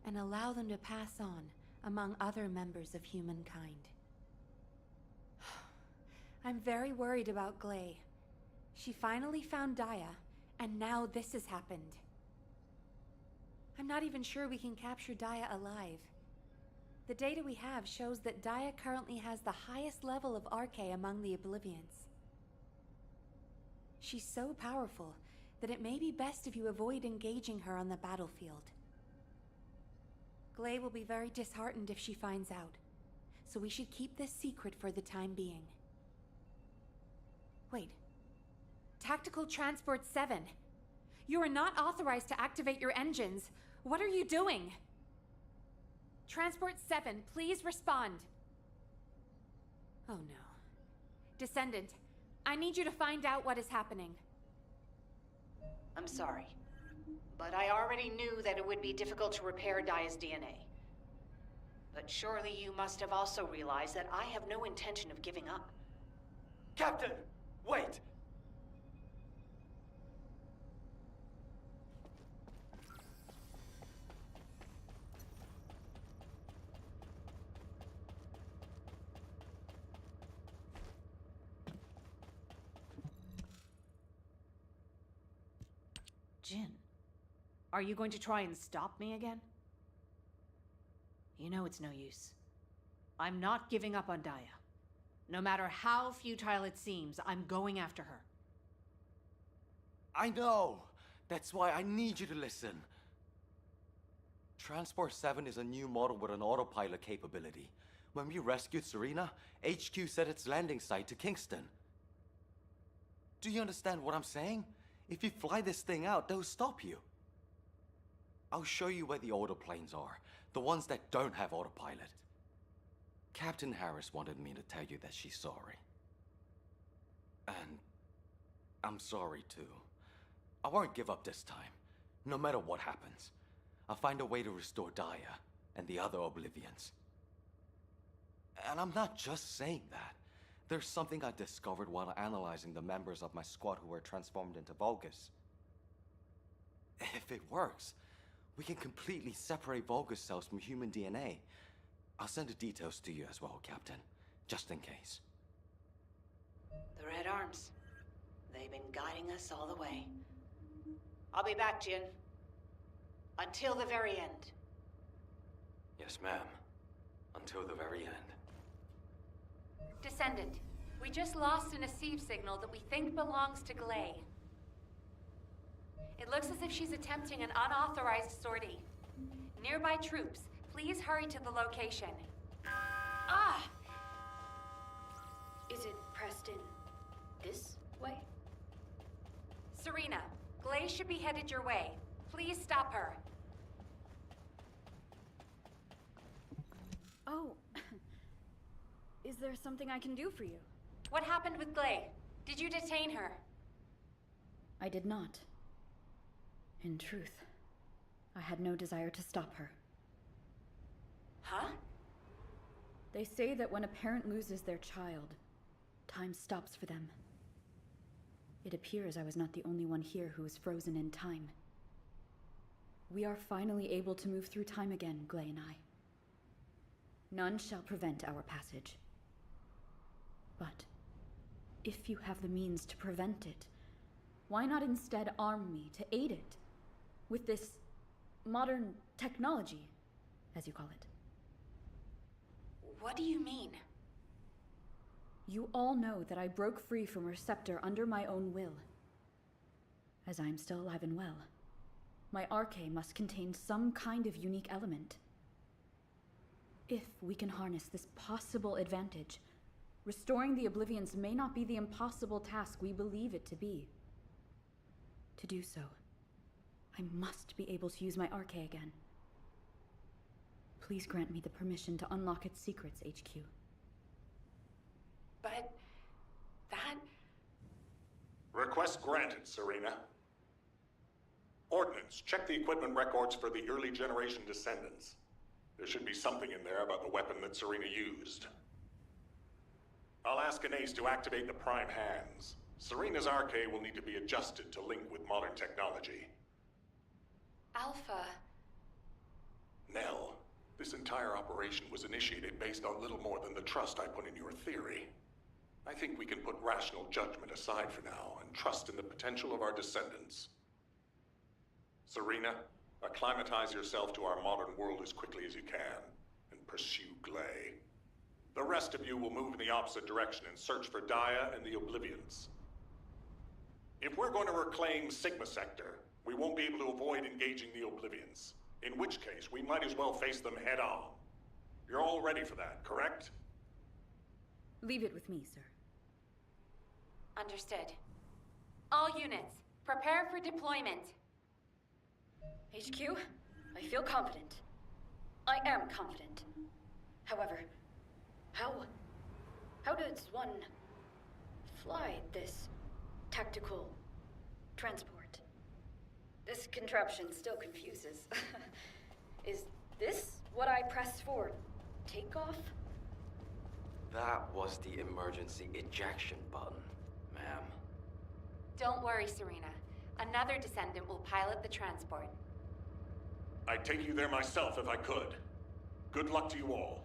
Speaker 6: and allow them to pass on among other members of humankind. I'm very worried about Glay. She finally found Daya, and now this has happened. I'm not even sure we can capture Daya alive. The data we have shows that Daya currently has the highest level of RK among the Oblivions. She's so powerful that it may be best if you avoid engaging her on the battlefield. Glay will be very disheartened if she finds out, so we should keep this secret for the time being. Wait. Tactical Transport 7. You are not authorized to activate your engines. What are you doing? Transport 7, please respond. Oh no. Descendant, I need you to find out what is happening.
Speaker 18: I'm sorry, but I already knew that it would be difficult to repair Daya's DNA. But surely you must have also realized that I have no intention of giving up.
Speaker 9: Captain! Wait!
Speaker 18: Jin, are you going to try and stop me again? You know it's no use. I'm not giving up on Daya. No matter how futile it seems, I'm going after her.
Speaker 9: I know! That's why I need you to listen. Transport 7 is a new model with an autopilot capability. When we rescued Serena, HQ set its landing site to Kingston. Do you understand what I'm saying? If you fly this thing out, they'll stop you. I'll show you where the autoplanes are, the ones that don't have autopilot. Captain Harris wanted me to tell you that she's sorry. And I'm sorry too. I won't give up this time, no matter what happens. I'll find a way to restore Daya and the other Oblivions. And I'm not just saying that. There's something I discovered while analyzing the members of my squad who were transformed into Vulgus. If it works, we can completely separate Vulgus cells from human DNA. I'll send the details to you as well, Captain, just in case.
Speaker 18: The Red Arms. They've been guiding us all the way. I'll be back, Jin. Until the very end.
Speaker 9: Yes, ma'am. Until the very end.
Speaker 6: Descendant, we just lost an Asive signal that we think belongs to Glay. It looks as if she's attempting an unauthorized sortie. Nearby troops, please hurry to the location.
Speaker 18: Ah! Is it pressed in this way?
Speaker 6: Serena, Glay should be headed your way. Please stop her.
Speaker 15: Oh. Is there something I can do for you?
Speaker 6: What happened with Glay? Did you detain her?
Speaker 15: I did not. In truth, I had no desire to stop her.
Speaker 18: Huh?
Speaker 15: They say that when a parent loses their child, time stops for them. It appears I was not the only one here who was frozen in time. We are finally able to move through time again, Glay and I. None shall prevent our passage. But if you have the means to prevent it, why not instead arm me to aid it with this modern technology, as you call it?
Speaker 3: What do you mean?
Speaker 15: You all know that I broke free from Receptor under my own will. As I am still alive and well, my arche must contain some kind of unique element. If we can harness this possible advantage, restoring the Oblivions may not be the impossible task we believe it to be. To do so, I must be able to use my arche again. Please grant me the permission to unlock its secrets, HQ.
Speaker 3: But that...
Speaker 14: Request granted, Serena. Ordnance, check the equipment records for the early generation Descendants. There should be something in there about the weapon that Serena used. I'll ask Anais to activate the prime hands. Serena's arche will need to be adjusted to link with modern technology.
Speaker 3: Alpha...
Speaker 14: Nell, this entire operation was initiated based on little more than the trust I put in your theory. I think we can put rational judgment aside for now and trust in the potential of our descendants. Serena, acclimatize yourself to our modern world as quickly as you can, and pursue Glay. The rest of you will move in the opposite direction and search for Dia and the Oblivions. If we're going to reclaim Sigma Sector, we won't be able to avoid engaging the Oblivions. In which case, we might as well face them head on. You're all ready for that, correct?
Speaker 15: Leave it with me, sir.
Speaker 3: Understood. All units, prepare for deployment.
Speaker 15: HQ, I feel confident. I am confident. However, how does one fly this tactical transport? This contraption still confuses. Is this what I press for takeoff?
Speaker 22: That was the emergency ejection button, ma'am.
Speaker 6: Don't worry, Serena. Another Descendant will pilot the transport.
Speaker 14: I'd take you there myself if I could. Good luck to you all.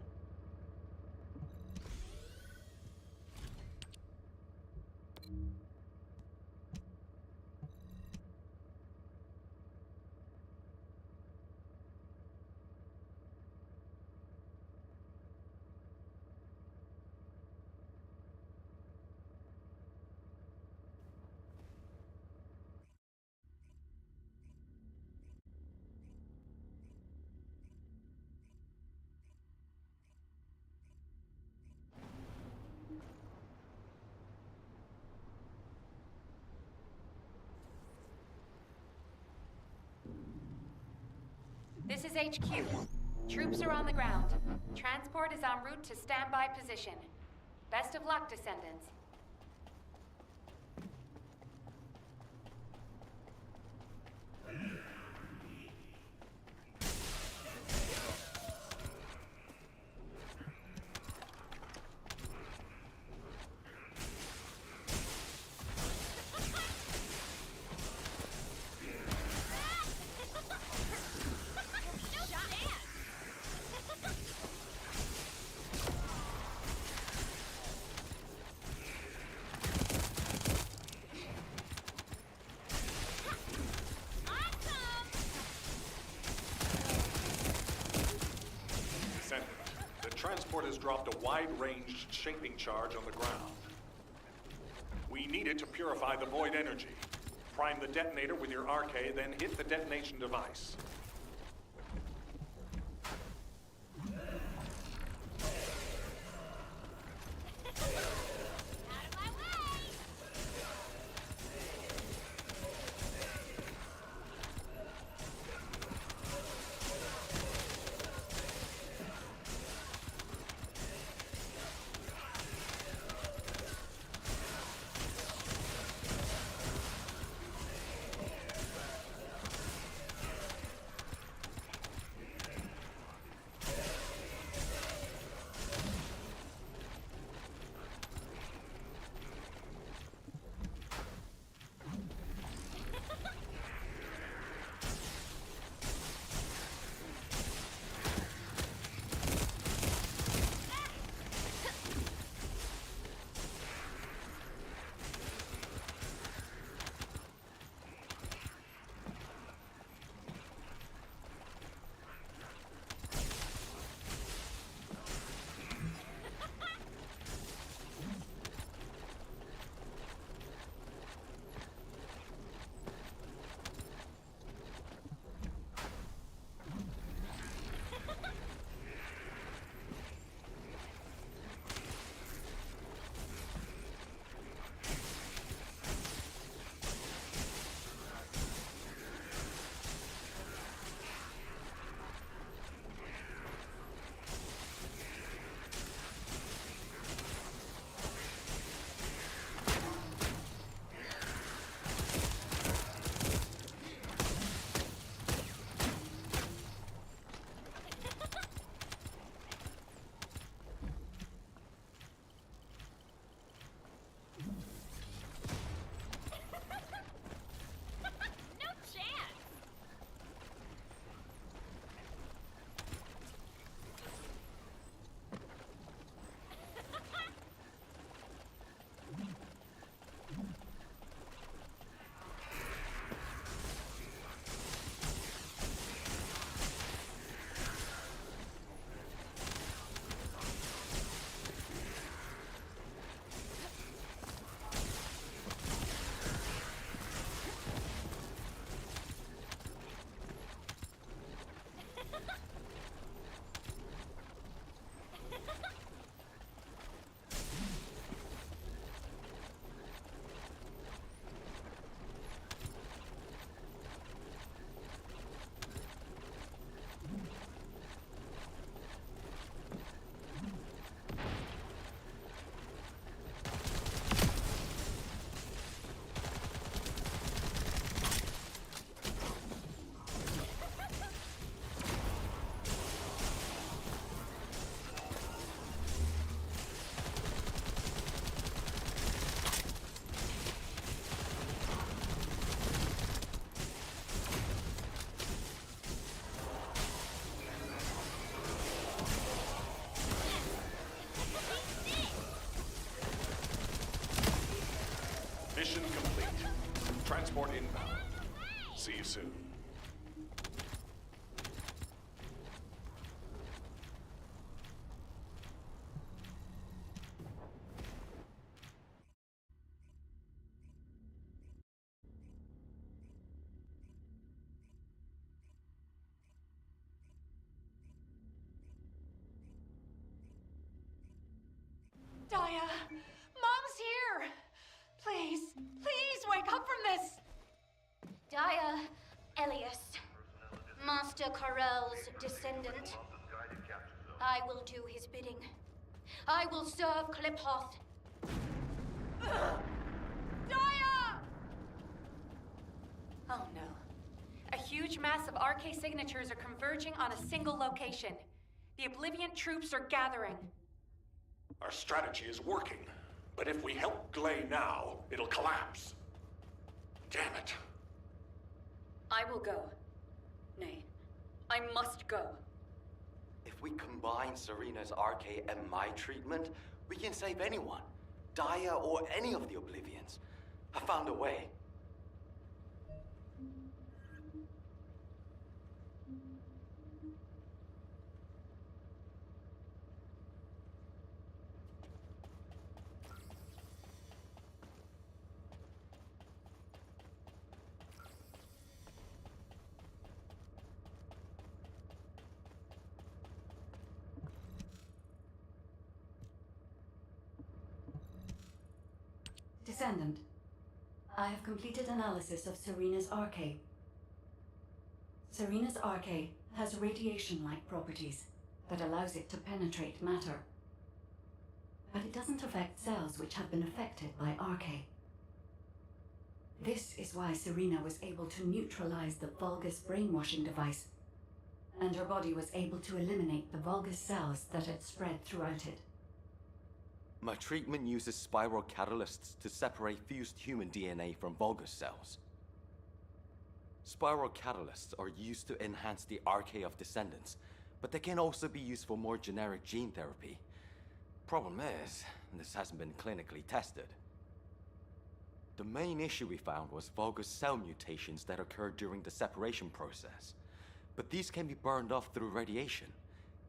Speaker 6: This is HQ. Troops are on the ground. Transport is en route to standby position. Best of luck, Descendants. Transport has dropped a wide-ranged shaping charge on the ground. We need it to purify the void energy. Prime the detonator with your arche, then hit the detonation device.
Speaker 14: Mission complete. Transport inbound. See you soon.
Speaker 18: Daya, Mom's here! Please, please wake up from this!
Speaker 3: Daya, Elias, Master Karel's descendant. I will do his bidding. I will serve Kliphoth.
Speaker 18: Daya! Oh no. A huge mass of RK signatures are converging on a single location. The Oblivion troops are gathering.
Speaker 14: Our strategy is working, but if we help Glay now, it'll collapse. Damn it.
Speaker 15: I will go. Nay, I must go.
Speaker 9: If we combine Serena's RK and my treatment, we can save anyone. Daya or any of the Oblivions. I found a way.
Speaker 8: Descendant, I have completed analysis of Serena's RK. Serena's RK has radiation-like properties that allows it to penetrate matter. But it doesn't affect cells which have been affected by RK. This is why Serena was able to neutralize the Vulgus brainwashing device, and her body was able to eliminate the Vulgus cells that had spread throughout it.
Speaker 9: My treatment uses spiral catalysts to separate fused human DNA from Vulgus cells. Spiral catalysts are used to enhance the RK of descendants, but they can also be used for more generic gene therapy. Problem is, this hasn't been clinically tested. The main issue we found was Vulgus cell mutations that occurred during the separation process. But these can be burned off through radiation.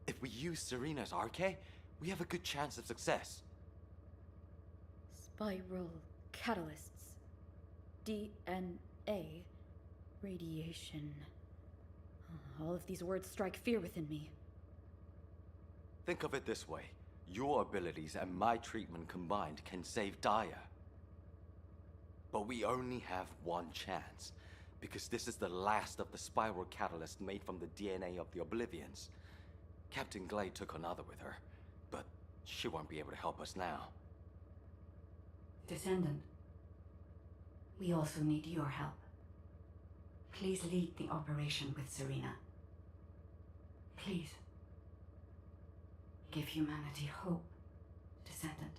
Speaker 9: If we use Serena's RK, we have a good chance of success.
Speaker 15: Spiral catalysts. DNA. Radiation. All of these words strike fear within me.
Speaker 9: Think of it this way. Your abilities and my treatment combined can save Daya. But we only have one chance, because this is the last of the spiral catalyst made from the DNA of the Oblivions. Captain Glade took another with her, but she won't be able to help us now.
Speaker 8: Descendant, we also need your help. Please lead the operation with Serena. Please. Give humanity hope, Descendant.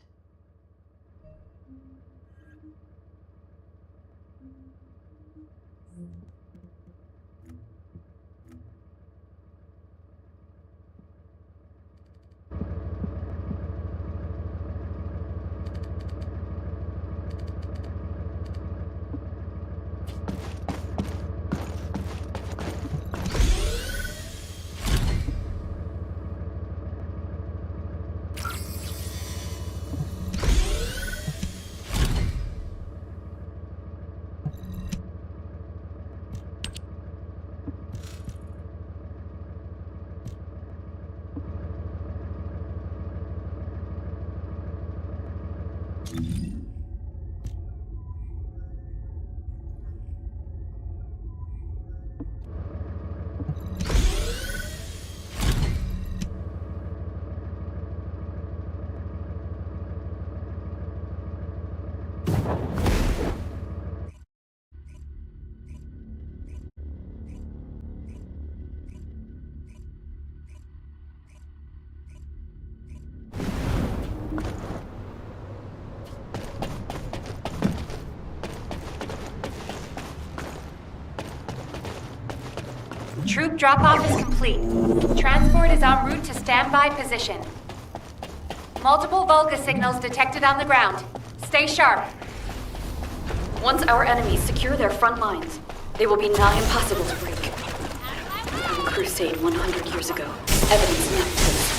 Speaker 1: Troop drop-off is complete. Transport is en route to standby position. Multiple Vulgus signals detected on the ground. Stay sharp.
Speaker 15: Once our enemies secure their front lines, they will be nigh impossible to break. From a crusade 100 years ago, evidence now exists.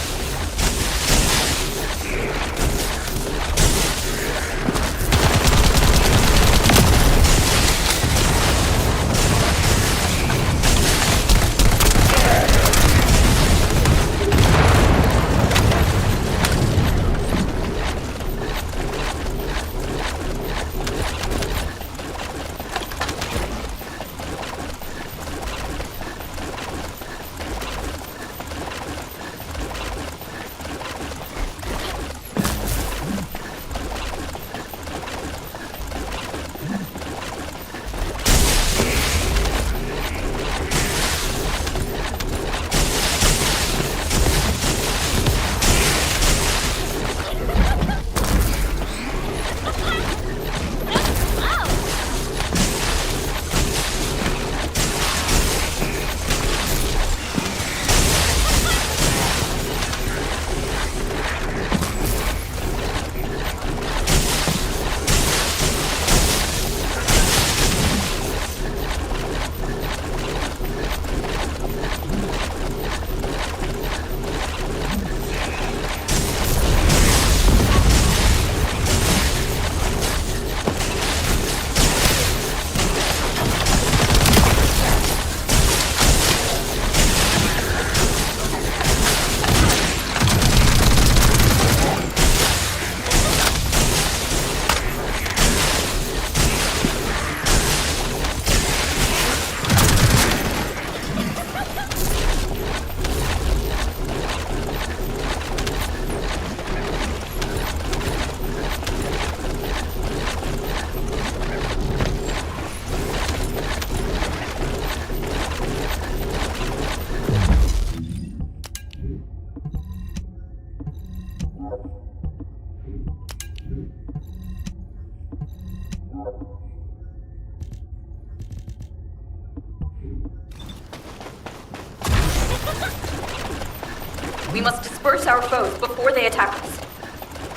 Speaker 15: We must disperse our foes before they attack us.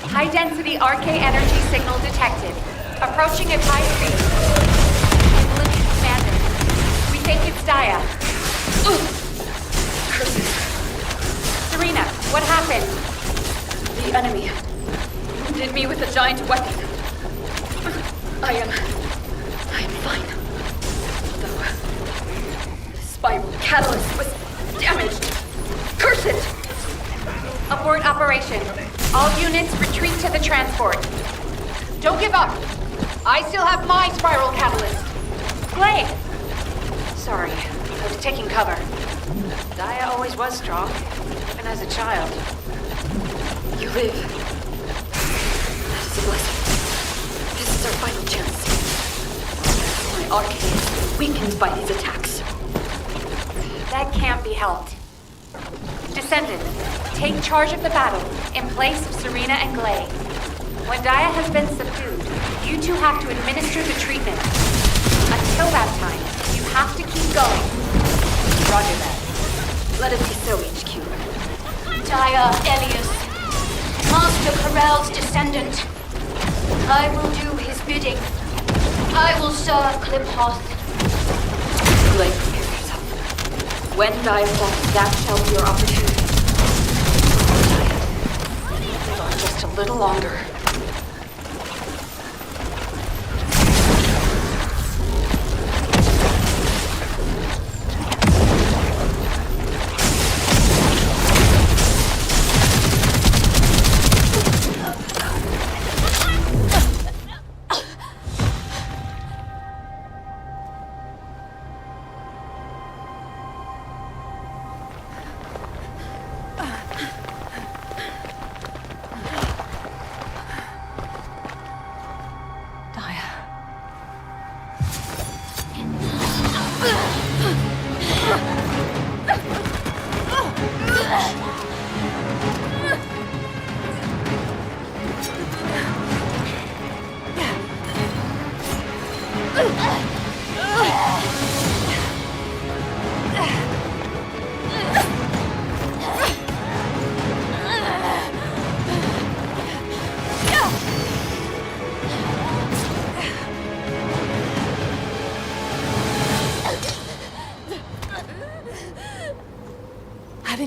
Speaker 3: High-density RK energy signal detected. Approaching at high speed. Limit Commander. We think it's Daya.
Speaker 15: Curses.
Speaker 3: Serena, what happened?
Speaker 15: The enemy wounded me with a giant weapon. I am fine. Though the spiral catalyst was damaged. Curse it!
Speaker 3: Abort operation. All units retreat to the transport.
Speaker 18: Don't give up. I still have my spiral catalyst.
Speaker 3: Glade!
Speaker 18: Sorry, I was taking cover. Daya always was strong, even as a child.
Speaker 15: You live. That is a blessing. This is our final chance. My arcade is weakened by these attacks.
Speaker 3: That can't be helped. Descendant, take charge of the battle in place of Serena and Glade. When Daya has been subdued, you two have to administer the treatment. Until that time, you have to keep going.
Speaker 15: Roger that. Let it be so, HQ.
Speaker 10: Daya Elias, Master Corell's descendant. I will do his bidding. I will serve Kliphoth.
Speaker 15: Glade, prepare yourself. When Daya falls, that shall be your opportunity. Live on just a little longer.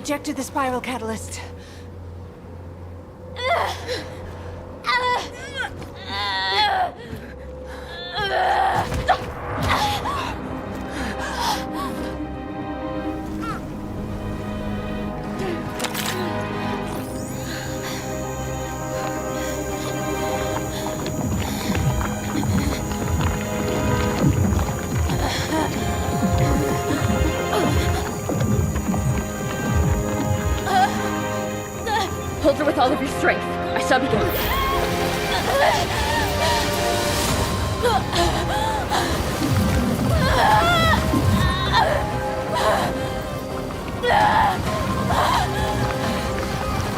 Speaker 20: ejected the spiral catalyst.
Speaker 15: Hold her with all of your strength. I shall begin.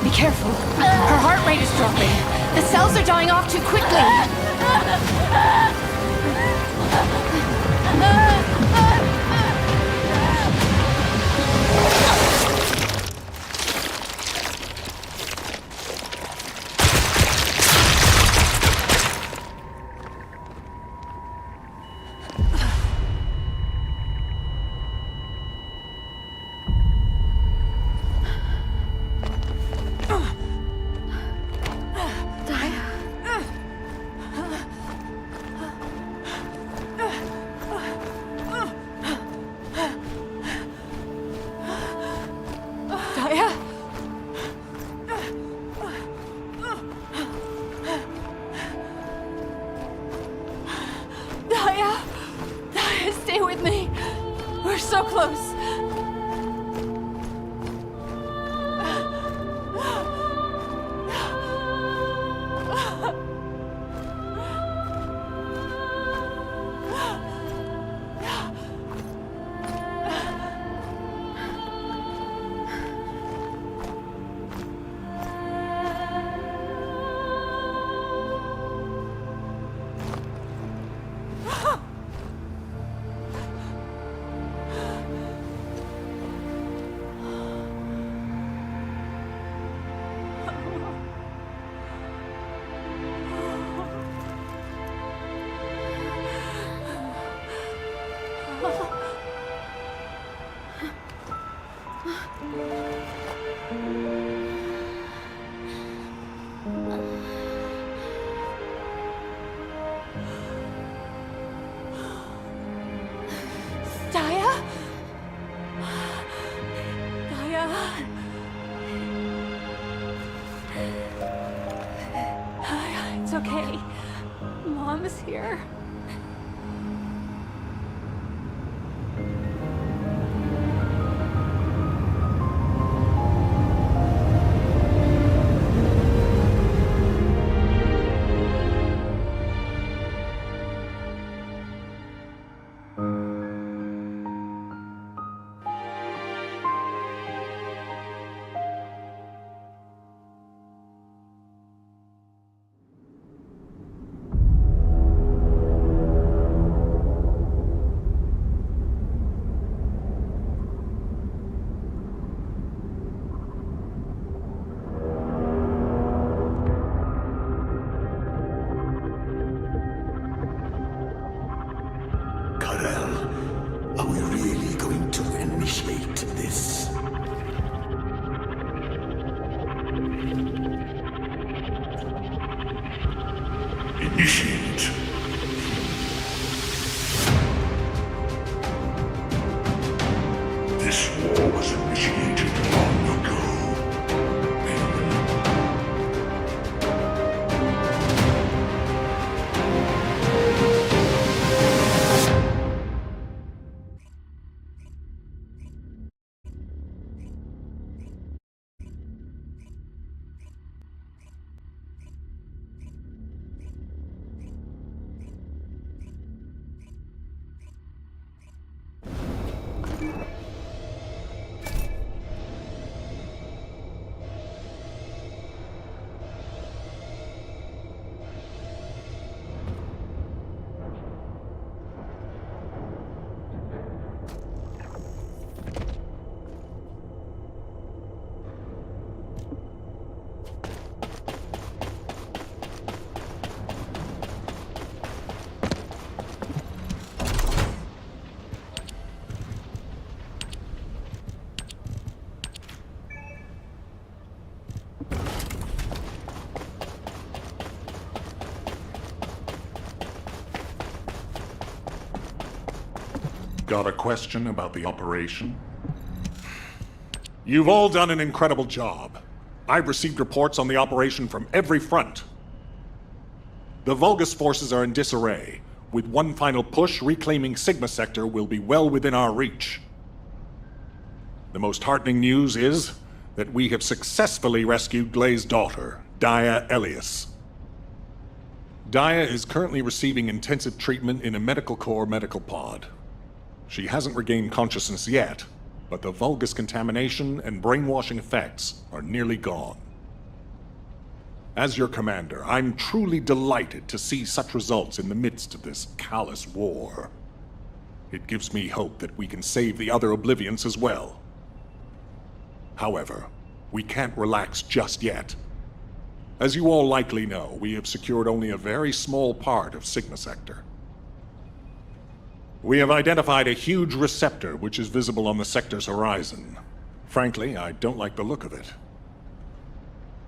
Speaker 20: Be careful. Her heart rate is dropping. The cells are dying off too quickly. Stay with me. We're so close. It's okay. Mom is here.
Speaker 16: Are we really going to initiate this? Initiate. This war was initiated long ago.
Speaker 11: Got a question about the operation? You've all done an incredible job. I've received reports on the operation from every front. The Vulgus forces are in disarray. With one final push, reclaiming Sigma Sector will be well within our reach. The most heartening news is that we have successfully rescued Glay's daughter, Dia Elias. Dia is currently receiving intensive treatment in a Medical Corps medical pod. She hasn't regained consciousness yet, but the Vulgus contamination and brainwashing effects are nearly gone. As your commander, I'm truly delighted to see such results in the midst of this callous war. It gives me hope that we can save the other Oblivions as well. However, we can't relax just yet. As you all likely know, we have secured only a very small part of Sigma Sector. We have identified a huge receptor which is visible on the sector's horizon. Frankly, I don't like the look of it.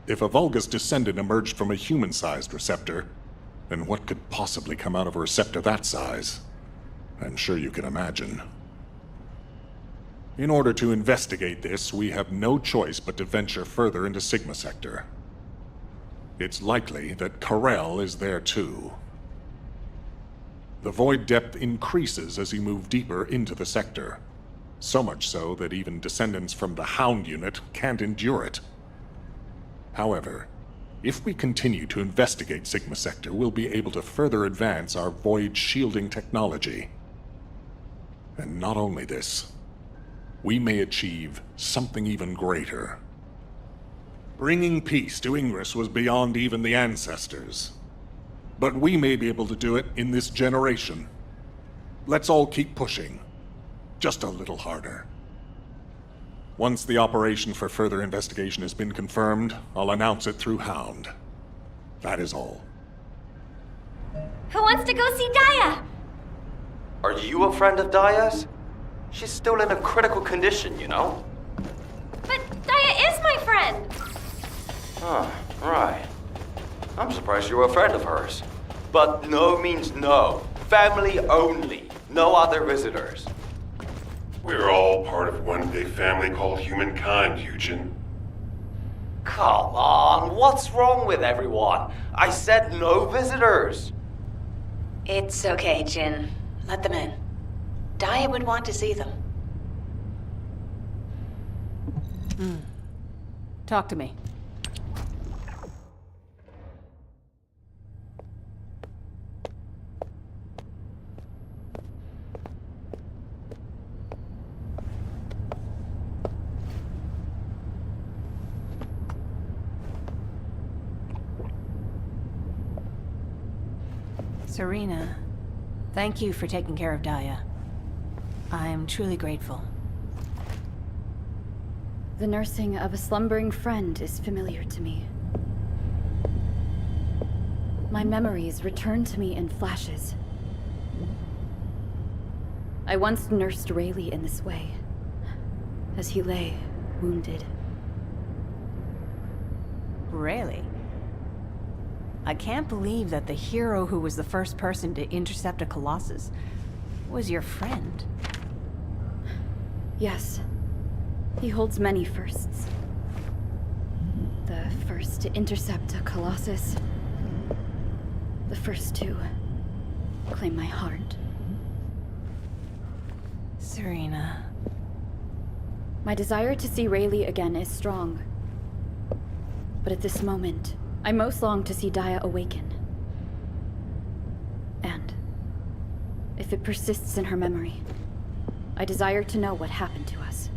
Speaker 11: If a Vulgus descendant emerged from a human-sized receptor, then what could possibly come out of a receptor that size? I'm sure you can imagine. In order to investigate this, we have no choice but to venture further into Sigma Sector. It's likely that Karel is there too. The void depth increases as you move deeper into the sector. So much so that even descendants from the Hound unit can't endure it. However, if we continue to investigate Sigma Sector, we'll be able to further advance our void shielding technology. And not only this, we may achieve something even greater. Bringing peace to Ingress was beyond even the ancestors. But we may be able to do it in this generation. Let's all keep pushing. Just a little harder. Once the operation for further investigation has been confirmed, I'll announce it through Hound. That is all.
Speaker 13: Who wants to go see Dia?
Speaker 9: Are you a friend of Dia's? She's still in a critical condition, you know?
Speaker 13: But Dia is my friend!
Speaker 9: Huh, right. I'm surprised you're a friend of hers. But no means no. Family only. No other visitors.
Speaker 4: We're all part of one big family called humankind, Eugen.
Speaker 9: Come on, what's wrong with everyone? I said no visitors.
Speaker 18: It's okay, Jin. Let them in. Dia would want to see them.
Speaker 20: Talk to me.
Speaker 6: Serena, thank you for taking care of Dia. I am truly grateful.
Speaker 15: The nursing of a slumbering friend is familiar to me. My memories return to me in flashes. I once nursed Rayleigh in this way, as he lay, wounded.
Speaker 6: Really? I can't believe that the hero who was the first person to intercept a Colossus was your friend.
Speaker 15: Yes. He holds many firsts. The first to intercept a Colossus. The first to claim my heart.
Speaker 6: Serena.
Speaker 15: My desire to see Rayleigh again is strong. But at this moment, I most long to see Dia awaken. And if it persists in her memory, I desire to know what happened to us.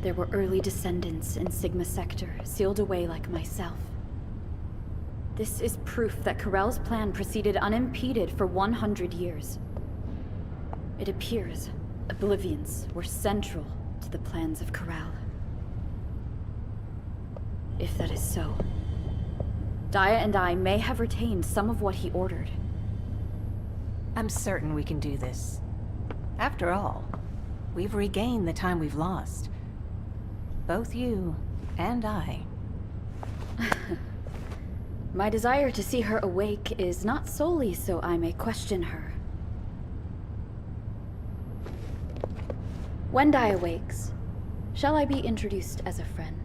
Speaker 15: There were early descendants in Sigma Sector, sealed away like myself. This is proof that Karel's plan proceeded unimpeded for 100 years. It appears Oblivions were central to the plans of Karel. If that is so, Dia and I may have retained some of what he ordered.
Speaker 6: I'm certain we can do this. After all, we've regained the time we've lost. Both you and I.
Speaker 15: My desire to see her awake is not solely so I may question her. When Dai awakes, shall I be introduced as a friend?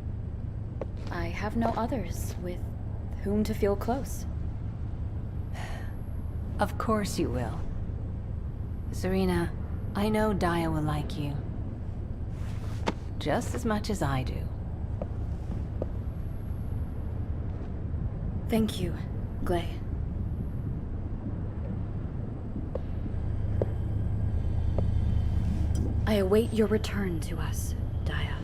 Speaker 15: I have no others with whom to feel close.
Speaker 6: Of course you will. Serena, I know Daya will like you. Just as much as I do.
Speaker 15: Thank you, Glay. I await your return to us, Daya.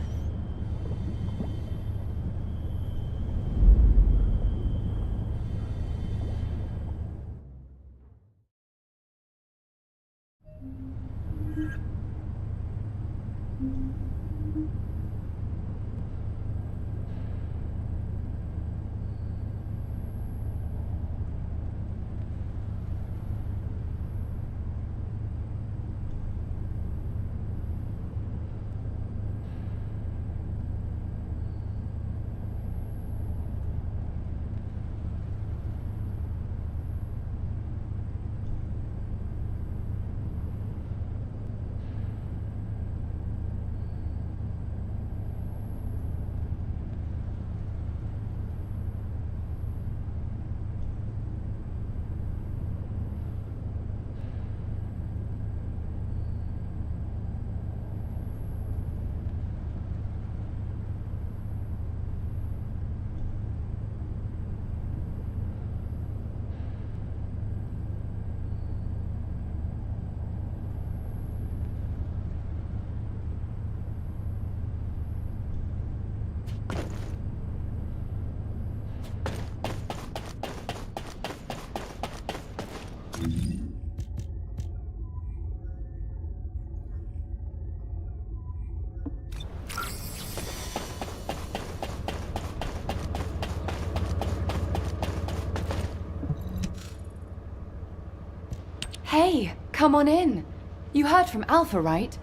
Speaker 6: Hey, come on in. You heard from Alpha, right?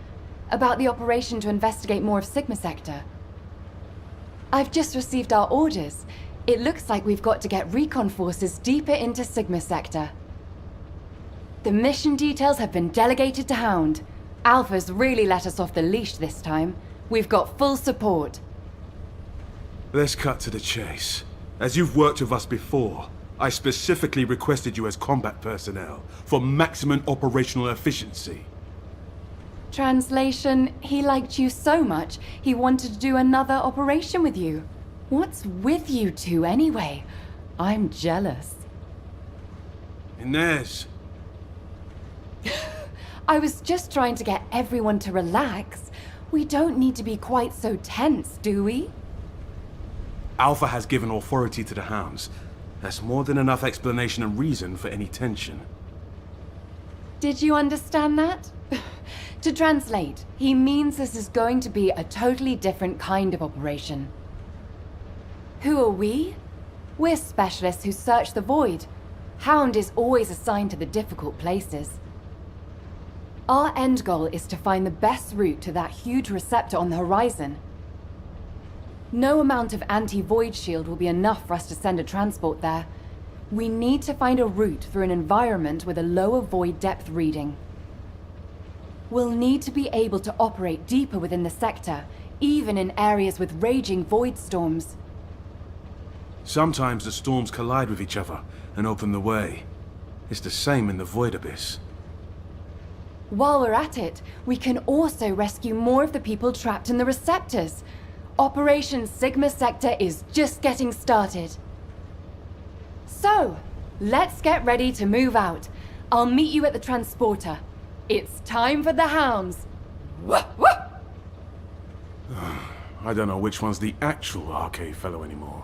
Speaker 6: About the operation to investigate more of Sigma Sector. I've just received our orders. It looks like we've got to get recon forces deeper into Sigma Sector. The mission details have been delegated to Hound. Alpha's really let us off the leash this time. We've got full support.
Speaker 7: Let's cut to the chase. As you've worked with us before, I specifically requested you as combat personnel for maximum operational efficiency.
Speaker 6: Translation, he liked you so much, he wanted to do another operation with you. What's with you two anyway? I'm jealous.
Speaker 7: Inez.
Speaker 6: I was just trying to get everyone to relax. We don't need to be quite so tense, do we?
Speaker 7: Alpha has given authority to the Hounds. That's more than enough explanation and reason for any tension.
Speaker 6: Did you understand that? To translate, he means this is going to be a totally different kind of operation. Who are we? We're specialists who search the void. Hound is always assigned to the difficult places. Our end goal is to find the best route to that huge receptor on the horizon. No amount of anti-void shield will be enough for us to send a transport there. We need to find a route through an environment with a lower void depth reading. We'll need to be able to operate deeper within the sector, even in areas with raging void storms.
Speaker 7: Sometimes the storms collide with each other and open the way. It's the same in the void abyss.
Speaker 6: While we're at it, we can also rescue more of the people trapped in the receptors. Operation Sigma Sector is just getting started. So, let's get ready to move out. I'll meet you at the transporter. It's time for the Hounds.
Speaker 7: I don't know which one's the actual RK fellow anymore.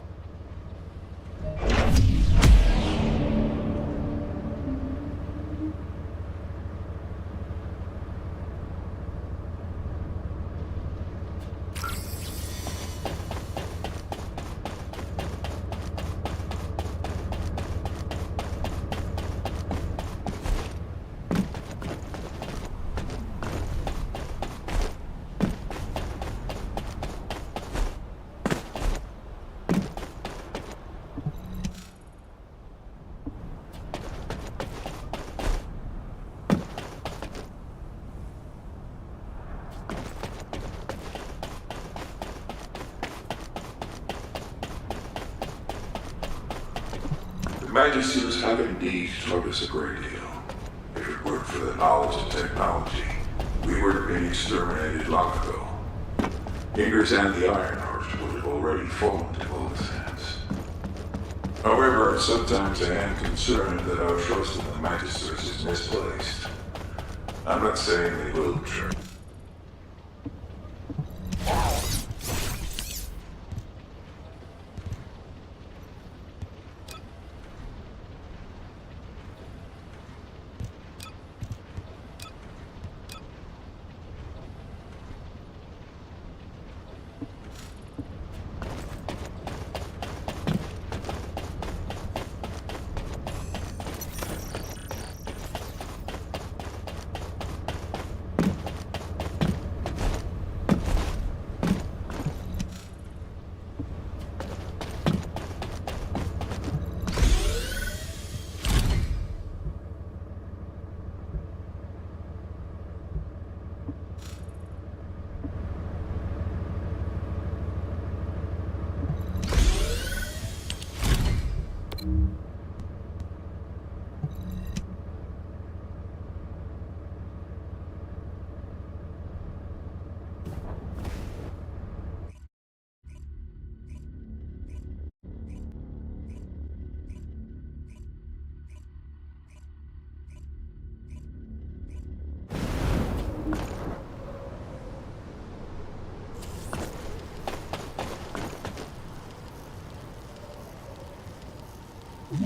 Speaker 5: The Magisters have indeed taught us a great deal. If it weren't for the knowledge and technology, we would have been exterminated long ago. Inger's and the Ironheart would have already fallen to Volga's hands. However, sometimes I am concerned that our trust in the Magisters is misplaced. I'm not saying they will betray.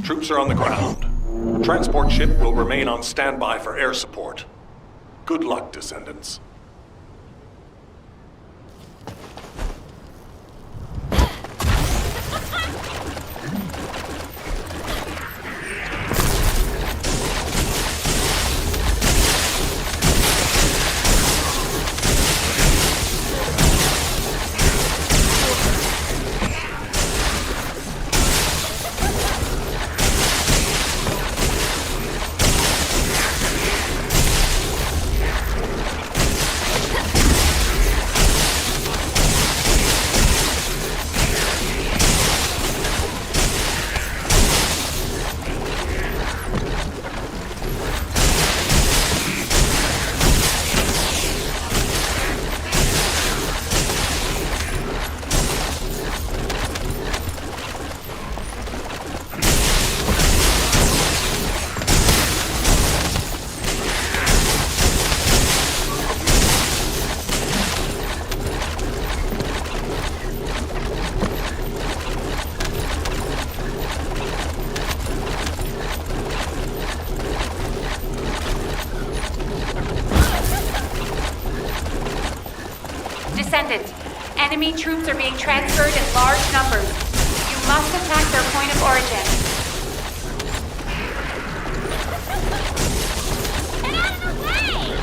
Speaker 14: Troops are on the ground. Transport ship will remain on standby for air support. Good luck, Descendants.
Speaker 6: Descendant, enemy troops are being transferred in large numbers. You must attack their point of origin.
Speaker 10: Get out of the way!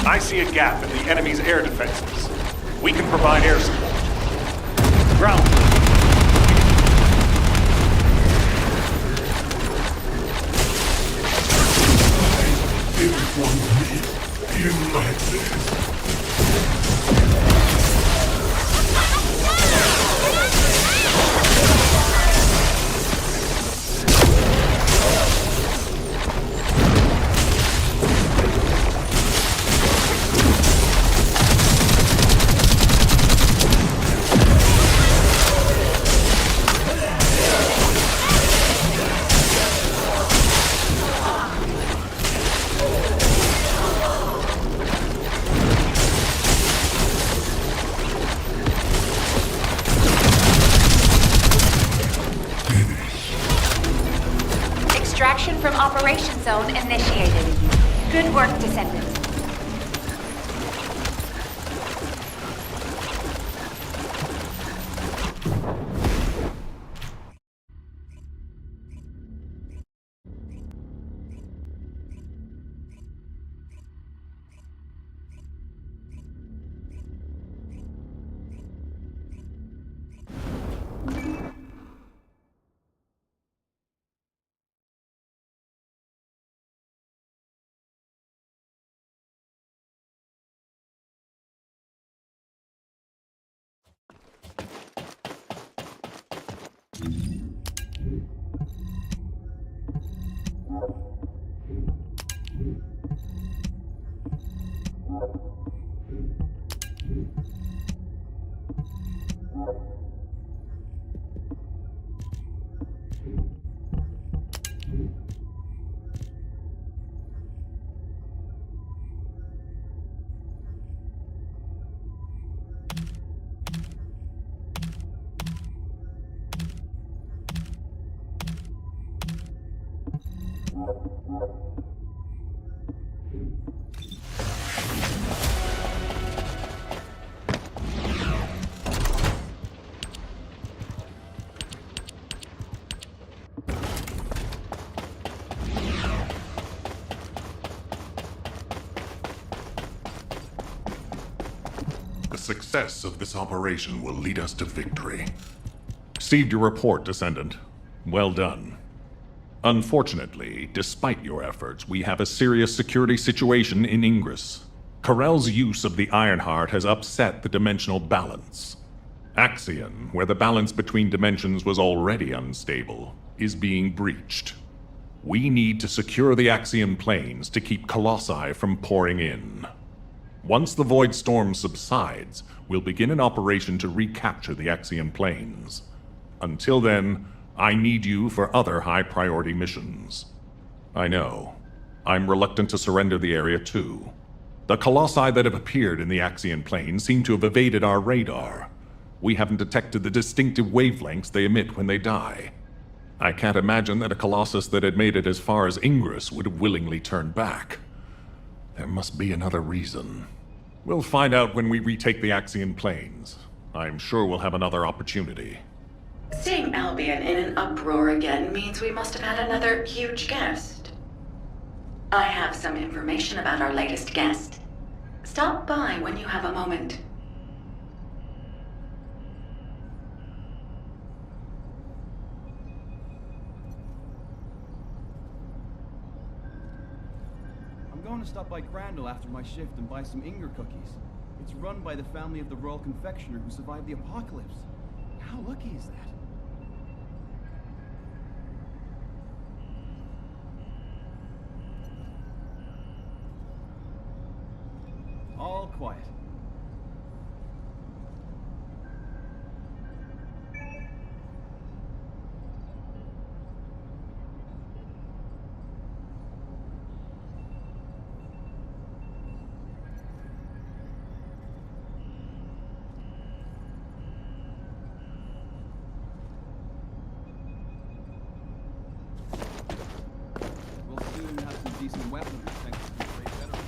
Speaker 14: I see a gap in the enemy's air defenses. We can provide air support. Ground.
Speaker 5: Didn't want me in like this.
Speaker 6: Operation Zone initiated. Good work, Descendant.
Speaker 14: The success of this operation will lead us to victory. Received your report, Descendant. Well done. Unfortunately, despite your efforts, we have a serious security situation in Ingress. Corell's use of the Ironheart has upset the dimensional balance. Axion, where the balance between dimensions was already unstable, is being breached. We need to secure the Axion planes to keep Colossi from pouring in. Once the Void Storm subsides, we'll begin an operation to recapture the Axion planes. Until then, I need you for other high-priority missions. I know. I'm reluctant to surrender the area too. The Colossi that have appeared in the Axion plane seem to have evaded our radar. We haven't detected the distinctive wavelengths they emit when they die. I can't imagine that a Colossus that had made it as far as Ingress would have willingly turned back. There must be another reason. We'll find out when we retake the Axion planes. I'm sure we'll have another opportunity.
Speaker 8: Seeing Albion in an uproar again means we must have had another huge guest. I have some information about our latest guest. Stop by when you have a moment.
Speaker 12: I'm going to stop by Crandall after my shift and buy some Inger cookies. It's run by the family of the Royal Confectioner who survived the apocalypse. How lucky is that? All quiet. We'll soon have some decent weaponry thanks to the great veterans.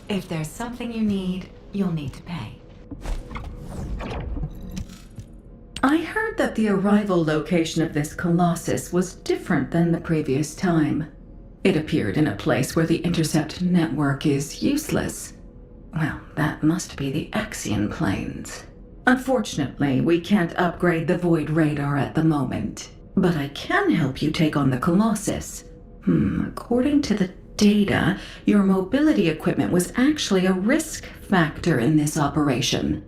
Speaker 8: If there's something you need, you'll need to pay. I heard that the arrival location of this Colossus was different than the previous time. It appeared in a place where the intercept network is useless. Well, that must be the Axion planes. Unfortunately, we can't upgrade the Void radar at the moment. But I can help you take on the Colossus. According to the data, your mobility equipment was actually a risk factor in this operation.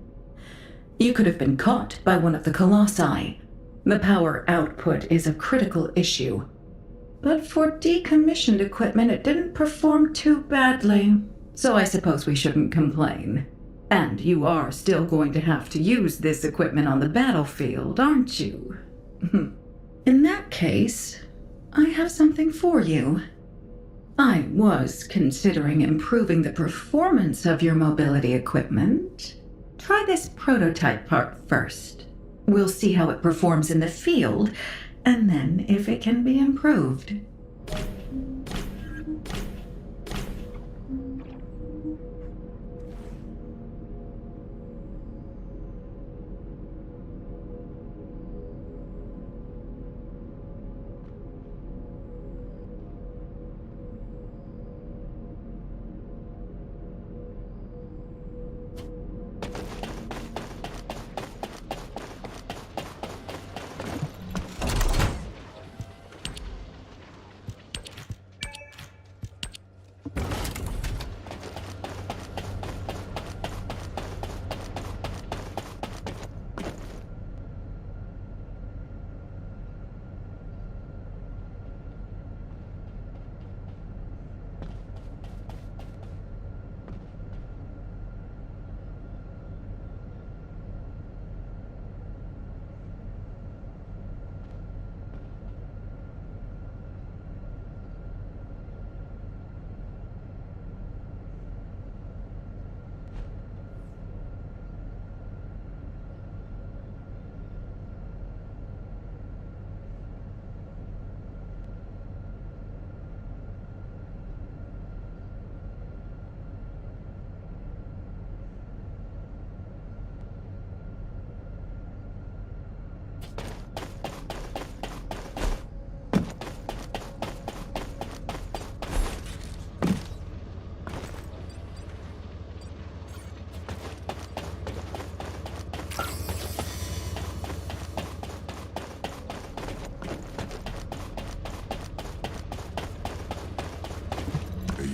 Speaker 8: You could have been caught by one of the Colossi. The power output is a critical issue. But for decommissioned equipment, it didn't perform too badly. So I suppose we shouldn't complain.
Speaker 2: And you are still going to have to use this equipment on the battlefield, aren't you? In that case, I have something for you. I was considering improving the performance of your mobility equipment. Try this prototype part first. We'll see how it performs in the field, and then if it can be improved.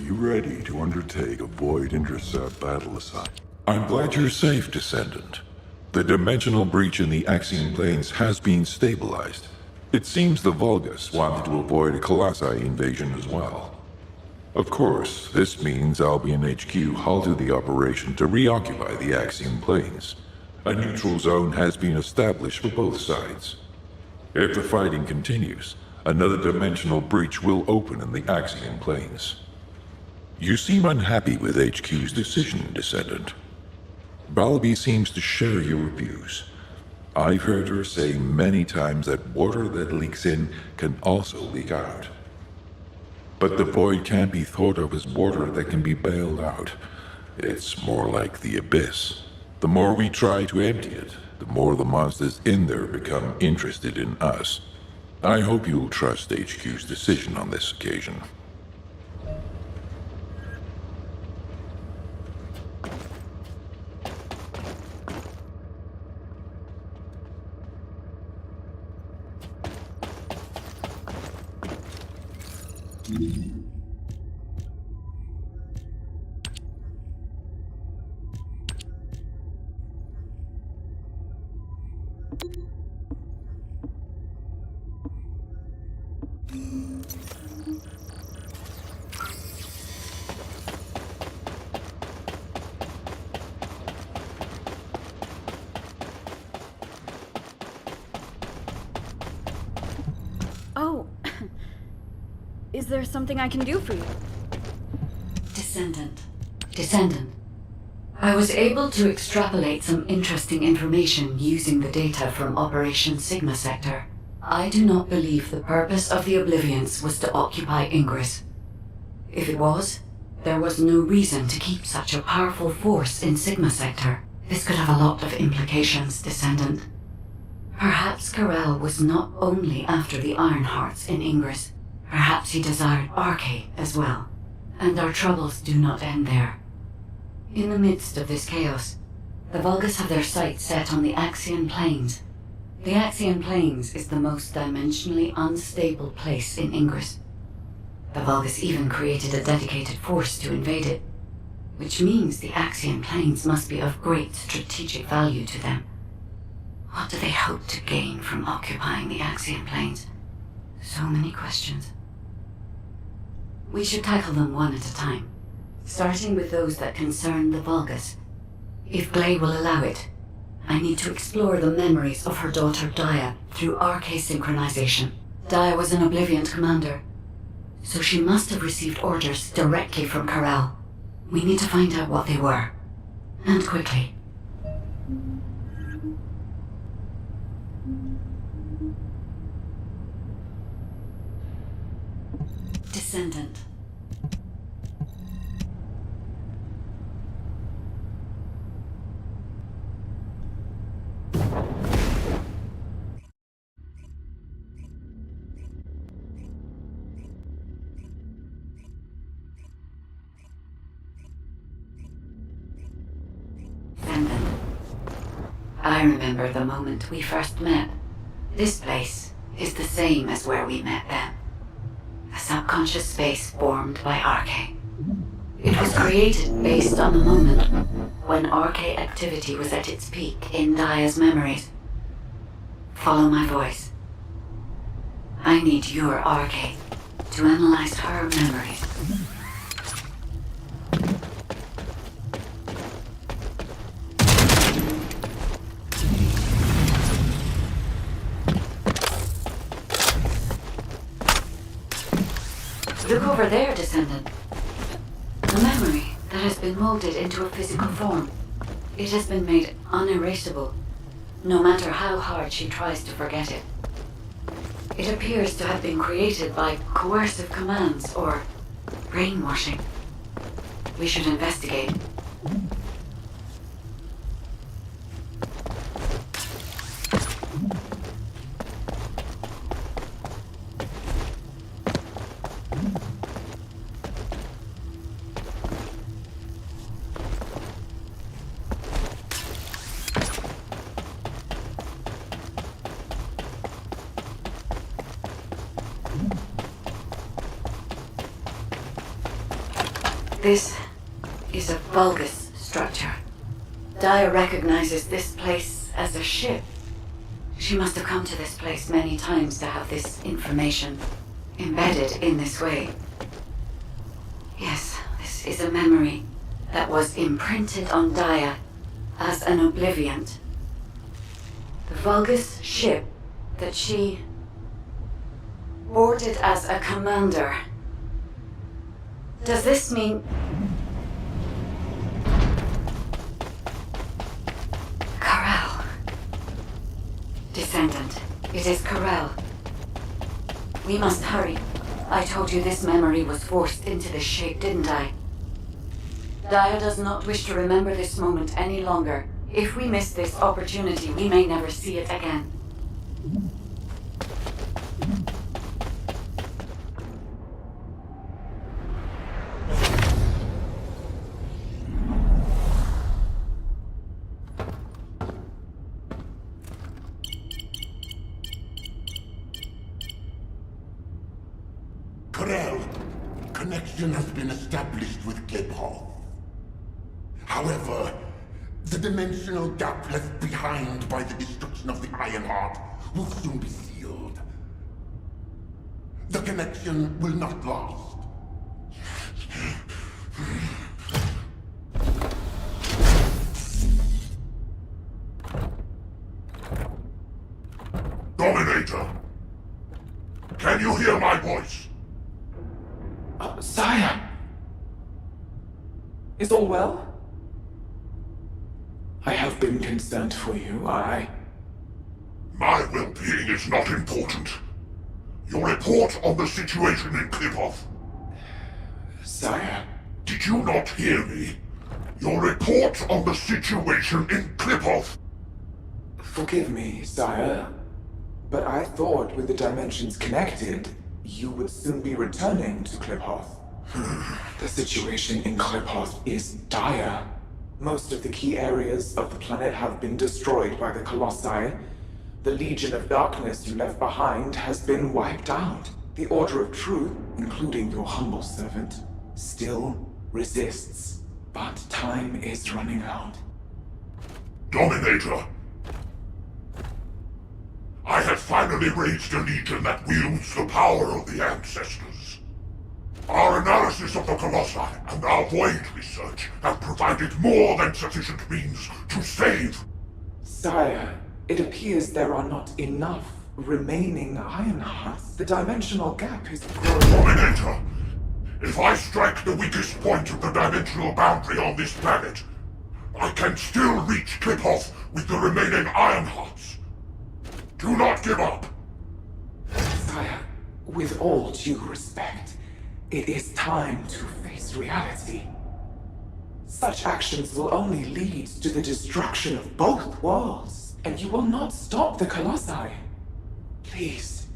Speaker 5: Ready to undertake a void intercept battle assignment. I'm glad you're safe, Descendant. The dimensional breach in the Axion planes has been stabilized. It seems the Vulgus wanted to avoid a Colossi invasion as well. Of course, this means Albion HQ halted the operation to reoccupy the Axion planes. A neutral zone has been established for both sides. If the fighting continues, another dimensional breach will open in the Axion planes. You seem unhappy with HQ's decision, Descendant. Balby seems to share your views. I've heard her say many times that water that leaks in can also leak out. But the void can't be thought of as water that can be bailed out. It's more like the abyss. The more we try to empty it, the more the monsters in there become interested in us. I hope you'll trust HQ's decision on this occasion.
Speaker 15: Oh. Is there something I can do for you?
Speaker 8: Descendant. I was able to extrapolate some interesting information using the data from Operation Sigma Sector. I do not believe the purpose of the Oblivions was to occupy Ingress. If it was, there was no reason to keep such a powerful force in Sigma Sector. This could have a lot of implications, Descendant. Perhaps Karel was not only after the Ironhearts in Ingress. Perhaps he desired Arche as well. And our troubles do not end there. In the midst of this chaos, the Vulgus have their sights set on the Axion Plains. The Axion Plains is the most dimensionally unstable place in Ingress. The Vulgus even created a dedicated force to invade it, which means the Axion Plains must be of great strategic value to them. What do they hope to gain from occupying the Axion Plains? So many questions. We should tackle them one at a time, starting with those that concern the Vulgus. If Glay will allow it, I need to explore the memories of her daughter Daya through RK synchronization. Daya was an Oblivion commander, so she must have received orders directly from Corel. We need to find out what they were, and quickly. Descendant. I remember the moment we first met. This place is the same as where we met then. A subconscious space formed by RK. It was created based on the moment when RK activity was at its peak in Daya's memories. Follow my voice. I need your RK to analyze her memories. Look over there, Descendant. A memory that has been molded into a physical form. It has been made unerasable, no matter how hard she tries to forget it. It appears to have been created by coercive commands or brainwashing. We should investigate. This is a bulbous structure. Daya recognizes this place as a ship. She must have come to this place many times to have this information embedded in this way. Yes, this is a memory that was imprinted on Daya as an Obliviant. The Vulgus ship that she boarded as a commander. Does this mean... Corel. Descendant, it is Corel. We must hurry. I told you this memory was forced into this shape, didn't I? Daya does not wish to remember this moment any longer. If we miss this opportunity, we may never see it again.
Speaker 16: Corel, connection has been established with Kliphoff. However, the dimensional gap left behind by the destruction of the Ironheart will soon be sealed. The connection will not last.
Speaker 17: Dominator! Can you hear my voice?
Speaker 19: Sire! Is all well? I have been concerned for you,
Speaker 17: My well-being is not important. Your report on the situation in Kliphoff.
Speaker 19: Sire.
Speaker 17: Did you not hear me? Your report on the situation in Kliphoff.
Speaker 19: Forgive me, sire, but I thought with the dimensions connected, you would soon be returning to Kliphoff. The situation in Kliphoff is dire. Most of the key areas of the planet have been destroyed by the Colossi. The Legion of Darkness you left behind has been wiped out. The Order of Truth, including your humble servant, still resists. But time is running out.
Speaker 17: Dominator! I have finally raised a legion that wields the power of the ancestors. Our analysis analysis of the Colossi and our void research have provided more than sufficient means to save.
Speaker 19: Sire, it appears there are not enough remaining iron hearts. The dimensional gap is growing.
Speaker 17: Dominator, if I strike the weakest point of the dimensional boundary on this planet, I can still reach Kliphoth with the remaining iron hearts. Do not give up.
Speaker 19: Sire, with all due respect, it is time to face reality. Such actions will only lead to the destruction of both worlds, and you will not stop the Colossi. Please,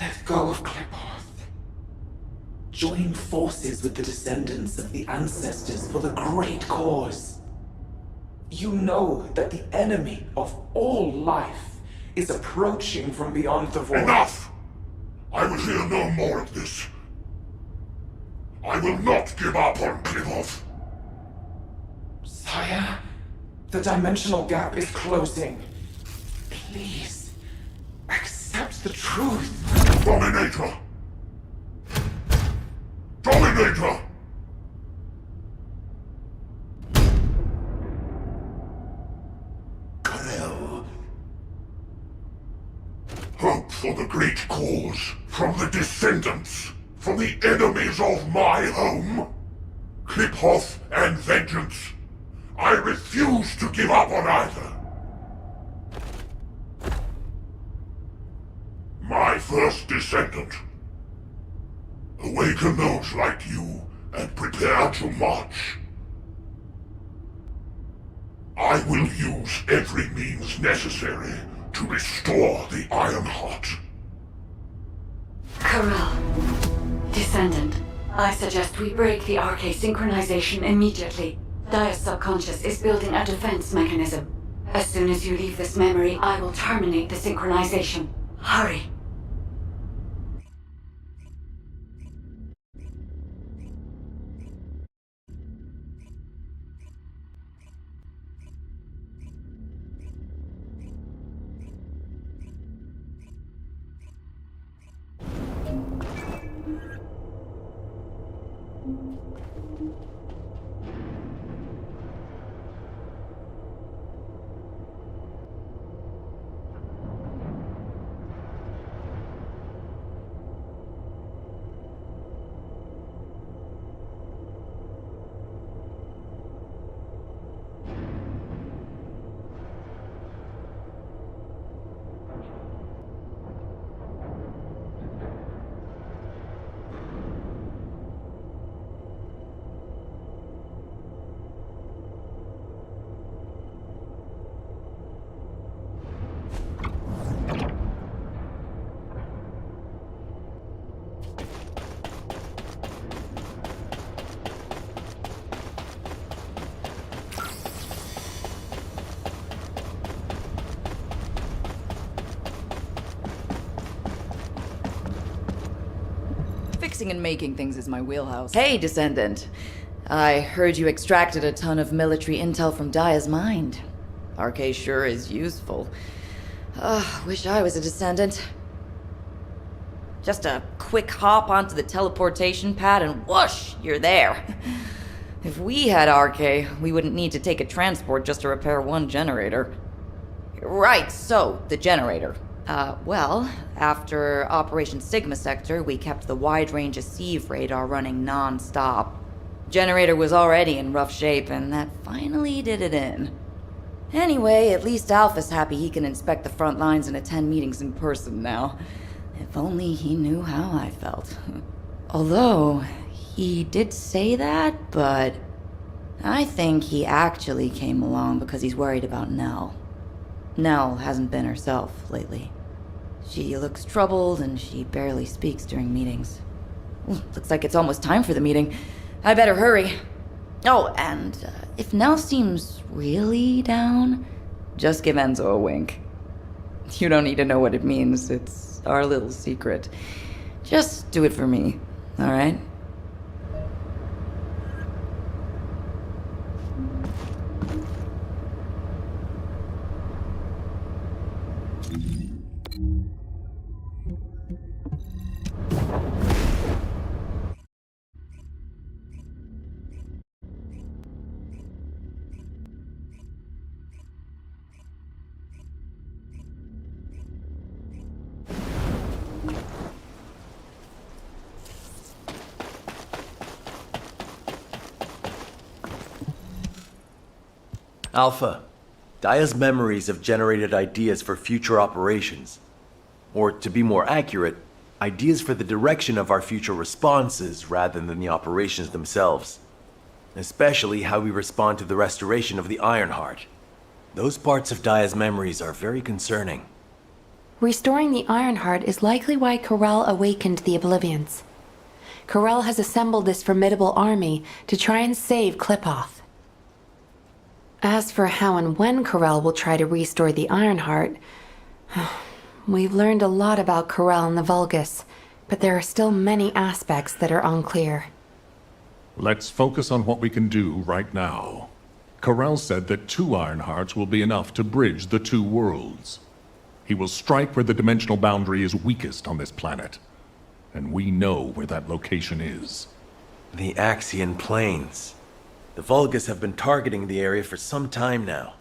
Speaker 19: let go of Kliphoth. Join forces with the descendants of the ancestors for the great cause. You know that the enemy of all life is approaching from beyond the void.
Speaker 17: Enough! I will hear no more of this. I will not give up on Kliphoth.
Speaker 19: Sire, the dimensional gap is closing. Please, accept the truth.
Speaker 17: Dominator! Dominator! Karel. Hope for the great cause, from the descendants, from the enemies of my home. Kliphoth and vengeance. I refuse to give up on either. My first descendant. Awaken those like you and prepare to march. I will use every means necessary to restore the Iron Heart.
Speaker 8: Karel, Descendant, I suggest we break the RK synchronization immediately. Dia's subconscious is building a defense mechanism. As soon as you leave this memory, I will terminate the synchronization. Hurry.
Speaker 21: Fixing and making things is my wheelhouse. Hey, Descendant. I heard you extracted a ton of military intel from Dia's mind. RK sure is useful. Wish I was a Descendant. Just a quick hop onto the teleportation pad and whoosh, you're there. If we had RK, we wouldn't need to take a transport just to repair one generator. Right, so, the generator. Well, after Operation Sigma Sector, we kept the wide-range Sieve radar running non-stop. Generator was already in rough shape, and that finally did it in. Anyway, at least Alpha's happy he can inspect the front lines and attend meetings in person now. If only he knew how I felt. Although, he did say that, but I think he actually came along because he's worried about Nell. Nell hasn't been herself lately. She looks troubled and she barely speaks during meetings. Looks like it's almost time for the meeting. I better hurry. Oh, and if Nell seems really down, just give Enzo a wink. You don't need to know what it means. It's our little secret. Just do it for me, all right?
Speaker 1: Alpha, Daya's memories have generated ideas for future operations. Or, to be more accurate, ideas for the direction of our future responses rather than the operations themselves. Especially how we respond to the restoration of the Ironheart. Those parts of Daya's memories are very concerning.
Speaker 6: Restoring the Ironheart is likely why Corel awakened the Oblivions. Corel has assembled this formidable army to try and save Kliphoth. As for how and when Corel will try to restore the Ironheart, we've learned a lot about Corel and the Vulgus, but there are still many aspects that are unclear.
Speaker 11: Let's focus on what we can do right now. Corel said that 2 Ironhearts will be enough to bridge the 2 worlds. He will strike where the dimensional boundary is weakest on this planet. And we know where that location is.
Speaker 1: The Axian Plains. The Vulgus have been targeting the area for some time now.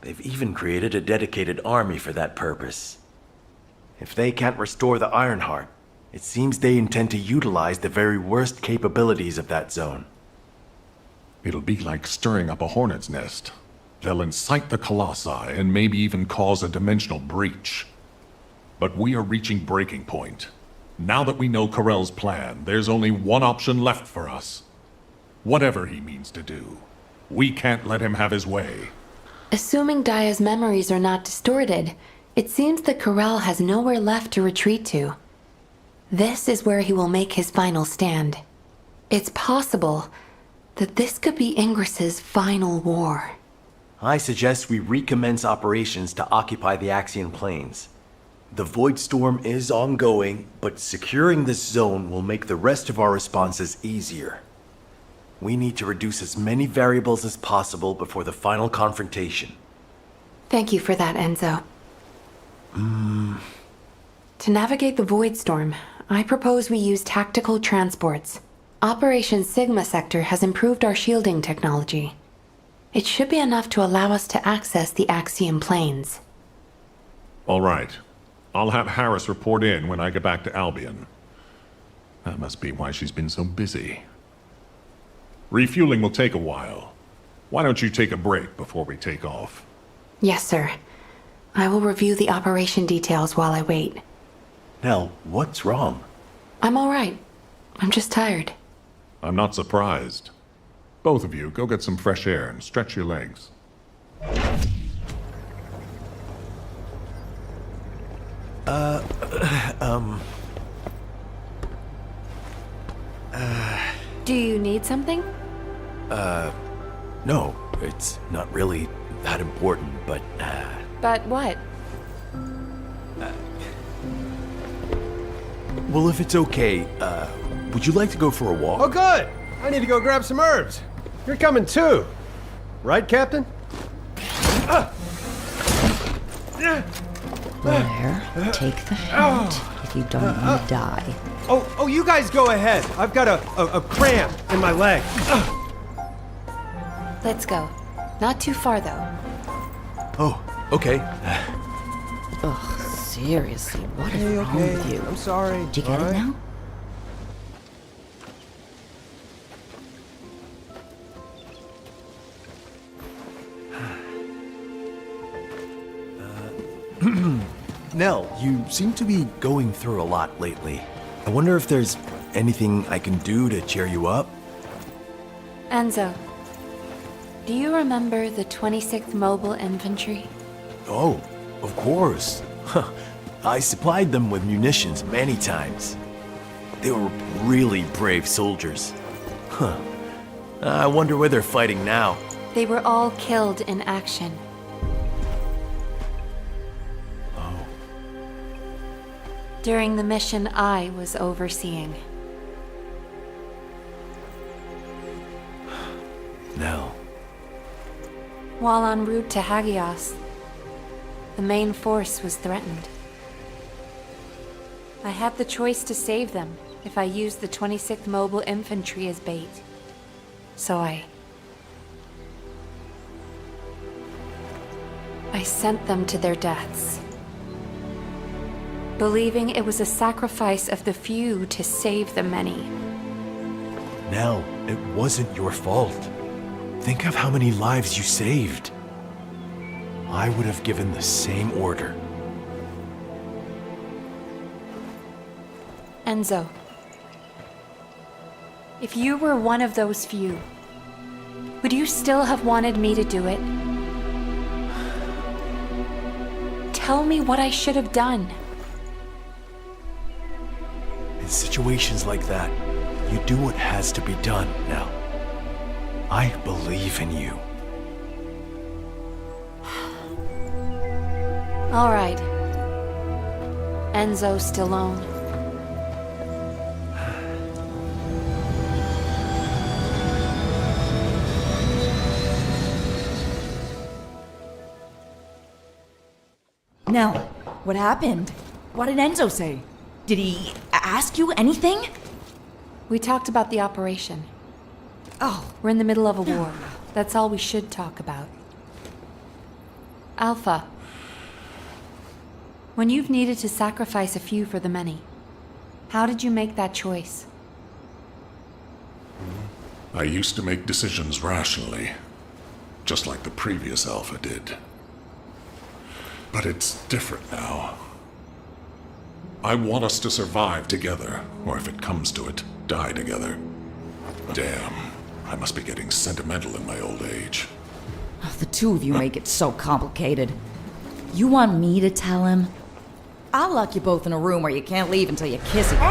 Speaker 1: They've even created a dedicated army for that purpose. If they can't restore the Ironheart, it seems they intend to utilize the very worst capabilities of that zone.
Speaker 11: It'll be like stirring up a hornet's nest. They'll incite the Colossi and maybe even cause a dimensional breach. But we are reaching breaking point. Now that we know Corel's plan, there's only one option left for us. Whatever he means to do, we can't let him have his way.
Speaker 6: Assuming Daya's memories are not distorted, it seems that Corel has nowhere left to retreat to. This is where he will make his final stand. It's possible that this could be Ingris's final war.
Speaker 1: I suggest we recommence operations to occupy the Axian Plains. The Void Storm is ongoing, but securing this zone will make the rest of our responses easier. We need to reduce as many variables as possible before the final confrontation.
Speaker 6: Thank you for that, Enzo. To navigate the Void Storm, I propose we use tactical transports. Operation Sigma Sector has improved our shielding technology. It should be enough to allow us to access the Axian Plains.
Speaker 11: All right. I'll have Harris report in when I get back to Albion. That must be why she's been so busy. Refueling will take a while. Why don't you take a break before we take off?
Speaker 6: Yes, sir. I will review the operation details while I wait.
Speaker 1: Nell, what's wrong?
Speaker 6: I'm all right. I'm just tired.
Speaker 11: I'm not surprised. Both of you, go get some fresh air and stretch your legs.
Speaker 6: Do you need something?
Speaker 1: No, it's not really that important, but,
Speaker 6: But what?
Speaker 1: Well, if it's okay, would you like to go for a walk?
Speaker 22: Oh, good! I need to go grab some herbs. You're coming too. Right, Captain?
Speaker 23: There, take the hint if you don't want to die.
Speaker 22: Oh, you guys go ahead. I've got a cramp in my leg.
Speaker 6: Let's go. Not too far, though.
Speaker 1: Oh, okay.
Speaker 23: Ugh, seriously, what is
Speaker 22: Okay,
Speaker 23: wrong
Speaker 22: okay.
Speaker 23: with you?
Speaker 22: I'm sorry.
Speaker 23: Do you get
Speaker 22: all
Speaker 23: it
Speaker 22: right?
Speaker 23: now?
Speaker 1: Nell, you seem to be going through a lot lately. I wonder if there's anything I can do to cheer you up?
Speaker 6: Enzo, do you remember the 26th Mobile Infantry?
Speaker 1: Oh, of course. I supplied them with munitions many times. They were really brave soldiers. Huh. I wonder where they're fighting now.
Speaker 6: They were all killed in action. During the mission I was overseeing.
Speaker 1: Nell.
Speaker 6: While en route to Hagios, the main force was threatened. I had the choice to save them if I used the 26th Mobile Infantry as bait. So I sent them to their deaths, believing it was a sacrifice of the few to save the many.
Speaker 1: Nell, it wasn't your fault. Think of how many lives you saved. I would have given the same order.
Speaker 6: Enzo, if you were one of those few, would you still have wanted me to do it? Tell me what I should have done.
Speaker 1: In situations like that, you do what has to be done now. I believe in you.
Speaker 6: All right. Enzo Stallone.
Speaker 21: Now, what happened? What did Enzo say? Did he ask you anything?
Speaker 6: We talked about the operation.
Speaker 21: Oh.
Speaker 6: We're in the middle of a war. That's all we should talk about. Alpha. When you've needed to sacrifice a few for the many, how did you make that choice?
Speaker 14: I used to make decisions rationally, just like the previous Alpha did. But it's different now. I want us to survive together, or if it comes to it, die together. Damn, I must be getting sentimental in my old age.
Speaker 21: Oh, the two of you make it so complicated. You want me to tell him? I'll lock you both in a room where you can't leave until you kiss it.
Speaker 3: Super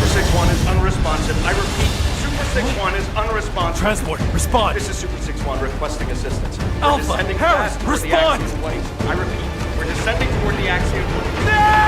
Speaker 3: 6-1 is unresponsive. I repeat, Super 6-1 is unresponsive.
Speaker 1: Transport, respond!
Speaker 3: This is Super 6-1 requesting assistance. We're
Speaker 1: Alpha,
Speaker 3: descending
Speaker 1: Harris,
Speaker 3: fast toward
Speaker 1: respond!
Speaker 3: the axial plane. I repeat, we're descending toward the axial plane.
Speaker 1: No!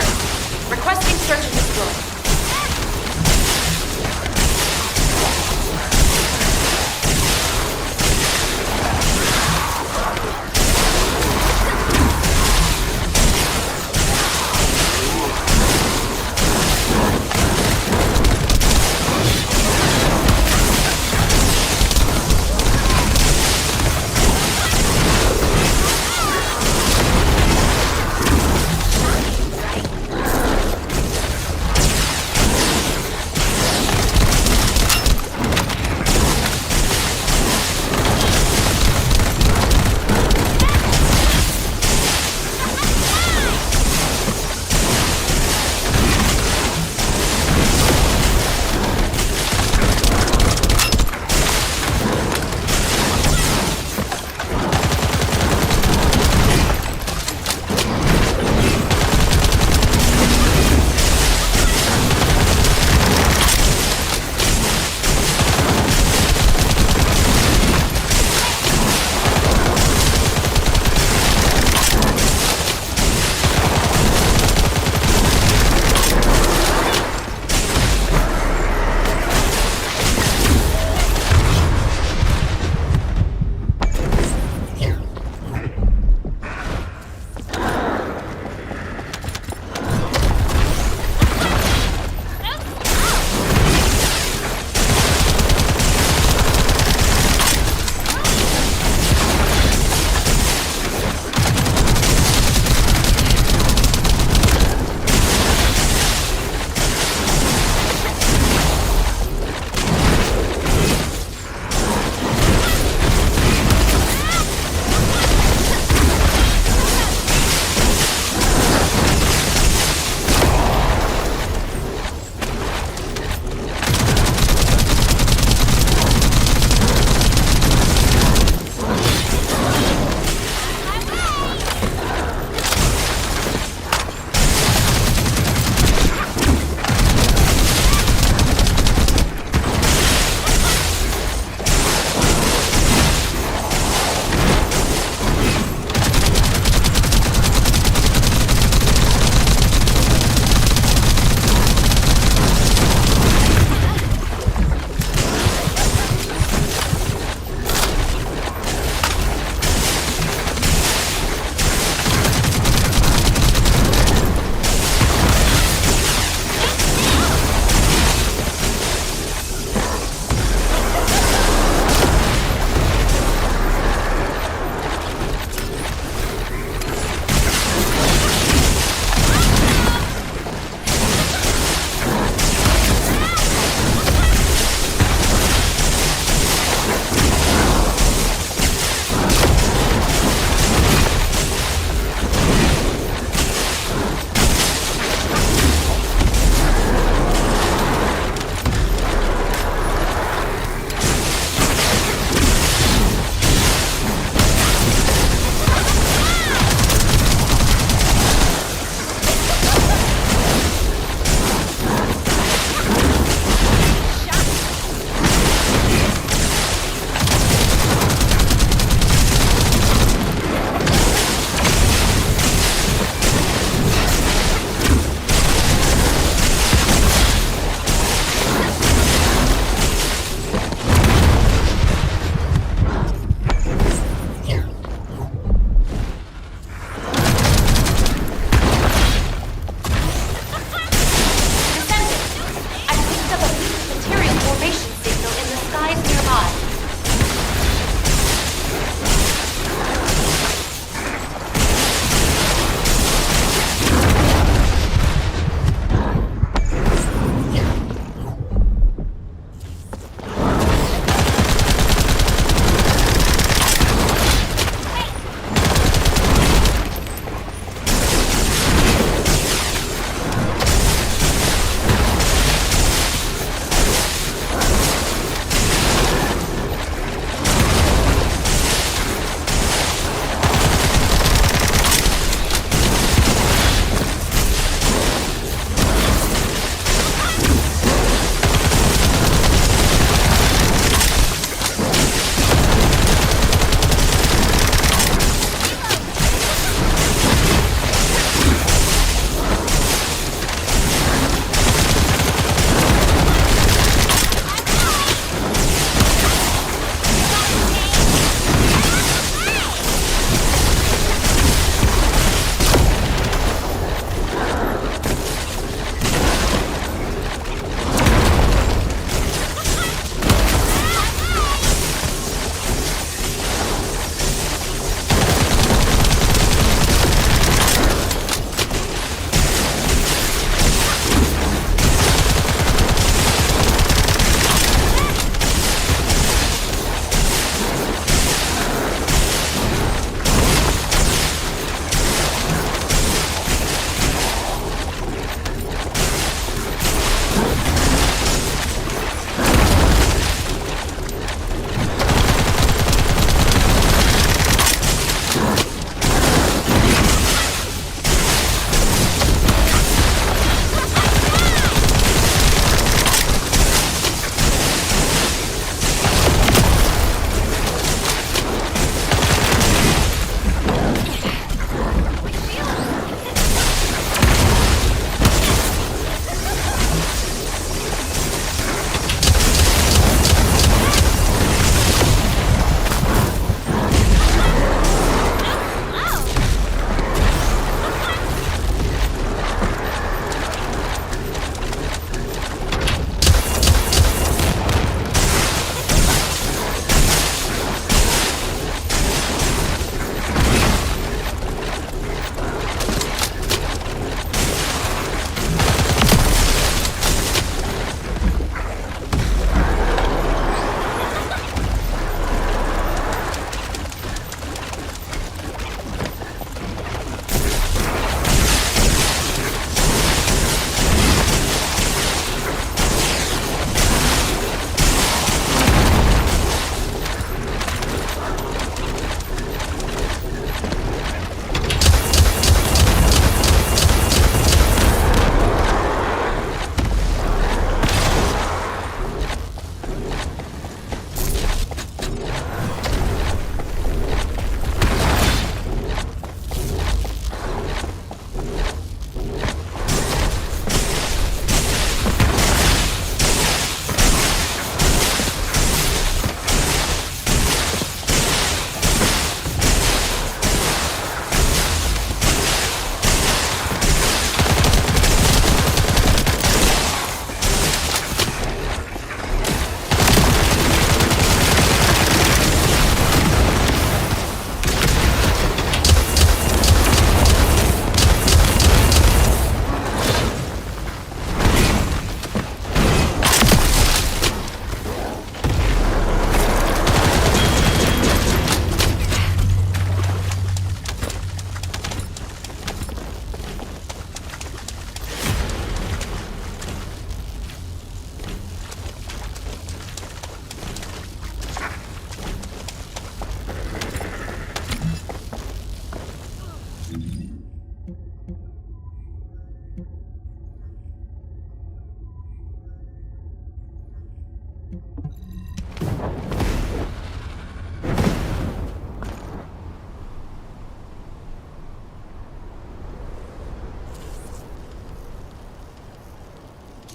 Speaker 18: first. Requesting search and destroy.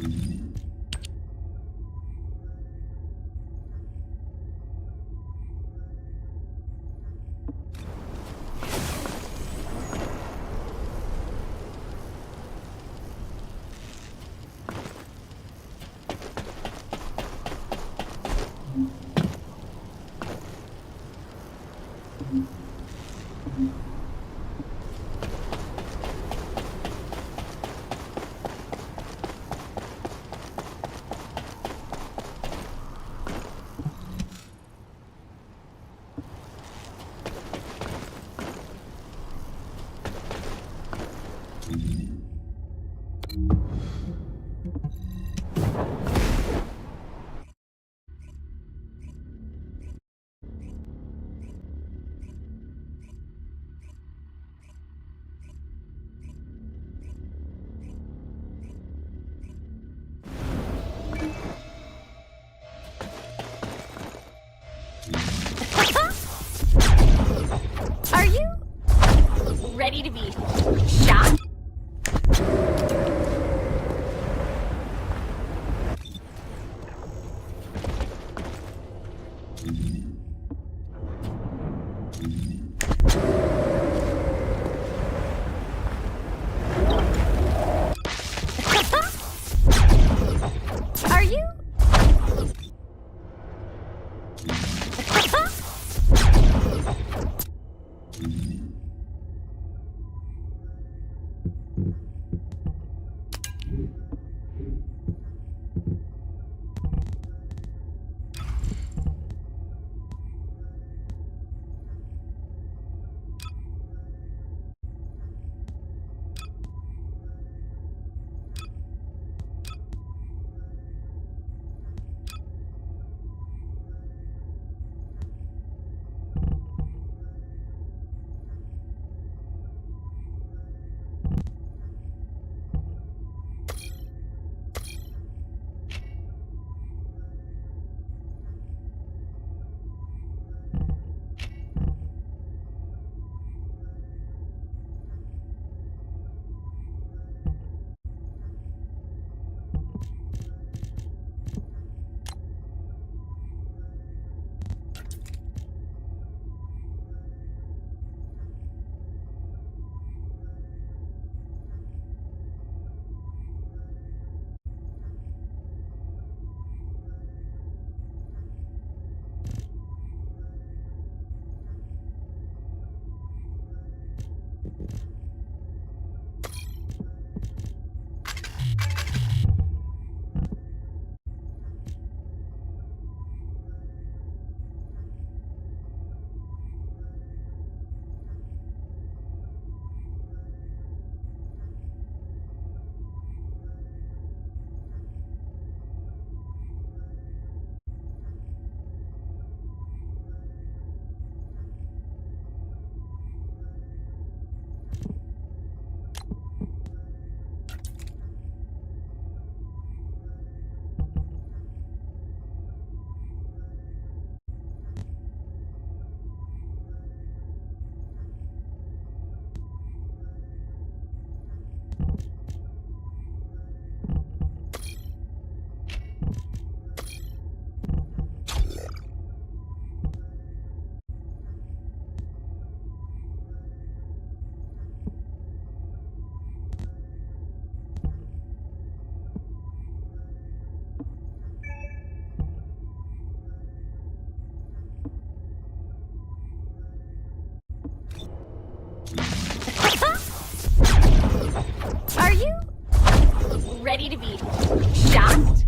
Speaker 10: Are you ready to be shot? Are you? Are you ready to be shot?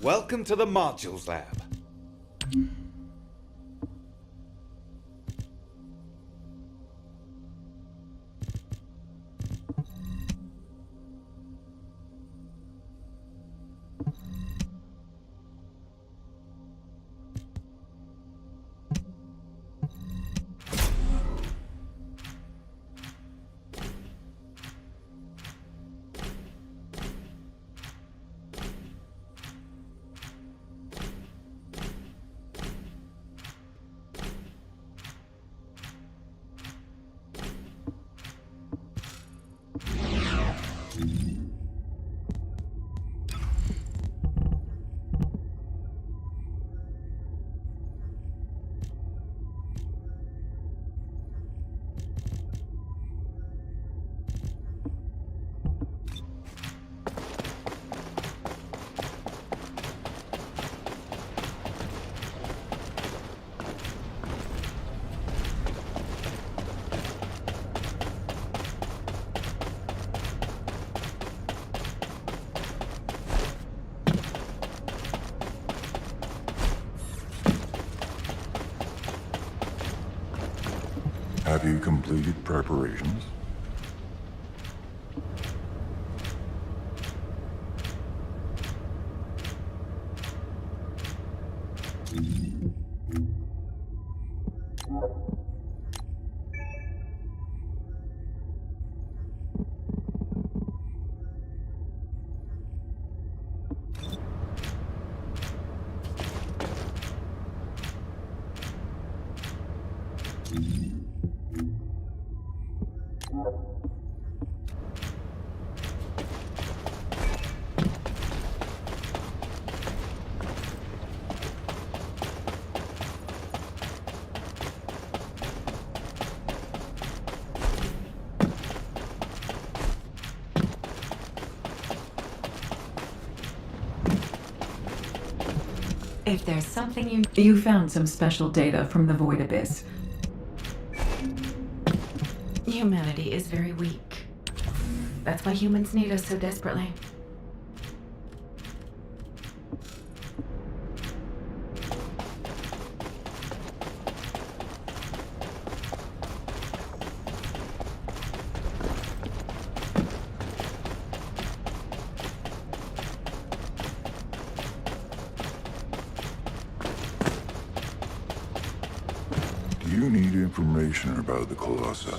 Speaker 4: Welcome to the Modules Lab.
Speaker 5: Have you completed preparations?
Speaker 2: If there's something you found some special data from the Void Abyss. Humanity is very weak. That's why humans need us so desperately.
Speaker 5: Do you need information about the Colossi?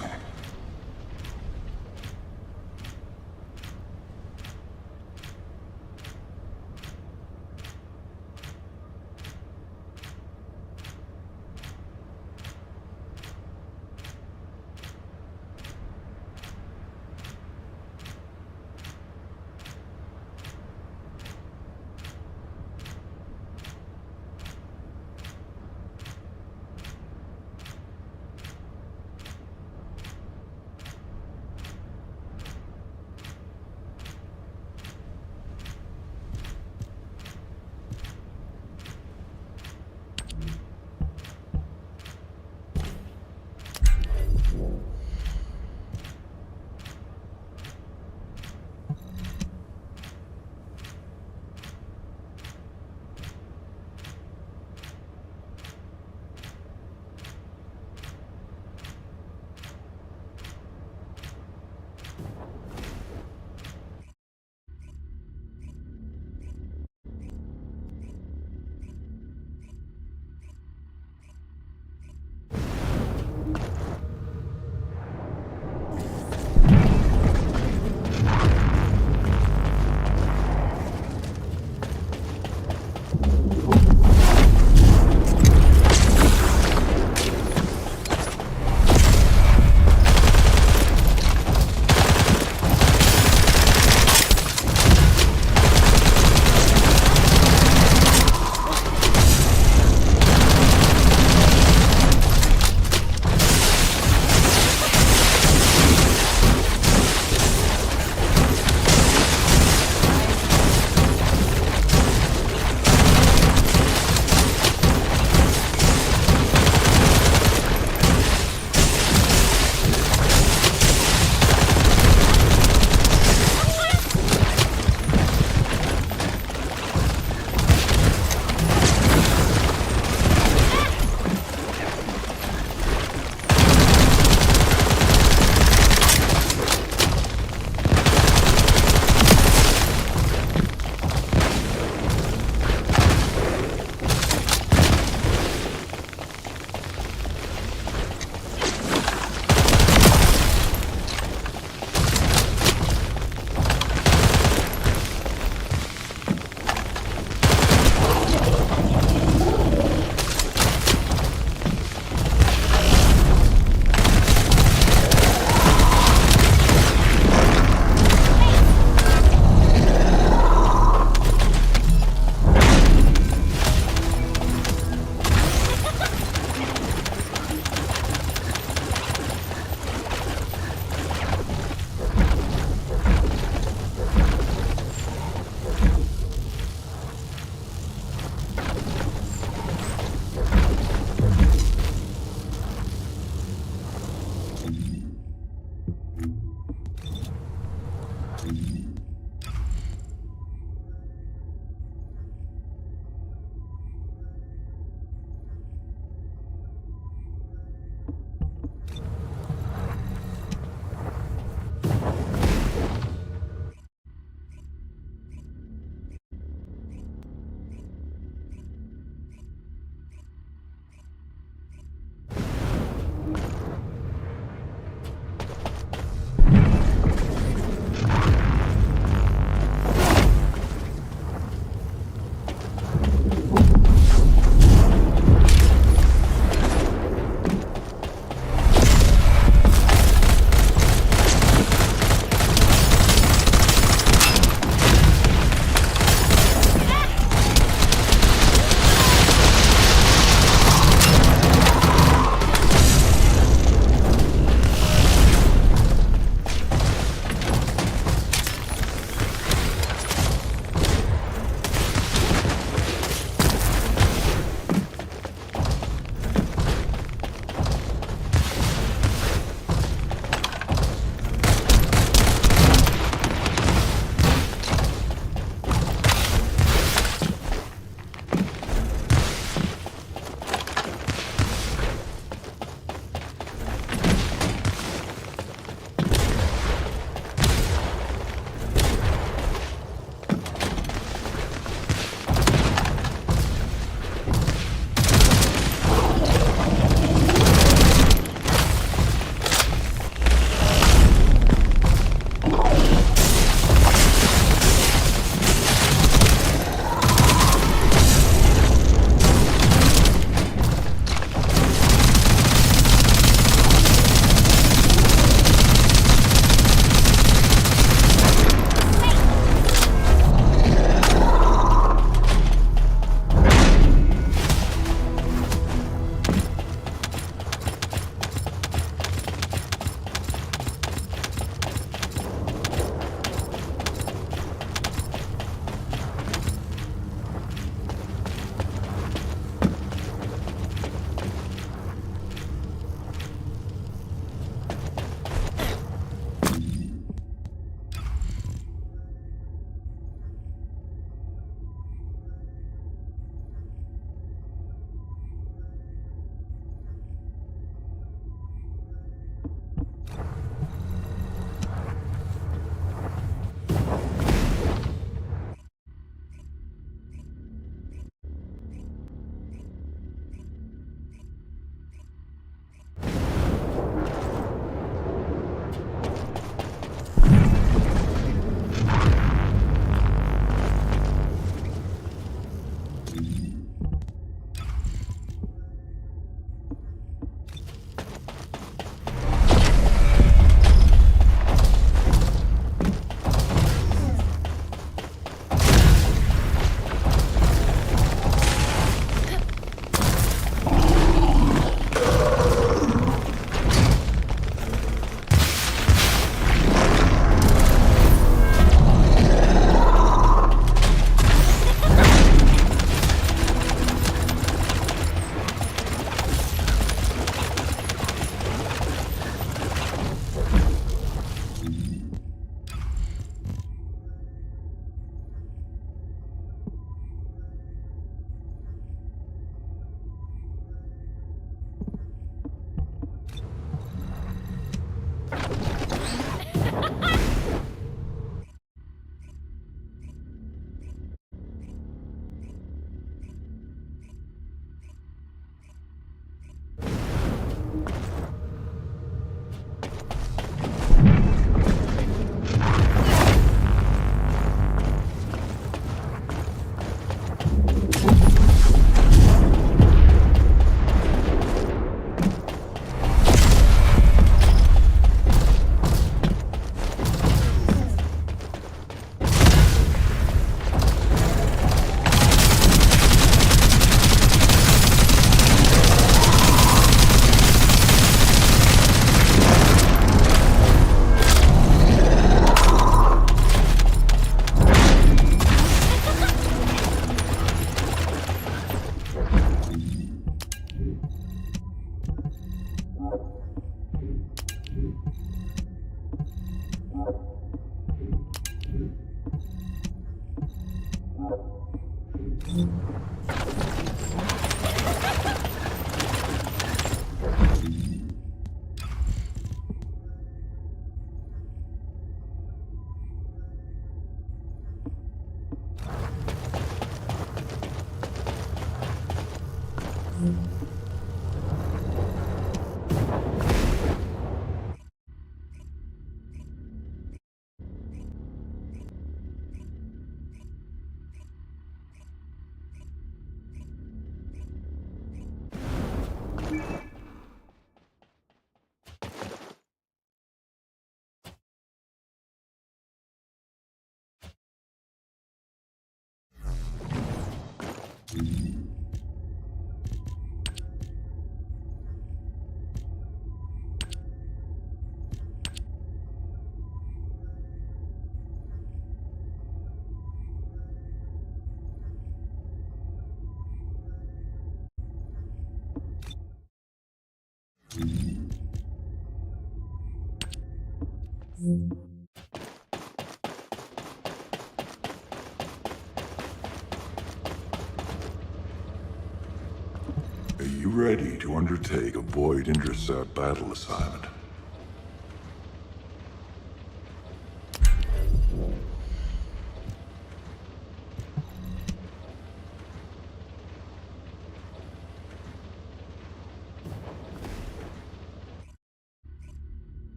Speaker 5: Are you ready to undertake a Void Intercept battle assignment?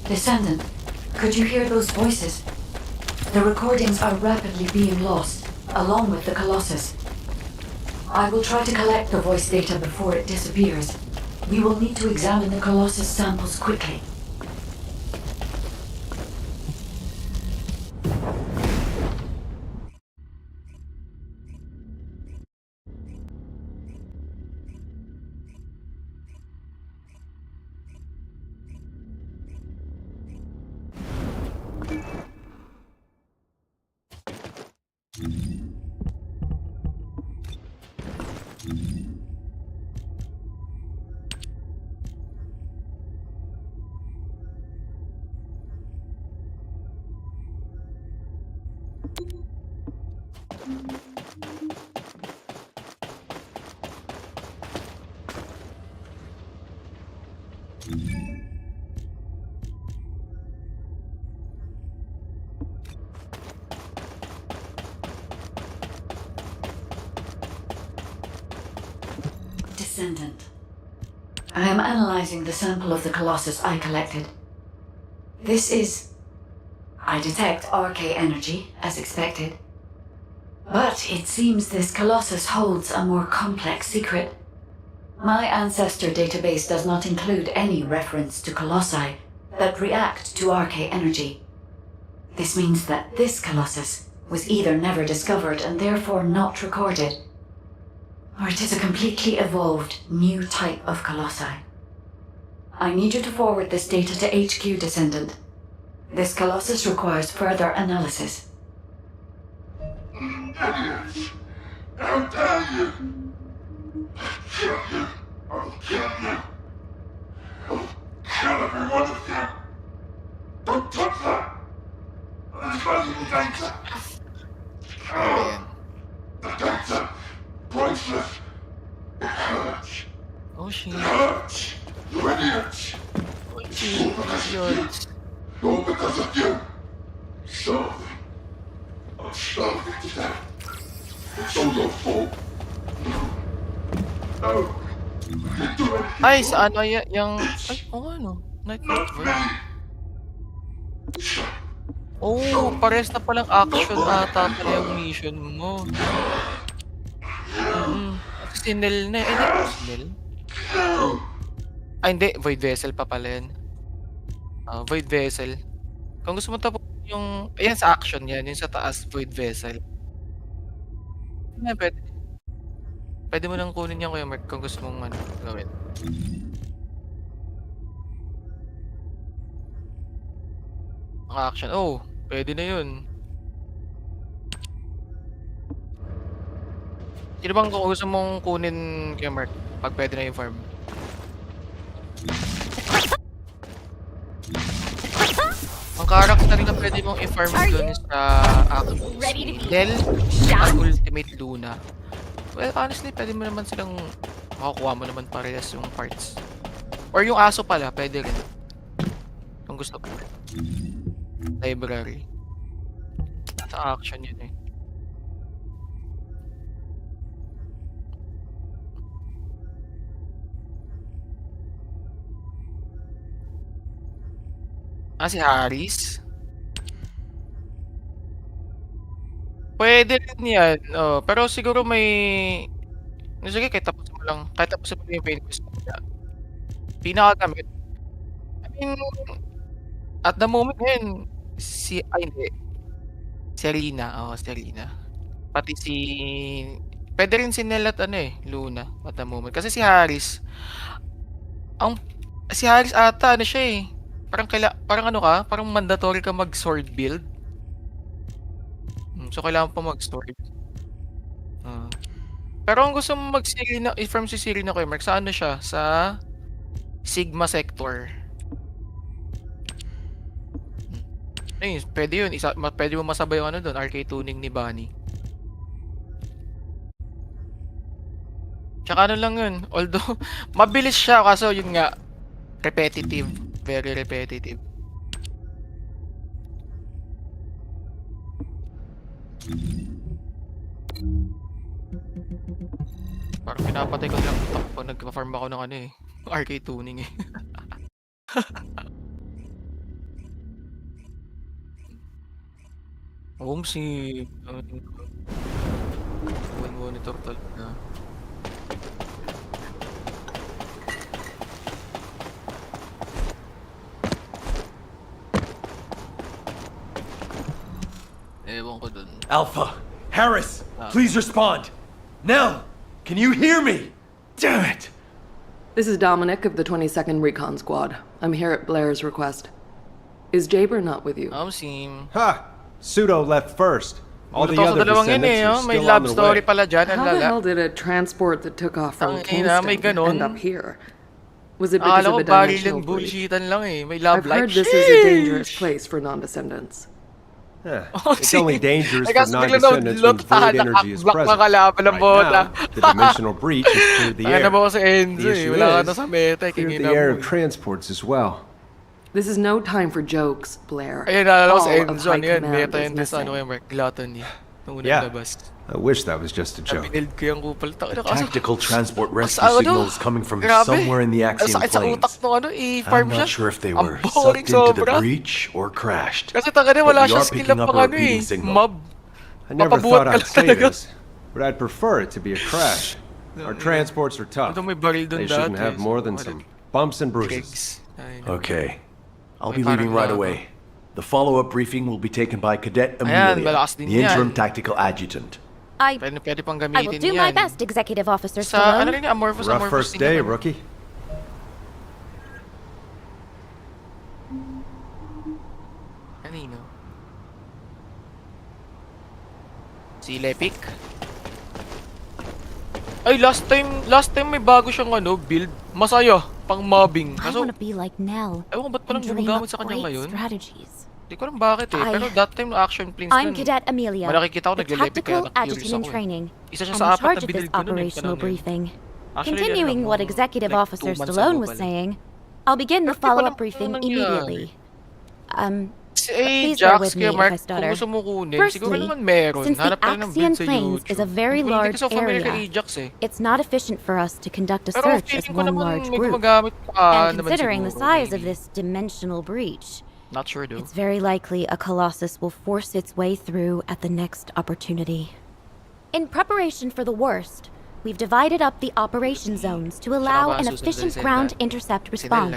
Speaker 8: Descendant, could you hear those voices? The recordings are rapidly being lost, along with the Colossus. I will try to collect the voice data before it disappears. We will need to examine the Colossus samples quickly. Descendant. I am analyzing the sample of the Colossus I collected. This is... I detect RK energy, as expected. But it seems this Colossus holds a more complex secret. My ancestor database does not include any reference to colossi that react to RK energy. This means that this Colossus was either never discovered and therefore not recorded, or it is a completely evolved new type of colossi. I need you to forward this data to HQ, Descendant. This Colossus requires further analysis.
Speaker 17: Idiots! How dare you! I'll kill you! I'll kill you! I'll kill every one of you! Don't touch that! There's valuable data! The data! Priceless! It hurts!
Speaker 9: Oh shit!
Speaker 17: It hurts! You idiots! All because of you! Starving! I'm starving to death! It's all your fault! No!
Speaker 9: Ay, sa ano yung... Ay, oo ano. Night version. Oh, pares na palang action ata pala yung mission mo. Si Nel na. Eh, di si Nel? Ay, hindi. Void Vessel pa pala yun. Void Vessel. Kung gusto mo tapos yung... Ayan, sa action yan. Yung sa taas, Void Vessel. Pwede. Pwede mo nang kunin yan, Kuya Mark, kung gusto mong gawin. Ang action. Oh, pwede na yun. Sino bang kung gusto mong kunin, Kuya Mark, pag pwede na yung farm? Ang character na pwede mong i-farm dun sa Nel at Ultimate Luna. Well, honestly, pwede mo naman silang makakuha mo naman parehas yung parts. Or yung aso pala, pwede rin. Kung gusto ko. Library. Sa action yun eh. Si Harris? Pwede rin yan. Oh, pero siguro may... Sige, kahit tapusin mo lang. Kahit tapusin mo yung main quest mo. Pinakagamit. I mean, at the moment ngayon, ay hindi. Si Rina. Oo, si Rina. Pati si... Pwede rin si Nel at Luna at the moment. Kasi si Harris, si Harris ata, siya eh. Parang mandatory ka mag-sword build. So, kailangan pa mag-sword. Pero kung gusto mo i-farm si Serena Kuya Mark, sa ano siya? Sa Sigma Sector. Ayun, pwede yun. Pwede mo masabay yung doon, RK tuning ni Bunny. Tsaka lang yun. Although, mabilis siya kaso yun nga, repetitive. Very repetitive. Parang pinapatay ko lang pag nagpa-farm ako ng RK tuning eh. Si monitor talaga. Ewan ko dun.
Speaker 1: Alpha, Harris,
Speaker 9: Ah.
Speaker 1: please respond. Nell, can you hear me? Damn it!
Speaker 7: This is Dominic of the 22nd Recon Squad. I'm here at Blair's request. Is Jaber not with you?
Speaker 22: Ha! Pseudo left first. All the
Speaker 9: Gulat ako sa
Speaker 22: other
Speaker 9: dalawang yun
Speaker 22: descendants are
Speaker 9: May
Speaker 22: still on
Speaker 9: love
Speaker 22: their
Speaker 9: story
Speaker 22: way.
Speaker 9: pala dyan. Ang
Speaker 7: How the
Speaker 9: lala.
Speaker 7: hell did a transport that took off from
Speaker 9: Tangina, may
Speaker 7: Kingston
Speaker 9: ganon.
Speaker 7: end up here? Was it because
Speaker 9: Akala
Speaker 7: of
Speaker 9: ko
Speaker 7: a
Speaker 9: baril
Speaker 7: dimensional
Speaker 9: and
Speaker 7: breach?
Speaker 9: bullshitan lang May love
Speaker 7: I've
Speaker 9: life.
Speaker 7: heard this is a dangerous place for non-descendants.
Speaker 22: It's only dangerous
Speaker 9: Ay,
Speaker 22: for
Speaker 9: kaso bigla
Speaker 22: non-descendants when void energy is
Speaker 9: nakakblock na
Speaker 22: present.
Speaker 9: kalaban ng
Speaker 22: Right
Speaker 9: bola.
Speaker 22: now, the dimensional breach has cleared the
Speaker 9: Ay,
Speaker 22: air.
Speaker 9: na ba ko sa Enzo
Speaker 22: The issue
Speaker 9: Wala ka na
Speaker 22: is,
Speaker 9: sa meta.
Speaker 22: cleared
Speaker 9: Kingin
Speaker 22: the air
Speaker 9: mo
Speaker 22: of transports as well.
Speaker 7: This is no time for jokes, Blair.
Speaker 9: Ayun, naalala ko sa
Speaker 7: All of
Speaker 9: Enzo.
Speaker 7: High
Speaker 9: Ano yan?
Speaker 7: Command
Speaker 9: Meta
Speaker 7: is
Speaker 9: yun sa ano
Speaker 7: missing.
Speaker 9: yung gluttony. Nung unang
Speaker 22: Yeah.
Speaker 9: labas.
Speaker 22: I wish that was just a joke.
Speaker 9: Binild ko yung kupal.
Speaker 1: Tactical transport rescue
Speaker 9: Ano?
Speaker 1: signals coming from
Speaker 9: Grabe.
Speaker 1: somewhere in the
Speaker 9: Ang
Speaker 1: Axiom
Speaker 9: sakit sa
Speaker 1: planes.
Speaker 9: utak nung
Speaker 1: I'm
Speaker 9: i-farm siya.
Speaker 1: not sure if they
Speaker 9: Ang
Speaker 1: were
Speaker 9: boring
Speaker 1: sucked into the
Speaker 9: sobra.
Speaker 1: breach or crashed.
Speaker 9: Kasi taga
Speaker 1: But
Speaker 9: wala
Speaker 1: we
Speaker 9: siya
Speaker 1: are
Speaker 9: skill
Speaker 1: picking
Speaker 9: na
Speaker 1: up
Speaker 9: pang
Speaker 1: a repeating signal.
Speaker 9: mob.
Speaker 22: I never
Speaker 9: Papabuhat
Speaker 22: thought
Speaker 9: ka
Speaker 22: I'd
Speaker 9: lang
Speaker 22: say
Speaker 9: talaga.
Speaker 22: this, but I'd prefer it to be a crash. Our transports are tough.
Speaker 9: Ito may baril dun
Speaker 22: They shouldn't
Speaker 9: dati,
Speaker 22: have more than
Speaker 9: so
Speaker 22: some bumps and bruises.
Speaker 1: Okay. I'll be
Speaker 9: May
Speaker 1: leaving
Speaker 9: parang
Speaker 1: right
Speaker 9: bago.
Speaker 1: away. The follow-up briefing will be taken by Cadet
Speaker 9: Ayan,
Speaker 1: Amelia,
Speaker 9: malakas din
Speaker 1: the interim
Speaker 9: yan.
Speaker 1: tactical adjutant.
Speaker 9: Pwede pang
Speaker 13: I will
Speaker 9: gamitin
Speaker 13: do my
Speaker 9: yan.
Speaker 13: best, Executive Officer
Speaker 9: Sa ano
Speaker 13: Stallone.
Speaker 9: rin yung Amorphous
Speaker 22: Rough first
Speaker 9: din
Speaker 22: day,
Speaker 9: yan.
Speaker 22: rookie.
Speaker 9: Kanino? Si Lepic? Ay, last time may bago siyang build. Masaya, pang mobbing.
Speaker 13: I
Speaker 9: Kaso,
Speaker 13: want to be like Nell.
Speaker 9: ewan ko ba't parang
Speaker 13: and dream
Speaker 9: gumagamit
Speaker 13: up
Speaker 9: sa kanya
Speaker 13: great
Speaker 9: ngayon?
Speaker 13: strategies.
Speaker 9: Hindi ko alam bakit
Speaker 13: I-
Speaker 9: Pero that time no action planes
Speaker 13: I'm
Speaker 9: nun,
Speaker 13: Cadet Amelia,
Speaker 9: malaki kita ko
Speaker 13: the
Speaker 9: nagle-lepic kaya
Speaker 13: tactical
Speaker 9: na-curious
Speaker 13: adjutant in
Speaker 9: ako
Speaker 13: training.
Speaker 9: Isa siya
Speaker 13: I'm
Speaker 9: sa
Speaker 13: in
Speaker 9: apat
Speaker 13: charge
Speaker 9: na
Speaker 13: of this
Speaker 9: binil ko nun
Speaker 13: operational
Speaker 9: panahon
Speaker 13: briefing.
Speaker 9: Actually,
Speaker 13: Continuing what Executive
Speaker 9: like
Speaker 13: Officer
Speaker 9: 2 months
Speaker 13: Stallone
Speaker 9: ago
Speaker 13: was
Speaker 9: pala.
Speaker 13: saying, I'll begin the
Speaker 9: Pero di pa
Speaker 13: follow-up
Speaker 9: naman
Speaker 13: briefing
Speaker 9: nangyari.
Speaker 13: immediately.
Speaker 9: Eh,
Speaker 13: Please bear
Speaker 9: Jax,
Speaker 13: with me
Speaker 9: kaya
Speaker 13: if
Speaker 9: Mark,
Speaker 13: I
Speaker 9: kung
Speaker 13: stutter.
Speaker 9: gusto mo kunin, siguro
Speaker 13: Firstly,
Speaker 9: naman meron.
Speaker 13: since the
Speaker 9: Hanap ka ng
Speaker 13: Axion
Speaker 9: build sa
Speaker 13: Plains is a
Speaker 9: YouTube.
Speaker 13: very
Speaker 9: Hindi
Speaker 13: large
Speaker 9: kasi familiar kay
Speaker 13: area,
Speaker 9: Ajax
Speaker 13: it's not efficient for us to conduct a
Speaker 9: Pero
Speaker 13: search as
Speaker 9: feeling ko
Speaker 13: one
Speaker 9: naman
Speaker 13: large
Speaker 9: may
Speaker 13: group.
Speaker 9: gumagamit pa
Speaker 13: And
Speaker 9: naman
Speaker 13: considering the
Speaker 9: siguro,
Speaker 13: size of
Speaker 9: maybe.
Speaker 13: this dimensional breach,
Speaker 9: Not sure though.
Speaker 13: it's very likely a Colossus will force its way through at the next opportunity. In preparation for the worst, we've divided up the operation zones to allow an efficient ground intercept response.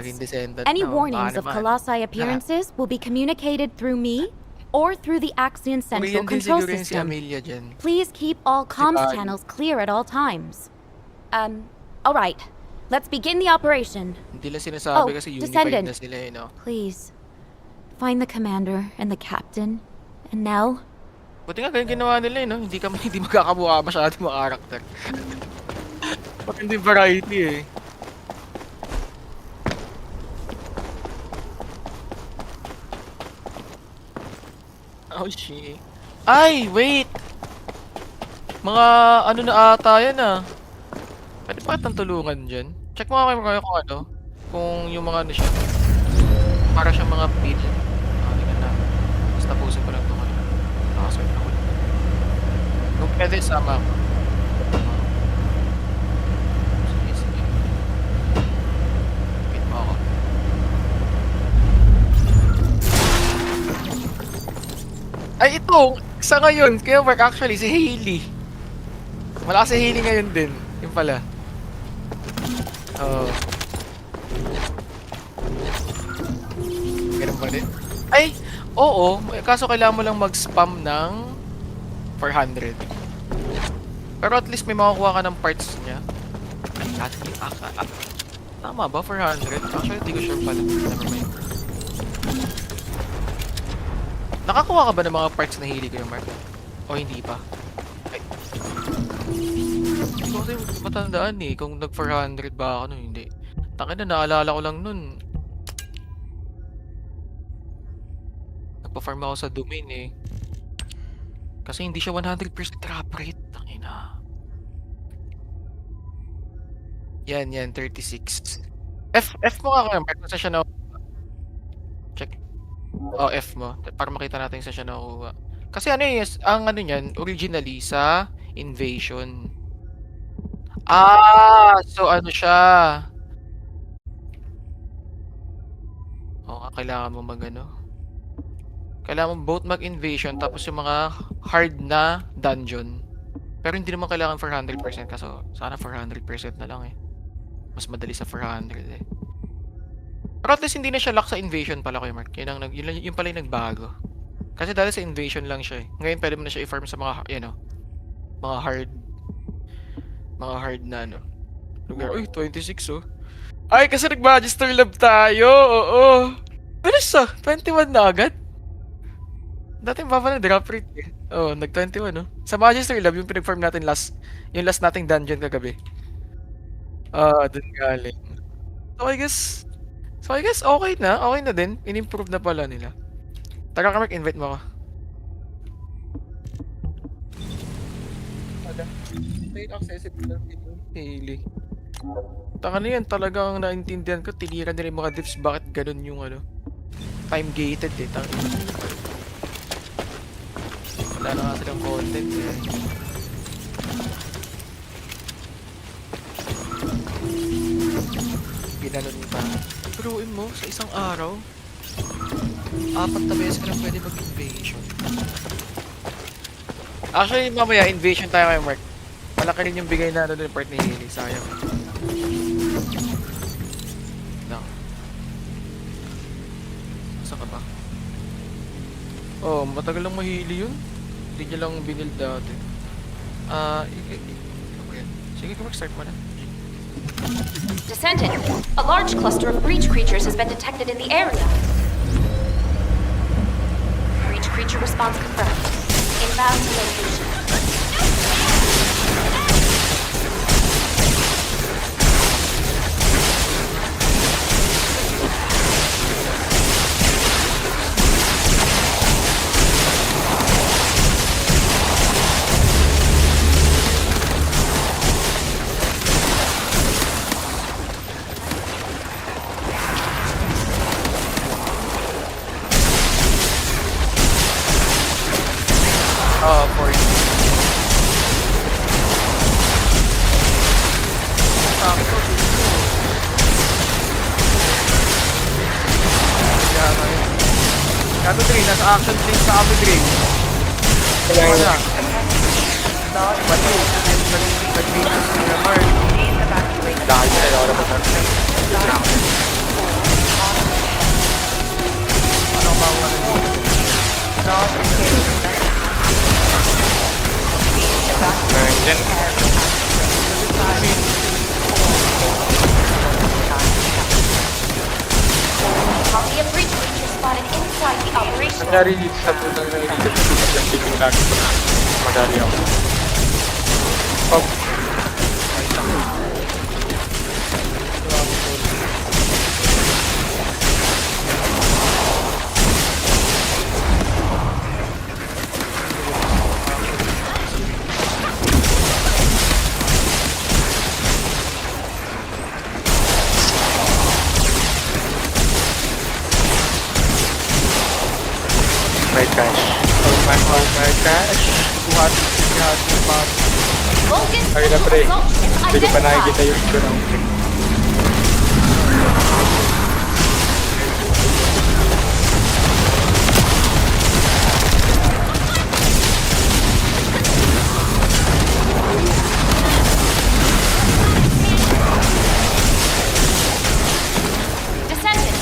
Speaker 13: Any warnings of Colossi appearances will be communicated through me or through the Axion Central
Speaker 9: Korean din
Speaker 13: Control
Speaker 9: siguro yung si
Speaker 13: System.
Speaker 9: Amelia dyan.
Speaker 13: Please keep all comms
Speaker 9: Bali.
Speaker 13: channels clear at all times. Alright. Let's begin the operation.
Speaker 9: Hindi lang sinasabi
Speaker 13: Oh,
Speaker 9: kasi unified
Speaker 13: Descendant.
Speaker 9: na sila no?
Speaker 13: Please. Find the commander and the captain. And Nell.
Speaker 9: Buti nga ganyan ginawa nila no? Hindi magkakabuka masyado mga karakter. Pati hindi variety Oh shit. Ay, wait! Mga ano na ata yan Pwede pa itang tulungan dyan? Check mo nga kayo kung kung yung mga siya. Para siyang mga pin. Tingnan na. Basta tapusin ko lang ito kanina. Nakasort ako. Kung pwede, sama ko. Sige. Wait mo ako. Ay, ito! Sa ngayon, kaya work actually, si Hailey. Malakas si Hailey ngayon din. Yung pala. Ganun ba din? Ay! Oo! Kaso kailangan mo lang mag-spam ng 400. Pero at least may makukuha ka ng parts niya. Tama ba? 400? Actually, hindi ko sure pala. Never mind. Nakakuha ka ba ng mga parts na hili ko yung Mark? O hindi pa? Ay. Hindi ko kasi matandaan kung nag 400 ba ako nun, hindi. Tangin na, naalala ko lang nun. Nagpa-farm ako sa domain Kasi hindi siya 100% drop rate. Tangin na. Yan, 36. F mo nga Mark, nasa siya na check. F mo. Para makita natin sa siya nakuha. Kasi ang niyan, originally sa Invasion. So siya. Kailangan mo Kailangan mo both mag-invasion tapos yung mga hard na dungeon. Pero hindi naman kailangan 400% kaso sana 400% na lang eh. Mas madali sa 400 eh. Pero at least hindi na siya lock sa invasion pala Kuya Mark. Yun pala yung nagbago. Kasi dati sa invasion lang siya eh. Ngayon pwede mo na siya i-farm sa mga, mga hard na ano. Lugar. Uy, 26 oh. Ay, kasi nag-magister lab tayo. Oo. Bilis ah. 21 na agad. Dati baba na drop rate eh. Oo, nag-21 no. Sa magister lab, yung pinag-farm natin yung last nating dungeon kagabi. Dun galing. So I guess okay na. Okay na din. In-improve na pala nila. Taga ka Mark, invite mo ako. Accessible lang din yung Haley. Taka na yan, talagang naintindihan ko. Tiniran nila yung mga diffs. Bakit ganun yung time gated eh. Wala na nga silang content eh. Ginanon pa. Turuin mo sa isang araw. 4 na beses ka lang pwede mag-invasion. Actually, mamaya, invasion tayo kay Mark. Malaki rin yung bigay na ng part ni Haley. Sayang. No. Saan ka ba? Oh, matagal lang mahili yun. Hindi niya lang binild dati. Sige, Mark, start mo na.
Speaker 12: Descendant, a large cluster of breach creatures has been detected in the area. Breach creature response confirmed. Inbound to location.
Speaker 9: For you. Kato 3, nasa action 3 sa Abbey Grave. Kaya na. Nag-minus na Mark. Dahil na yung oras na. Ano ba ang ano? Dyan.
Speaker 12: Copy of breach creature spotted inside the operation.
Speaker 9: Nangyari dito sa tunang nangyari dito sa yung lagi ko. Madali ako. Pop. My cash. My cash. 200 pa. Ay na pre. Hindi ko pa nakikita yung ground.
Speaker 12: Descendant,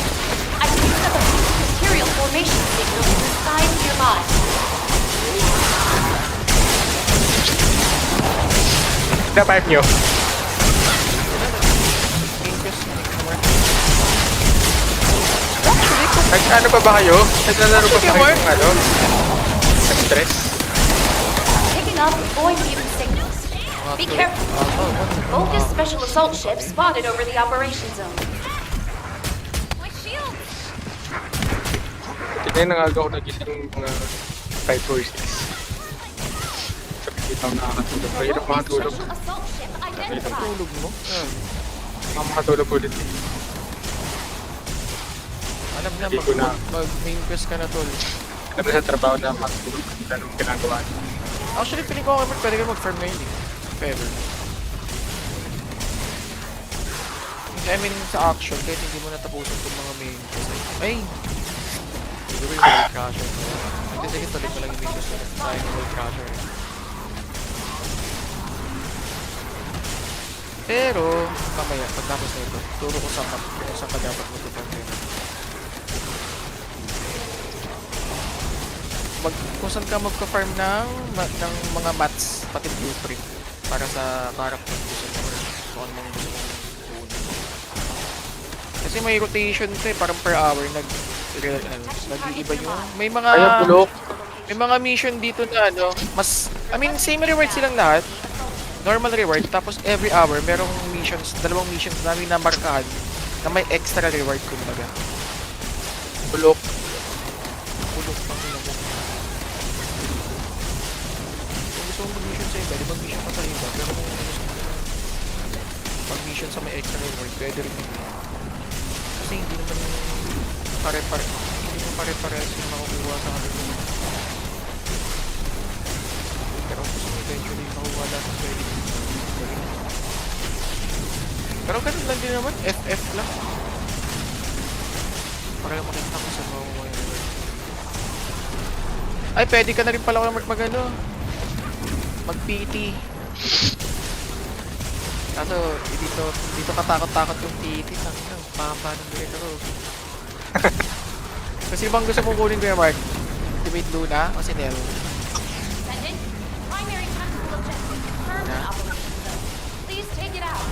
Speaker 12: I picked up a piece of material formation signal in the skies nearby.
Speaker 9: Dapat nyo. Nag-ano pa ba kayo? Naglalaro pa ba kayo ng stress?
Speaker 12: Picking up void mutant signals. Be careful. Focus special assault ship spotted over the operation zone. My shield!
Speaker 9: Tignan na nga ako nagising mga 5 or 6. Sabi ko nakakatulog. Mahirap makatulog. Mahirap tulog mo? Makakatulog ulit eh. Alam na, mag-main quest ka na tol. Alam na sa trabaho na makatulog. Wala namang ginagawa. Actually, piling ko ako pwede ka mag-farm ngayon eh. Pero I mean, sa action, kahit hindi mo natapusan itong mga main quest. Ay! Siguro siguro yung wall crusher. Hindi, sige, tuloy ko lang yung video sa tayo ng wall crusher. Pero, mamaya, pagtapos na ito, turo ko sa map kung saan ka dapat mag-farm. Kung saan ka magka-farm ng mga mats, pati blueprint, para sa character gusto mo or kung ano gusto mo kunin. Kasi may rotation to eh, parang per hour nag-iiba yung may mga mission dito na ano, mas I mean same reward silang lahat. Normal reward tapos every hour merong missions, dalawang missions namin na markahan na may extra reward kumbaga. Bulok pang ina mo. Kung gusto mong mag-mission sa iba, di mag-mission ka sa iba. Pero kung gusto mo mag-mission sa may extra reward, pwede rin yun. Kasi hindi naman pare-pares yung makukuha sa kanila. Pero kung gusto mo eventually makukuha lahat ng pwede. Pero ganun lang din naman, FF lang. Para lang makita ko sa makukuha yung reward. Ay, pwede ka na rin pala mag-ano. Mag-PT. Kaso, dito katakot-takot yung PT. Paano nila ko. Kasi bang gusto mong kunin ko yung Mark? Ultimate Luna o si Nero?
Speaker 12: Primary tactical objective, permanent operation zone. Please take it out.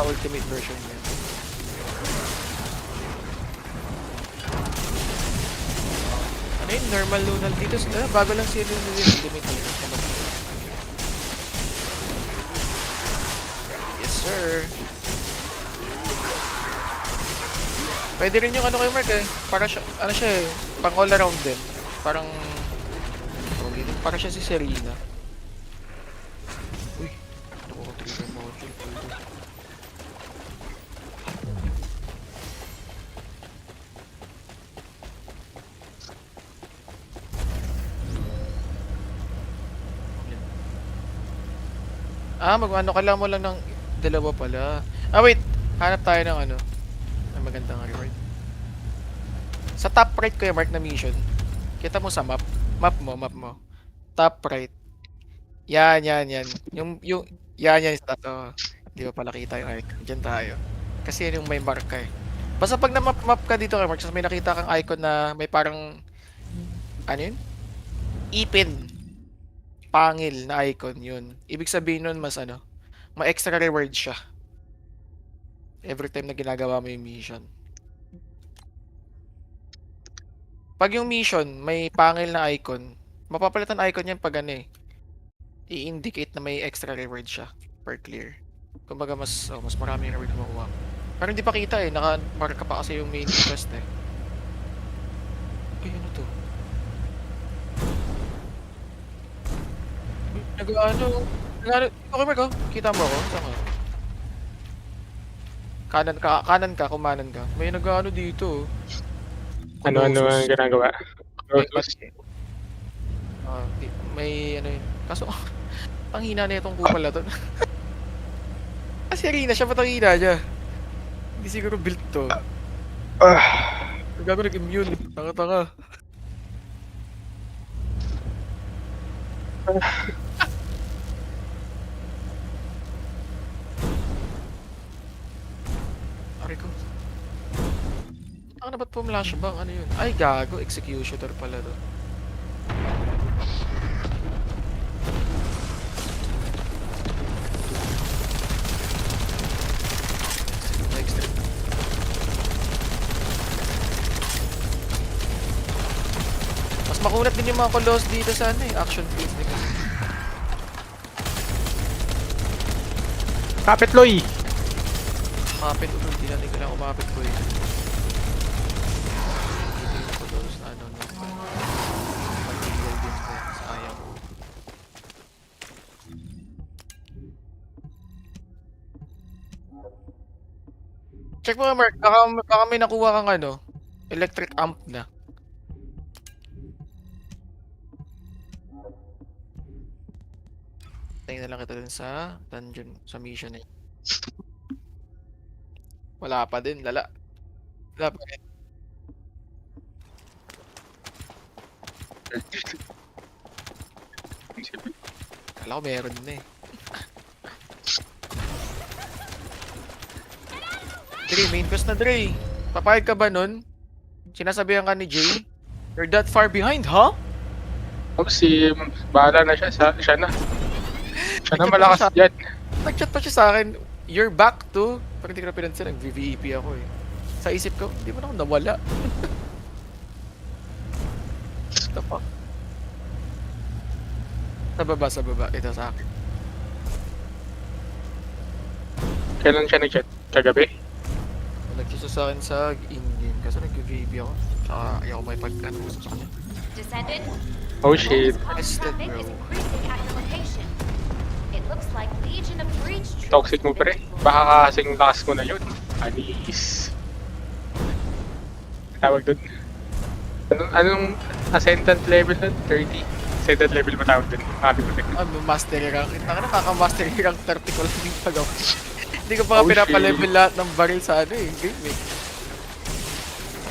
Speaker 9: Ultimate version niya. Ano yun? Normal Lunal dito. Bago lang siya yung Ultimate Luna. Yes, sir. Pwede rin yung ano kay Mark eh. Para siya, ano siya eh, pang all around din. Parang, para siya si Serena. Uy, ano ko trigger module. Mag-ano ka lang mo lang ng dalawa pala. Wait, hanap tayo ng ano. Magandang reward. Sa top right ko yung Mark na mission. Kita mo sa map. Map mo. Top right. Yan. Yan sa to. Hindi pa pala kita yung icon. Diyan tayo. Kasi yan yung may mark eh. Basta pag na-map ka dito kay Mark, may nakita kang icon na may parang ano yun? Ipin. Pangil na icon yun. Ibig sabihin nun mas ano, may extra reward siya. Every time na ginagawa mo yung mission. Pag yung mission may pangil na icon, mapapalitan icon yan pag ano eh. I-indicate na may extra reward siya per clear. Kumbaga mas maraming reward makuha. Pero hindi pa kita eh, naka-mark pa kasi yung main quest eh. Ay, ano to? Nag-ano? Okay, Marco, kita mo ako? Saan ka? Kanan ka, kumanan ka. May nag-ano dito.
Speaker 15: Ano ang ginagawa?
Speaker 9: May ano yun. Kaso, ang hina na itong kupal na to. Kasi Arena siya, ba't ang hina niya? Hindi siguro built to. Gago nag-immune. Tanga-tanga. Ko. Ano ba't pumlash bang? Ano yun? Ay, gago. Executioner pala to. Mas makunat din yung mga kolos dito sa ano eh. Action phase nila.
Speaker 15: Kapit, Loy!
Speaker 9: Umapit ulit, hindi natin kailangan umapit ko eh. Dito ko doon sa ano, material din ko, sayang. Check mo nga Mark, baka may nakuha kang ano, electric amp na. Tingnan na lang kita dun sa dungeon, sa mission eh. Wala pa din, lala. Wala pa rin. Kala ko meron na eh. Dre, main quest na Dre. Papayag ka ba nun? Sinasabihan ka ni Jay? You're that far behind, huh?
Speaker 15: Bahala na siya. Siya na. Siya na malakas dyan.
Speaker 9: Nag-chat pa siya sa akin, you're back to. Pag hindi ko na pinansin, nag-VVEP ako eh. Sa isip ko, hindi mo na ako nawala. What the fuck? Sa baba. Ito sa akin.
Speaker 15: Kailan siya nag-chat? Kagabi?
Speaker 9: Nag-chat sa akin sa in-game kasi nag-VVEP ako. Tsaka ayaw ko may pag-ano-usap sa kanya.
Speaker 12: Descendant?
Speaker 15: Oh shit.
Speaker 12: Traffic is increasing at your location. It looks like Legion of Breach troops.
Speaker 15: Toxic mo pre. Baka kasing lakas mo na yun. Anis. Tawag dun. Anong ascendant level nun? 30? Ascendant level ba tawag dun? Happy ko tingnan.
Speaker 9: Mastery rank. Nakaka-mastery rank 30 ko lang yung pag ako. Hindi ko pa pinapalevel lahat ng baril sa ano eh. Game eh.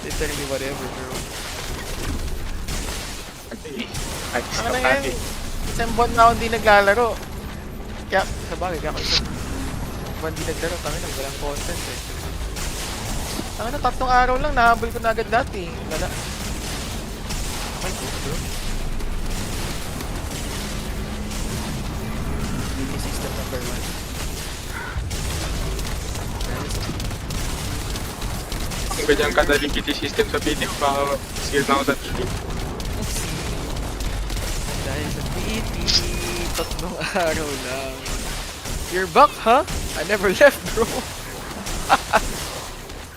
Speaker 9: Literally whatever bro. Ano na yan? Isang buwan na ako hindi naglalaro. Kaya, sabagay, kaya ako isang buwan hindi naglaro. Tangin na, walang content eh. Tangin na, 3 araw lang, nahabol ko na agad dati. Wala. My God, bro. Beauty system number 1.
Speaker 15: Kung ganyan kadaling beauty system sa video, baka skill na ako sa video.
Speaker 9: Dahil sa PT, 3 araw lang. You're back, huh? I never left, bro.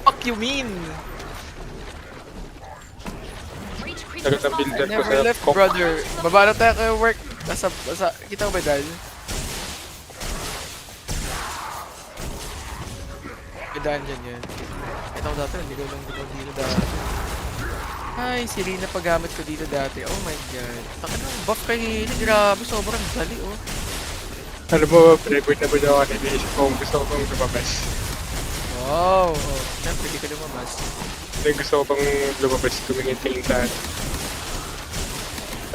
Speaker 9: Fuck you mean?
Speaker 15: Tagal ng builder ko
Speaker 9: Never
Speaker 15: sa
Speaker 9: left,
Speaker 15: Coke.
Speaker 9: brother. Baba na tayo kayo work. Kita ko ba dahil? May daan dyan yan. Kita ko dati, hindi ko dito dati. Ay, si Rina paggamit ko dito dati. Oh my god. Taka na, buff kay Haley. Grabe, sobrang dali, oh.
Speaker 15: Alam mo, pre-boot na ba daw ako nag-iisip ko kung gusto ko pang lumabas.
Speaker 9: Wow. Oh, siyempre, di ka lumabas.
Speaker 15: Gusto ko pang lumabas, tumingin-tingin sa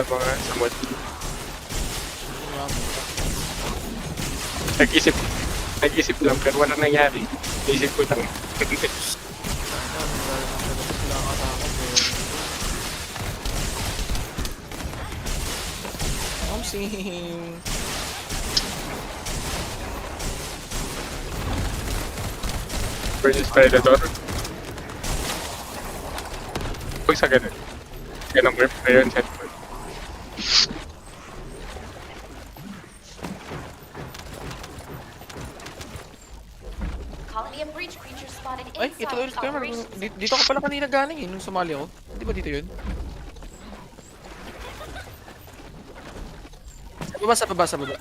Speaker 15: mga samot. Nag-isip lang, pero wala nangyari. Naisip ko lang.
Speaker 9: Sing.
Speaker 15: Versus Predator. Huwag sa ganun. Ganun grip na yun, set point.
Speaker 12: Colony of breach creatures spotted
Speaker 9: Ay, ito ulit kayo. Dito ka pala kanina galing eh, nung sumali ako. Di ba dito yun? Sa baba. Dito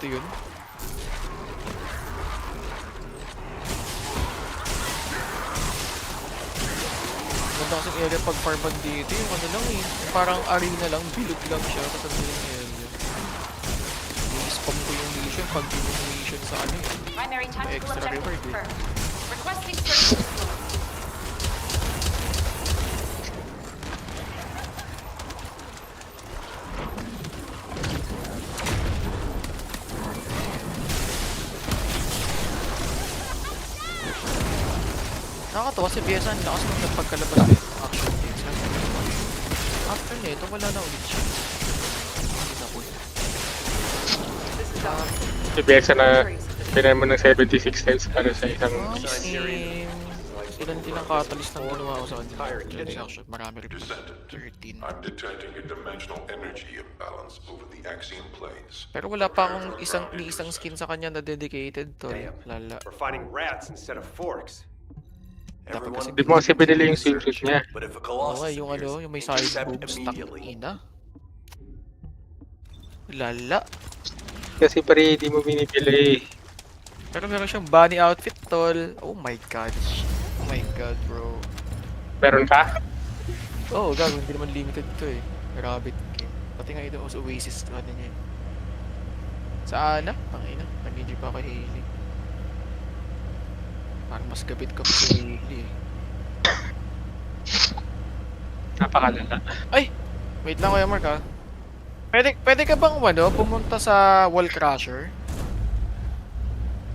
Speaker 9: yun. Ganda kasing area pag farban dito. Yung ano lang eh. Parang arena lang, bilog lang siya. Kasama yung area. I-spam ko yung mission pag yung mission sa ano eh.
Speaker 12: Primary tactical
Speaker 9: Extra
Speaker 12: objective
Speaker 9: reward eh.
Speaker 12: confirmed. Requesting search influence.
Speaker 9: Nakakatawa si Biasan, lakas nung nagpagkalabas ko yung action games. After nito, wala na ulit siya. Hindi na cool.
Speaker 15: Si Bielsa na pinay mo ng 76 times para sa isang
Speaker 9: Ilang catalyst ng ginawa ko sa kanya. Transaction, marami rin. 13.
Speaker 5: I'm detecting a dimensional energy imbalance over the axiom planes.
Speaker 9: Pero wala pa akong isang skin sa kanya na dedicated to. Lala.
Speaker 16: We're fighting rats instead of forks.
Speaker 15: Di mo kasi binili yung swimsuit niya.
Speaker 9: Oo nga, yung ano, yung may side boobs, ina. Lala.
Speaker 15: Kasi pare, di mo binibili.
Speaker 9: Pero meron siyang bunny outfit, tol. Oh my god. Oh my god, bro.
Speaker 15: Meron ka?
Speaker 9: Oo, gago. Hindi naman limited to eh. Rabbit game. Pati nga ito sa Oasis, ano niya. Saan na? Pangina. Nag-enjoy pa kay Hailey. Parang mas gabit ka pa sa Hailey eh.
Speaker 15: Napakalala.
Speaker 9: Ay! Wait lang, Kuya Mark, ah. Pwede ka bang pumunta sa wall crusher?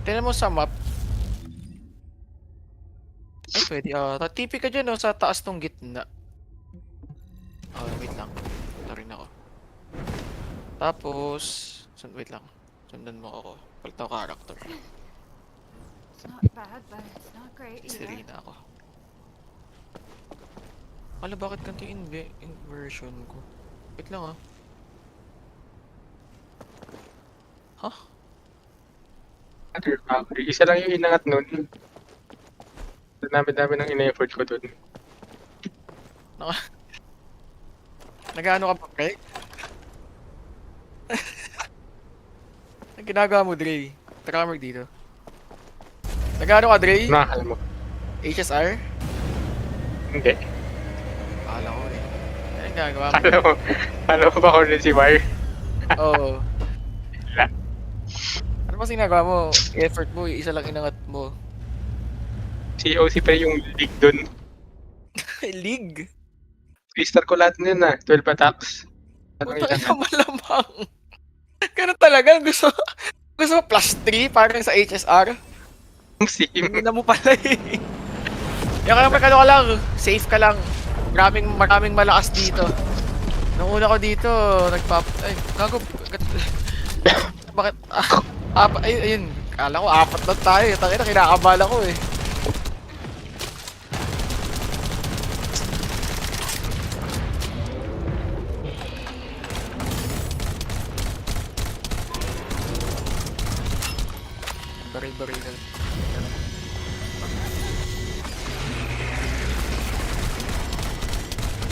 Speaker 9: Tingnan mo sa map. Ay, pwede ata. TP ka dyan, sa taas tong gitna. Wait lang. Punta rin ako. Tapos, wait lang. Sundan mo ako. Palit ako character.
Speaker 10: It's not bad, but it's not great either.
Speaker 9: Serena ako. Ala, bakit ganito yung inversion ko? Wait lang, ah. Huh?
Speaker 15: Other Valkyrie. Isa lang yung inangat nun. Dami-dami ng in-effort ko dun.
Speaker 9: Nag-ano ka pa, pre? Ang ginagawa mo, Dre? Taka Mark dito. Nag-ano ka, Dre?
Speaker 15: Nakakal mo.
Speaker 9: HSR?
Speaker 15: Hindi.
Speaker 9: Akala ko eh. Anong ginagawa mo?
Speaker 15: Alam mo ba kung rin si Wire?
Speaker 9: Oo. Ano ba ginagawa mo? Effort mo, isa lang inangat mo.
Speaker 15: COC pa yung league dun.
Speaker 9: League?
Speaker 15: 3-star ko lahat nun 12 attacks.
Speaker 9: Punta ka malamang. Ganun talaga. Gusto mo plus 3 parang sa HSR? Hindi na mo pala eh. Yung kaya magkano ka lang, safe ka lang. Maraming malakas dito. Nung una ko dito, ay, gago. Bakit? Ayun. Kala ko, 4 na tayo. Tangina, kinakabala ko eh. Baril na.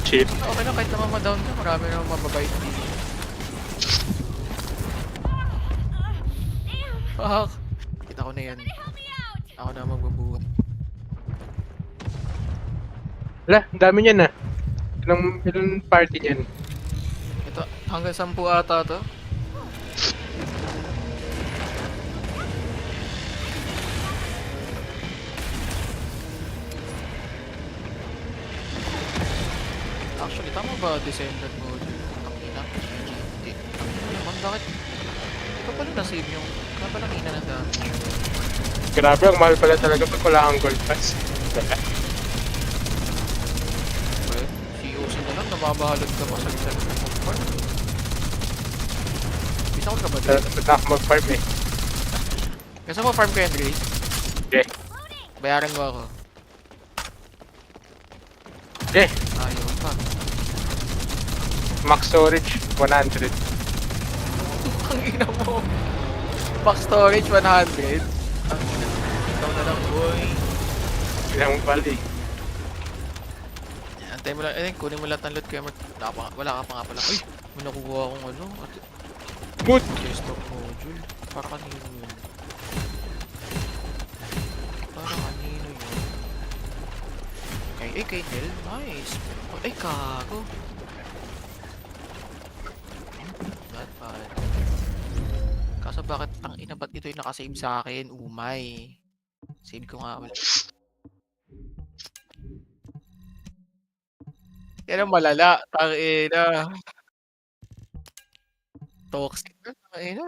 Speaker 15: Shit.
Speaker 9: Okay na, kahit naman ma-down ka, marami naman mababait dito. Fuck. Kita ko na yan. Ako na magbabuhat.
Speaker 15: Wala, ang dami niyan Ilang party niyan?
Speaker 9: Ito, hanggang 10 ata to. Actually, tama ba Descendant mode? Takina. Hindi. Ano naman, bakit? Ito pala na-save yung... Kaya pala ina na dami.
Speaker 15: Grabe, ang mahal pala talaga pag wala kang gold pass. Wala.
Speaker 9: Well, COC na lang, namabahalad ka pa sa isang mag-farm. Bisa ko ka ba dito?
Speaker 15: Ba't na ako mag-farm eh?
Speaker 9: Kasi mo farm ko yan, Grace?
Speaker 15: Okay.
Speaker 9: Bayaran mo ako.
Speaker 15: Okay.
Speaker 9: Ayaw pa.
Speaker 15: Max storage, 100.
Speaker 9: Ang ina mo. Max storage, 100. Ang ina. Ikaw na lang, boy.
Speaker 15: Kailangan mo pala eh.
Speaker 9: Antay mo lang. Kunin mo lahat ng loot kaya wala ka pa nga pala. Uy, may nakukuha akong ano.
Speaker 15: Good!
Speaker 9: Desktop module. Para kanino yun? Para kanino yun? Kay Hell. Nice. Ay, kago. Not bad. Kaso bakit ang ina ba't ito yung nakasave sa akin? Umay. Save ko nga ulit. Yan ang malala. Tangina. Toxic na. Tangina.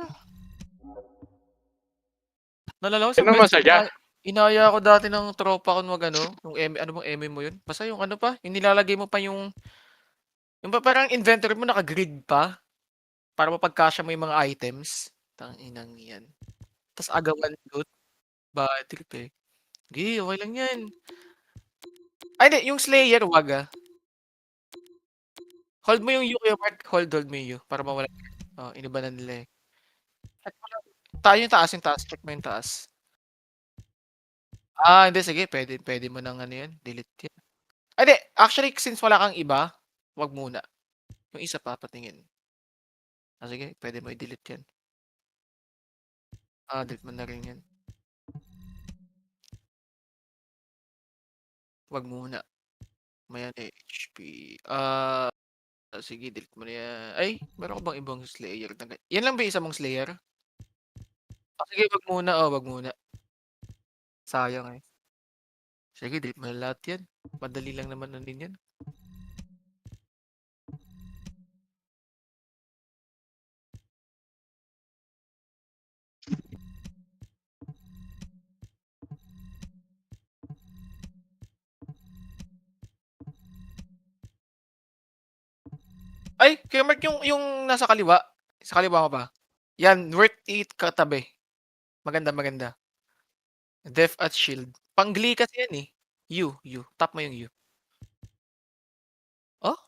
Speaker 9: Nalala ko sa
Speaker 15: Yan ang masaya.
Speaker 9: inaya ako dati ng tropa ko yung ano bang M mo yun? Basta yung ano pa, yung nilalagay mo pa yung parang inventory mo naka-grid pa para mapagkasya mo yung mga items. Tanginang yan. Tapos agawan loot. Bad trip eh. Okay lang yan. Ay, hindi. Yung Slayer, wag. Hold mo yung U, Mark. Hold mo yung U para mawala. Iniba na nila eh. Yung taas. Check mo yung taas. Hindi. Sige. Pwede mo nang ano yan. Delete yan. Hindi. Actually, since wala kang iba, wag muna. Yung isa pa, patingin. Sige. Pwede mo i-delete yan. Delete mo na rin yan. Wag muna. Mayan HP. Sige, delete mo na yan. Ay, meron ko bang ibang Slayer? Yan lang ba isa mong Slayer? Sige, wag muna. Wag muna. Sayang eh. Sige, delete mo na lahat yan. Madali lang naman na din yan. Ay, Kuya Mark, yung nasa kaliwa. Sa kaliwa mo ba? Yan, worth it katabi. Maganda, maganda. Def at shield. Pang-glee kasi yan eh. U. Tap mo yung U. Oh?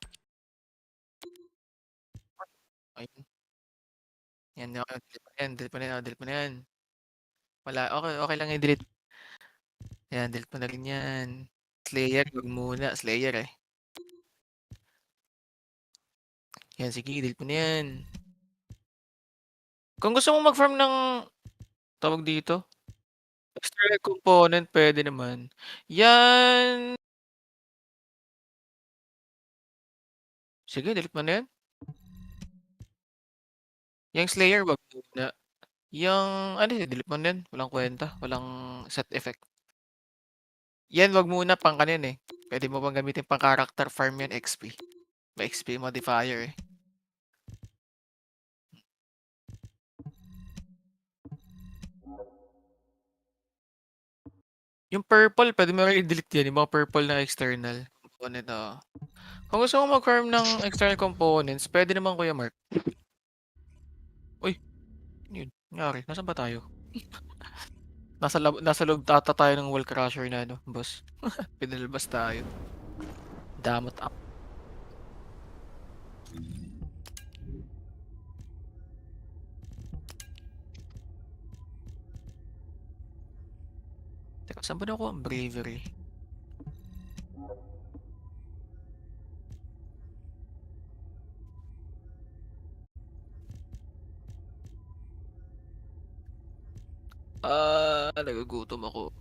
Speaker 9: Ayun. Yan, delete mo na yan, delete mo na yan. Wala, okay lang i-delete. Yan, delete mo na rin yan. Slayer, wag muna. Slayer eh. Yan, sige, delete mo na yan. Kung gusto mo mag-farm ng tawag dito, external component, pwede naman. Yan. Sige, delete mo na yan. Yung Slayer, wag muna. Yung, delete mo na yan. Walang kwenta. Walang set effect. Yan, wag muna pang kanin eh. Pwede mo bang gamitin pang character farm yan, XP. May XP modifier eh. Yung purple, pwede mo rin i-delete yan. Yung mga purple na external component. Kung gusto mo mag-farm ng external components, pwede naman, Kuya Mark. Uy, yun. Nangyari. Nasaan ba tayo? Nasa loob ata tayo ng wall crusher na boss. Pinalabas tayo. Damot up. Teka, saan ba na ako ang bravery? Nagugutom ako.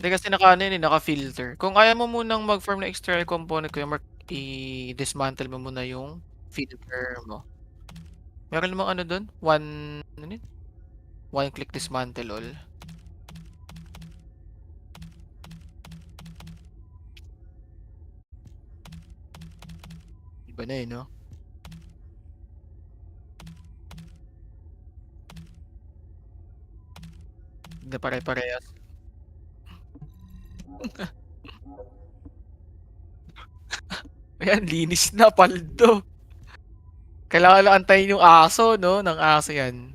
Speaker 9: Hindi kasi naka-filter. Kung ayaw mo munang mag-farm ng external component, Kuya Mark, i-dismantle mo muna yung filter mo. Meron namang doon? One click dismantle all. Iba na no? Hindi pare-parehas. Ayan, linis na, paldo. Kailangan lang antayin yung aso, no? Ng aso yan.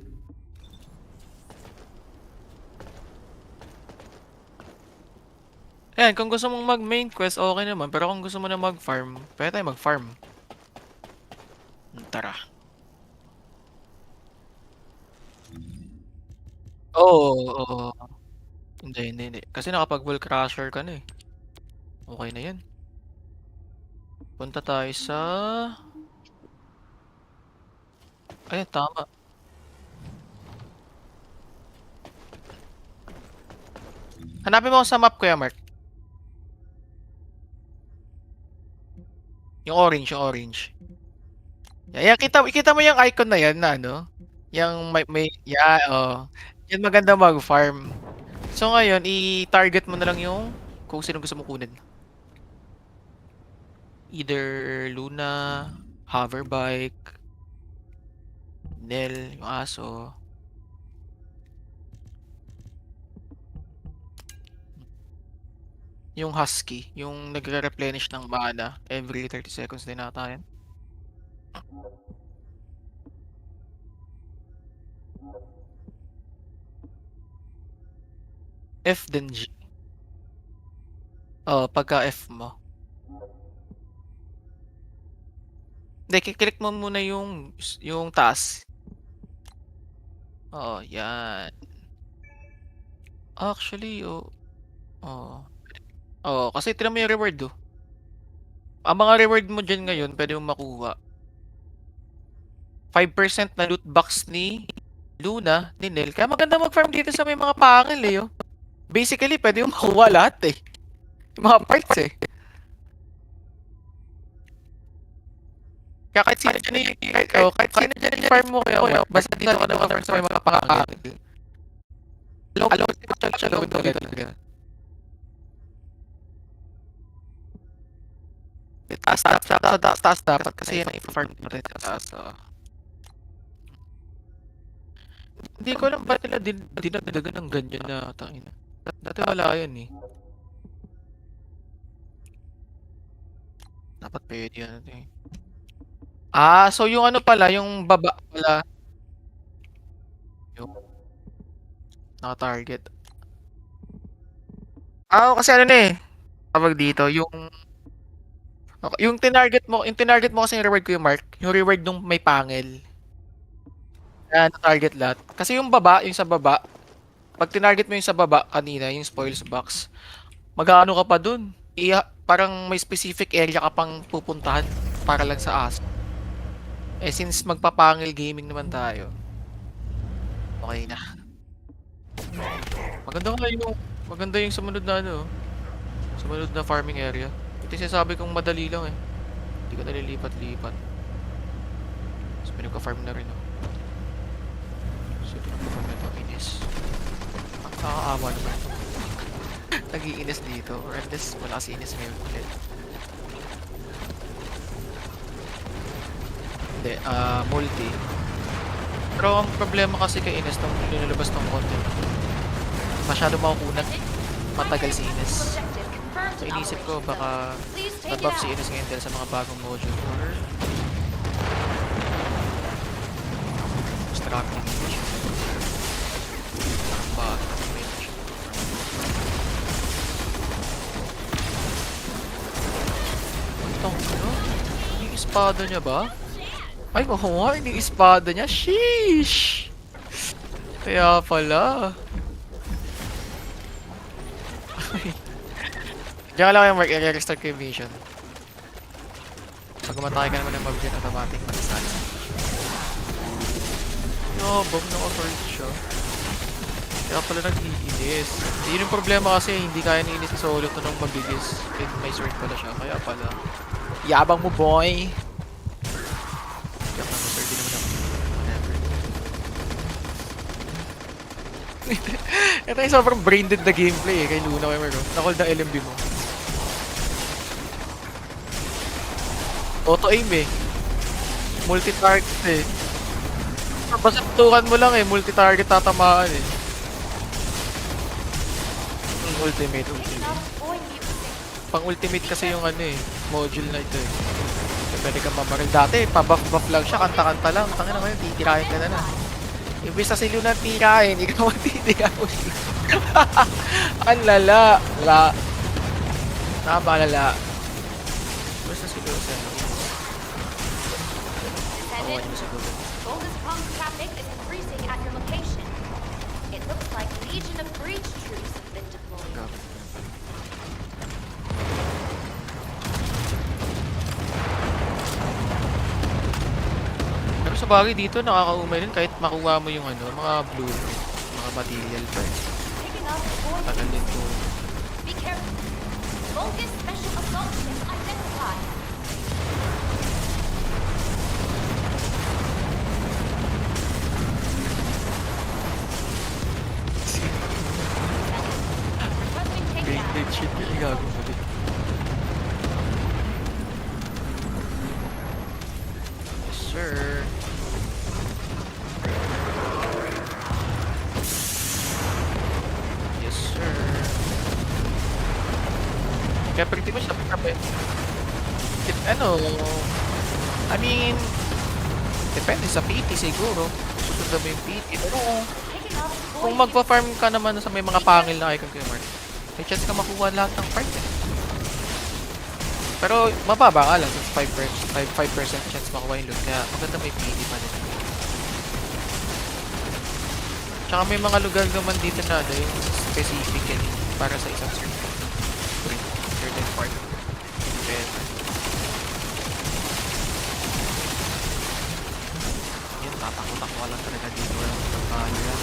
Speaker 9: Ayan, kung gusto mong mag-main quest, okay naman. Pero kung gusto mo na mag-farm, pwede tayo mag-farm. Tara. Oo. Hindi. Kasi nakapag-wall crusher ka na eh. Okay na yan. Punta tayo sa... Ayan, tama. Hanapin mo ako sa map, Kuya Mark. Yung orange. Yan, kita mo yung icon na yan na yung yan maganda mag-farm. So ngayon, i-target mo na lang yung kung sino gusto mo kunin. Either Luna, Hoverbike, Nel, yung aso. Yung Husky, yung nagre-replenish ng mana every 30 seconds din nata yan. F then G. Pagka F mo. Hindi, kiklik mo muna yung task. Yan. Actually, kasi tinan mo yung reward Ang mga reward mo dyan ngayon, pwede mo makuha. 5% na loot box ni Luna, ni Nel. Kaya maganda mag-farm dito sa may mga pangil Basically, pwede mo makuha lahat Yung mga parts Kaya kahit sino dyan yung farm mo basta dito ka na mag-farm sa may mga pangil. Alam ko siya gawin talaga. Taas dapat kasi yan i-farm mo rin sa taas. Hindi ko alam ba't nila dinagdagan ng ganyan na tangina. Dati wala yun eh. Dapat pwede yan eh. Ah, so yung ano pala, yung baba pala. Yung naka-target. Ah, kasi ano na eh. Tawag dito, yung tinarget mo kasi yung reward ko yung mark. Yung reward nung may pangil. Yan, target lahat. Kasi yung baba, yung sa baba, pag tinarget mo yung sa baba kanina, yung spoils box, mag-aano ka pa dun. Parang may specific area ka pang pupuntahan para lang sa as. Eh since magpapangil gaming naman tayo, okay na. Maganda yung sumunod na ano, sumunod na farming area. Ito yung sinasabi kong madali lang eh. Hindi ka nalilipat-lipat. Tapos may nagka-farm na rin oh. So ito nagka-farm na ito, inis. Ang nakakaawa naman ito. Nag-iinis dito, or unless wala kasi inis ngayon ulit. Hindi, multi. Pero ang problema kasi kay Ines nung linalabas ng content, masyado makukunan, matagal si Ines. So inisip ko baka nag-buff si Ines ngayon dahil sa mga bagong module or distracting image. Bagong image. Itong ano? Yung espada niya ba? Ay, makuha yung espada niya. Sheesh! Kaya pala. Diyan lang yung i-restart ko yung vision. Pag umatake ka naman ng mob dyan, automatic mag-start. Bog naka-first siya. Kaya pala nag-iinis. Yun yung problema kasi, hindi kaya ni-inis si Solo to nung mabigis. May sword pala siya, kaya pala. Yabang mo, boy! Ito yung sobrang brain dead na gameplay eh, kay Luna kay Mero. Nakol na LMB mo. Auto-aim eh. Multi-target eh. Basta tukan mo lang eh, multi-target tatamaan eh. Ultimate. Pang-ultimate kasi yung ano eh, module na ito eh. Pwede ka mamaril. Dati, pa-buff-buff lang siya, kanta-kanta lang. Tangin na ngayon, titirahin ka na. Ibig sa si Luna tirahin, ikaw ang titirahin. Ang lala. Wala. Nakabalala. Basta si Luna siya. Awan niyo si Luna.
Speaker 12: Boldest pump traffic is increasing at your location. It looks like Legion of Breach troops have been deployed.
Speaker 9: Pero sa bagay dito, nakakaumay din kahit makuha mo yung ano, mga blue, mga material pa eh. Tagal din to.
Speaker 12: Be careful. Bogus special assault ship identified.
Speaker 9: Great shit yung gagawin mo din. Yes, sir. Yes, sir. Kaya pretty much napakape. Ano, I mean, depende sa PT siguro. Susundan mo yung PT. Pero kung magpa-farm ka naman sa may mga pangil na icon kayo, Mark, may chance ka makuha lahat ng part eh. Pero mababa nga lang, 5% chance makuha yung loot, kaya maganda may PD pa din. Tsaka may mga lugar naman dito na ano, yung specific yan para sa isang certain part. And yan, tatakot-takot lang talaga dito yung pagkakala.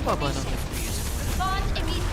Speaker 9: Baba ng FPS.
Speaker 12: Respond immediately.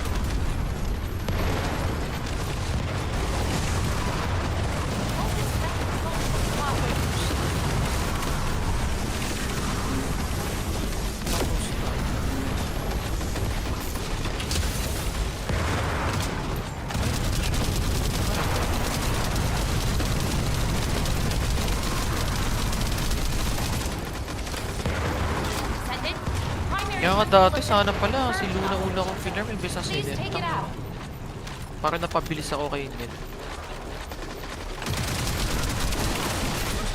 Speaker 9: Kaya nga dati, sana pala, si Luna una kong finarm, imbes na si Ned. Para napabilis ako kay Ned.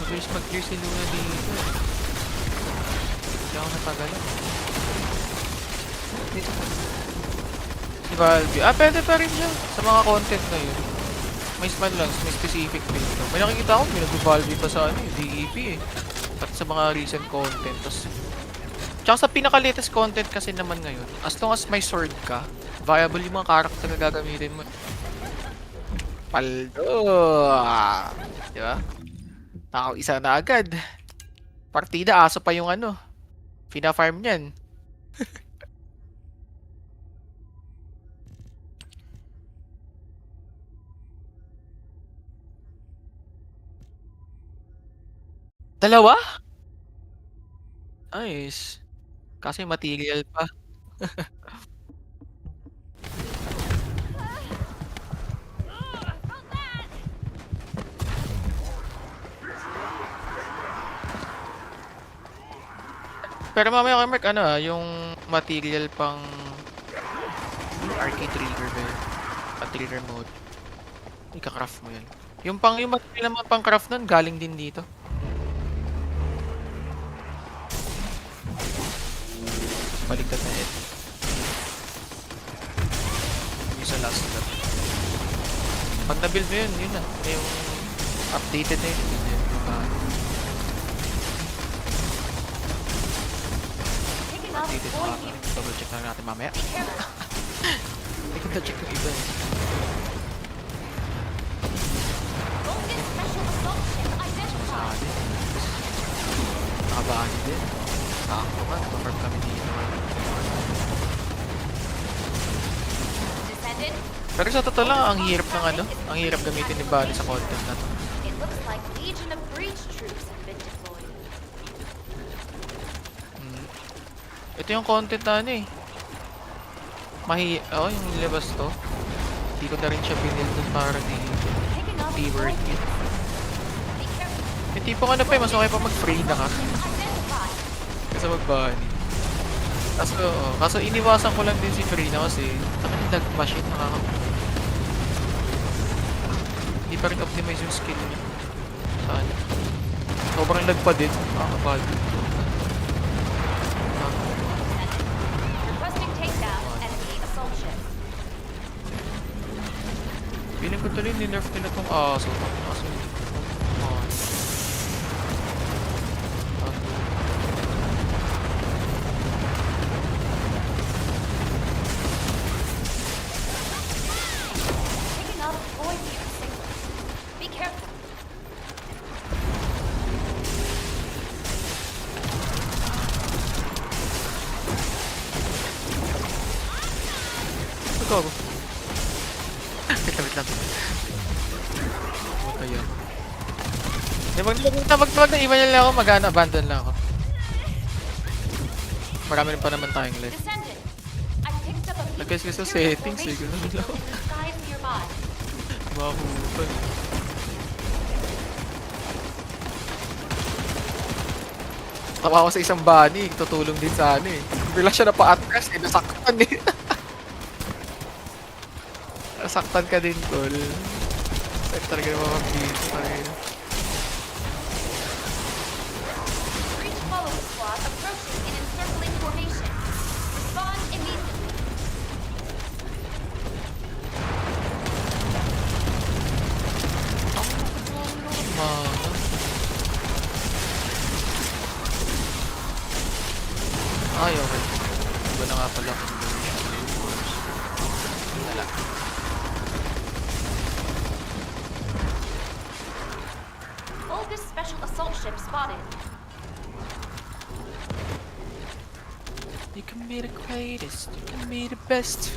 Speaker 9: Mabilis mag-clear si Luna dito. Kaya ako natagalan. Si Valve. Pwede pa rin siya. Sa mga content na yun. May span lang, may specific build. May nakikita ako, may nag-Valve pa sa DEP eh. At sa mga recent content. Tsaka sa pinaka-latest content kasi naman ngayon, as long as may sword ka, viable yung mga character na gagamitin mo. Paldo! Diba? Tao isa na agad. Partida, aso pa yung pina-farm niyan. Dalawa? Nice. Kasi material pa. Pero mamaya kay Mark, yung material pang arcade trigger ba yun? Trigger mode. Ika-craft mo yan. Yung material naman pang craft nun, galing din dito. Baliktad na ito. Yung sa last step. Pag na-build mo yun na. Yung updated na yun. Updated na nga. Double check na natin mamaya. Hindi ko na-check yung iba eh. Sabi. Nakabahan din. Sakto ka. Confirm kami dito. Pero sa totoo lang, ang hirap ng ang hirap gamitin ni Bunny sa content na to. Ito yung content na yung nilabas to. Hindi ko na rin siya binil dun para di worth it. Yung tipo mas okay pa mag-free na ka. Kasi mag-Bunny. Kaso iniwasan ko lang din si Free na kasi lag machine hindi pa rin optimize yung skill niya. Saan? Sobrang lag pa din. Nakakabad. Feeling ko tuloy ni-nerf nila tong aso. Aso yun. Wait lang. Matay ako. Wag na iwan lang ako, abandon lang ako. Marami rin pa naman tayong life. Nag-guess sa settings eh, gano'n lang. Makupan eh. Tawa ako sa isang bunny, tutulong din sa eh. Bigla siya napa-atras eh, nasaktan eh. Nasaktan ka din, tol. Saan talaga naman mag-dito tayo. Ay, okay. Iba na nga pala kung wala.
Speaker 12: Oldest special assault ship spotted.
Speaker 9: You can be the greatest, you can be the best.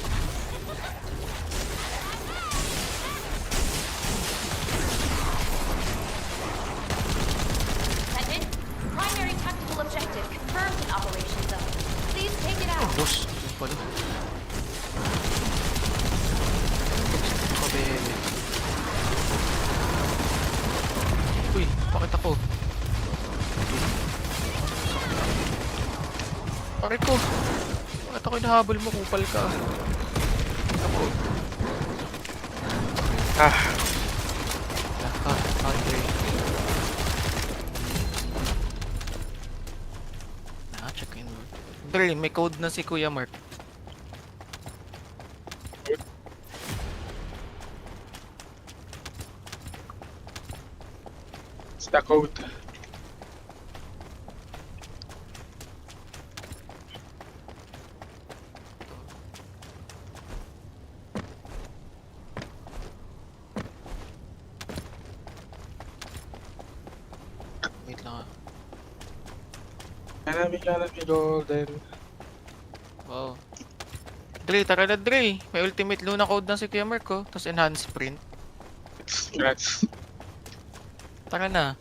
Speaker 12: Primary tactical objective confirmed in Operation Zone. Please take it out.
Speaker 9: Boss, ito pala. Kabebe. Uy, bakit ako? Pare ko. Bakit ako hinahabol mo? Kupal ka. Okay. Check in. Dre, may code na si Kuya Mark.
Speaker 15: It's the code.
Speaker 9: Wait lang ah.
Speaker 15: Enemy golden.
Speaker 9: Wow. Dre, tara na Dre. May ultimate Luna code na si Kuya Mark oh. Tapos enhanced sprint.
Speaker 15: Congrats.
Speaker 9: Tara na.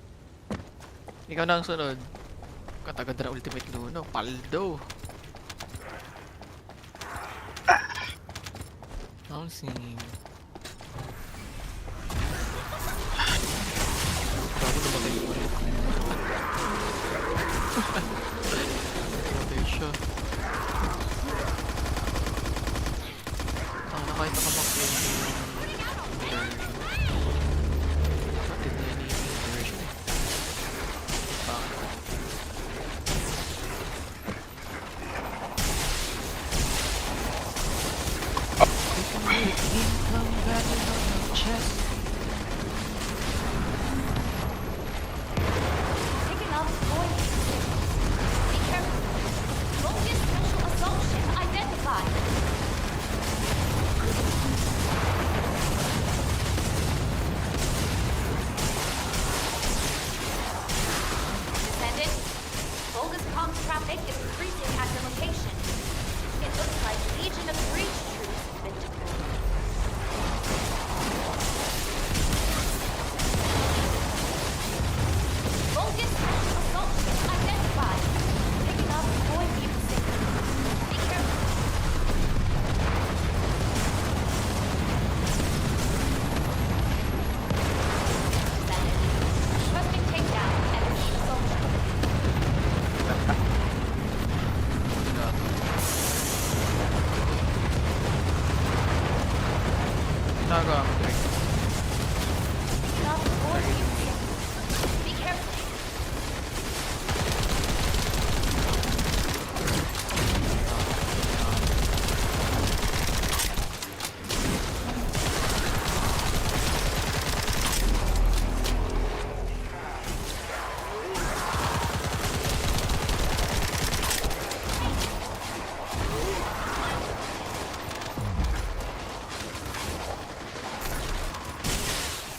Speaker 9: Ikaw na ang sunod. Katagad na ultimate Luna. Paldo. Bouncing. Bago namatay ko ulit. Namatay siya. Ang nakahit nakamakli. Atin na yan yung version eh.
Speaker 12: Picking up boy. Be careful. Focus special assault ship identified. Descendant, bogus comms traffic is increasing at your location. It looks like Legion of Breach troops have been deployed. Bogus special assault ship identified. Picking up boy mutant signals. Be careful. Requesting takedown enemy assault ship.
Speaker 9: Ginagawa mo Dre.
Speaker 12: Picking up boy mutant signals. Be careful.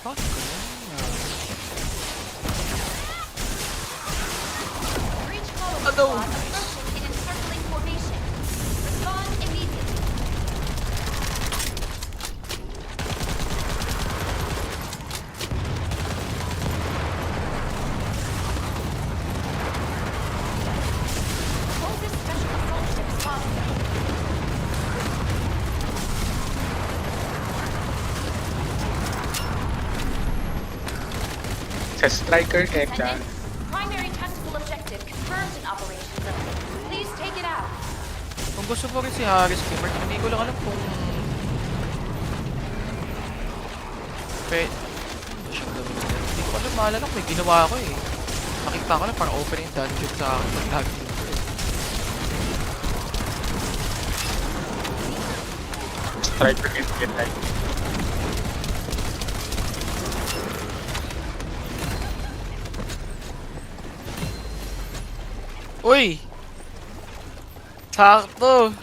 Speaker 9: Fuck.
Speaker 12: Breach follow squad approaching in encircling formation. Respond immediately. Bogus special assault ship spotted.
Speaker 15: Sa striker Ekta.
Speaker 12: Descendant, primary tactical objective confirmed in Operation Zone. Please take it out.
Speaker 9: Kung gusto mo rin si Harris Kimmer, hindi ko lang alam kung... Ano siyang gawin nila? Hindi ko alam, maalala ko, may ginawa ako eh. Nakita ko lang, parang opening dungeon sa akin pag lagi nito.
Speaker 15: Striker Ekta.
Speaker 9: Uy! Sakto!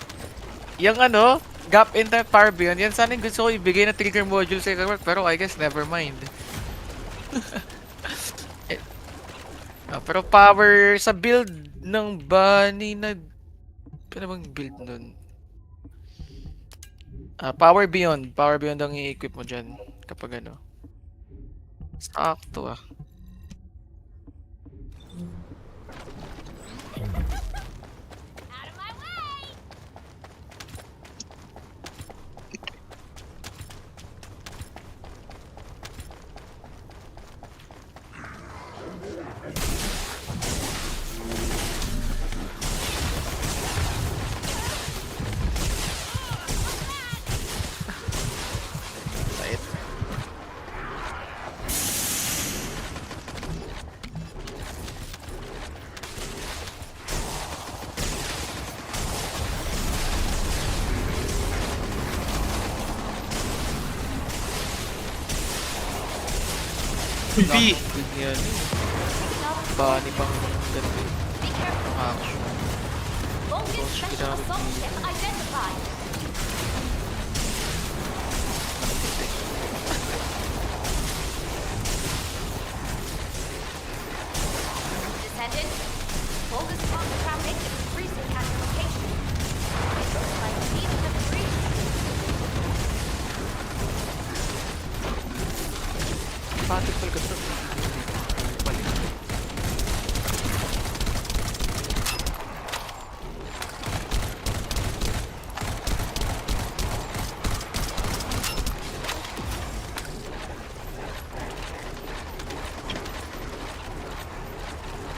Speaker 9: Yung ano, gap in time power beyond, yan sana yung gusto ko ibigay na trigger module sa work, pero I guess never mind. Pero power sa build ng bunny na... Ano bang build nun? Power beyond ang i-equip mo dyan kapag ano. Sakto ah.
Speaker 15: Uy,
Speaker 9: Yan. Bani pang ganda. Action.
Speaker 12: Vulcan special assault ship identified. Descendant, Vulcan spawn traffic is increasing at your location. It looks like even the breach.
Speaker 9: Patik talaga to. Balik.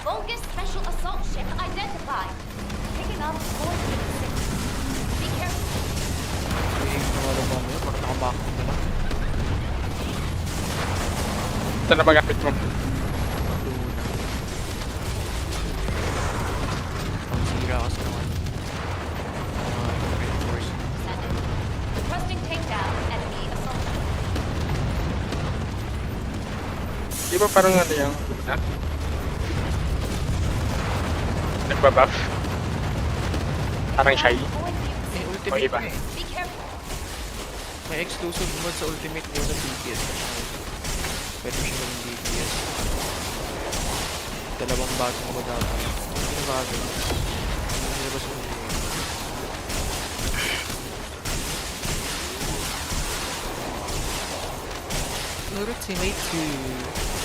Speaker 12: Vulcan special assault ship identified. Picking up void signals. Be careful.
Speaker 9: May nawala ba mo yun? Parang nakabak na lang.
Speaker 15: ito na magamit mo.
Speaker 9: Pangsira kasi naman.
Speaker 12: Requesting takedown enemy assault ship.
Speaker 15: Di ba parang ano yung nagbabuff? Parang shy.
Speaker 9: May
Speaker 15: O
Speaker 9: ultimate
Speaker 15: iba.
Speaker 9: na eh. May exclusive mode sa ultimate yun ng DPS. Pwede mo siya ng DPS. Dalawang bagong mode ata. Yung bago. Yung nilabas mo. Ultimate 2.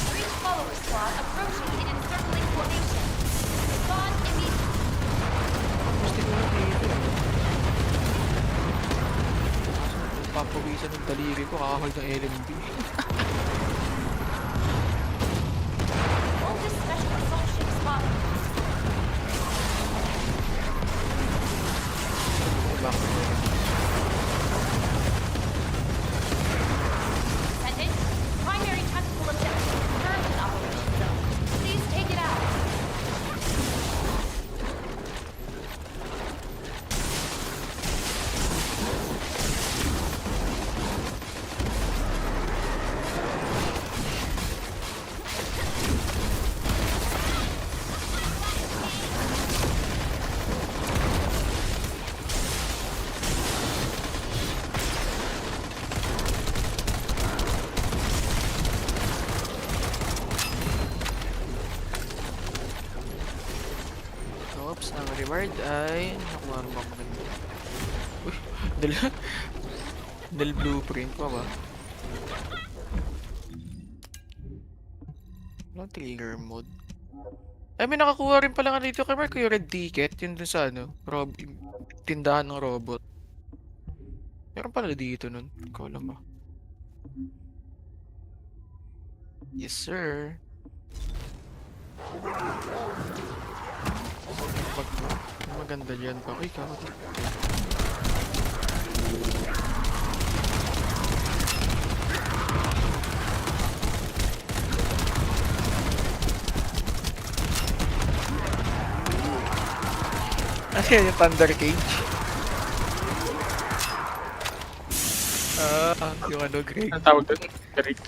Speaker 12: Breach follower squad approaching in encircling formation. Respond immediately.
Speaker 9: Gusto ko lang dito eh. Papawisan ng daliri ko, kakahol ng LMB.
Speaker 12: Vulcan special assault ship spotted. Descendant, primary tactical objective confirmed in operation zone. Please take it out.
Speaker 9: Oops, ang reward ay... Nakuha rin ba ako ng... Uy, dal blueprint pa ba? Walang trigger mode. Ay, may nakakuha rin pala nga dito kay Mark, yung red ticket. Yun dun sa ano, tindahan ng robot. Meron pala dito nun. Hindi ko alam ah. Yes, sir. Maganda dyan pa. Uy, kakot. Ano yan yung Thunder Cage? Yung ano, Greg.
Speaker 15: Ang tawag doon? Greg.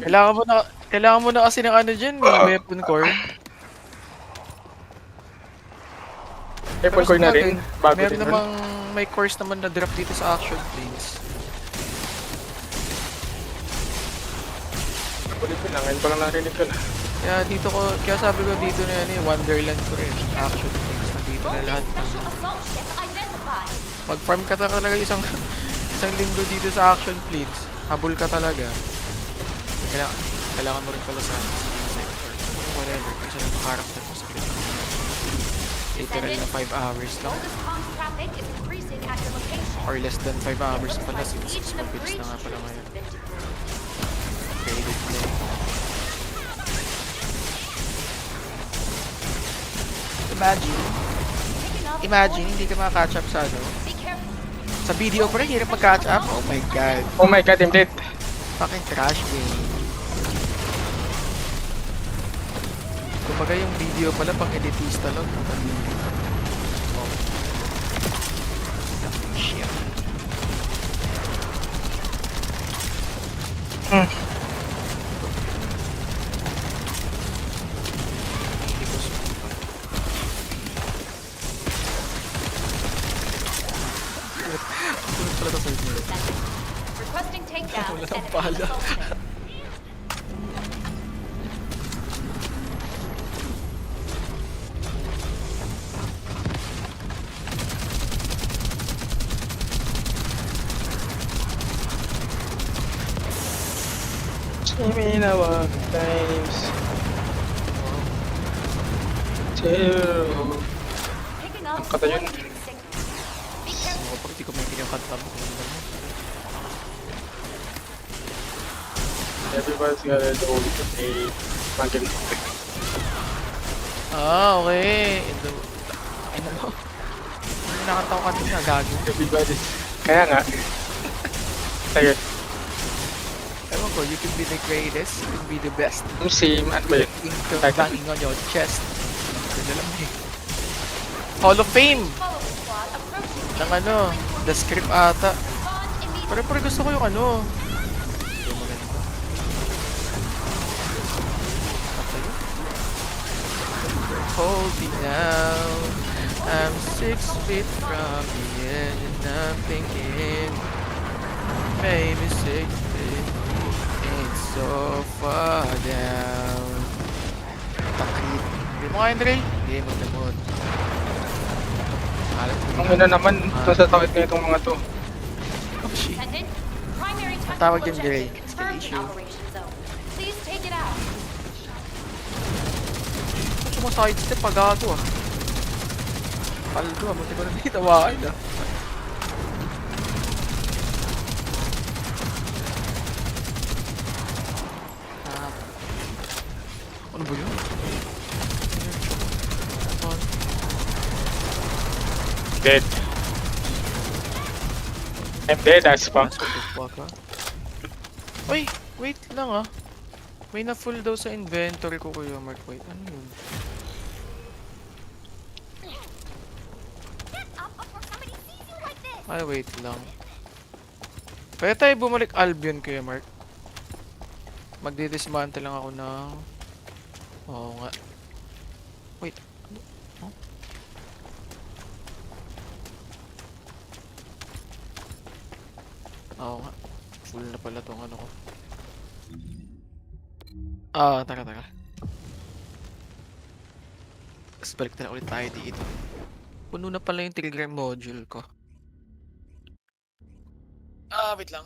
Speaker 9: Kailangan mo na kasi ng ano dyan, weapon core.
Speaker 15: Weapon core na rin. Bago
Speaker 9: meron
Speaker 15: din
Speaker 9: namang may course naman na drop dito sa action planes.
Speaker 15: Ulit ko lang, ngayon ko lang narinig ko na.
Speaker 9: Kaya sabi ko dito na yan eh, Wonderland ko rin, action planes. Nandito na lahat. Mag-farm ka talaga isang linggo dito sa action planes. Habol ka talaga. Kailangan mo rin pala sa sector. Whatever, kasi yung character mo sa clip. Literal na 5 hours lang. Or less than 5 hours pala since mabilis na nga pala ngayon. Graded play. Imagine, hindi ka makaka-catch up sa ano. Sa video pa rin, hirap mag-catch up. Oh my god.
Speaker 15: Oh my god, I'm dead.
Speaker 9: Fucking trash game. Kumbaga yung video pala pang elitista lang. Oh. Shit.
Speaker 12: Requesting takedown.
Speaker 9: Wala nang pala.
Speaker 15: Minawa times 2. Ang kata yun.
Speaker 9: Ako pag di ko may pinakanta mo.
Speaker 15: Everybody's gotta go with a fucking.
Speaker 9: Ah, okay. Ay na mo. Hindi nakanta ko kanina, gago.
Speaker 15: Everybody's. Kaya nga. Ayun.
Speaker 9: Ewan ko, you can be the greatest, you can be the best.
Speaker 15: Same, ano ba yun?
Speaker 9: Banging on your chest. Ganda lang eh. Hall of Fame! Ng ano, the script ata. Pero gusto ko yung ano. Hindi maganda. Hold me now. I'm 6 feet from the edge and I'm thinking maybe 6 feet ain't so far down. Takit. Hindi mo kaya, Andre? Hindi, magdamot.
Speaker 15: Ang ina naman, ito sa takit na itong mga to.
Speaker 9: Oh, shit.
Speaker 12: Primary
Speaker 9: Tawag
Speaker 12: technical
Speaker 9: din, Gray.
Speaker 12: objective confirmed in operation zone. Please take it out.
Speaker 9: Sumaside-step pa gago ah. Paldo ah, buti ko na nitawakan ah. Ano ba yun?
Speaker 15: Dead. I'm dead as fuck.
Speaker 9: Uy, wait lang ah. May na full daw sa inventory ko, Kuya Mark. Wait, ano yun? Ay, wait lang. Kaya tayo bumalik Albion, Kuya Mark. Magdi-dismantle lang ako ng... Oo nga. Wait. Ano? Huh? Oo nga. Full na pala tong ano ko. Ah, taka. Tapos balik na ulit tayo dito. Puno na pala yung trigger module ko. Ah, wait lang.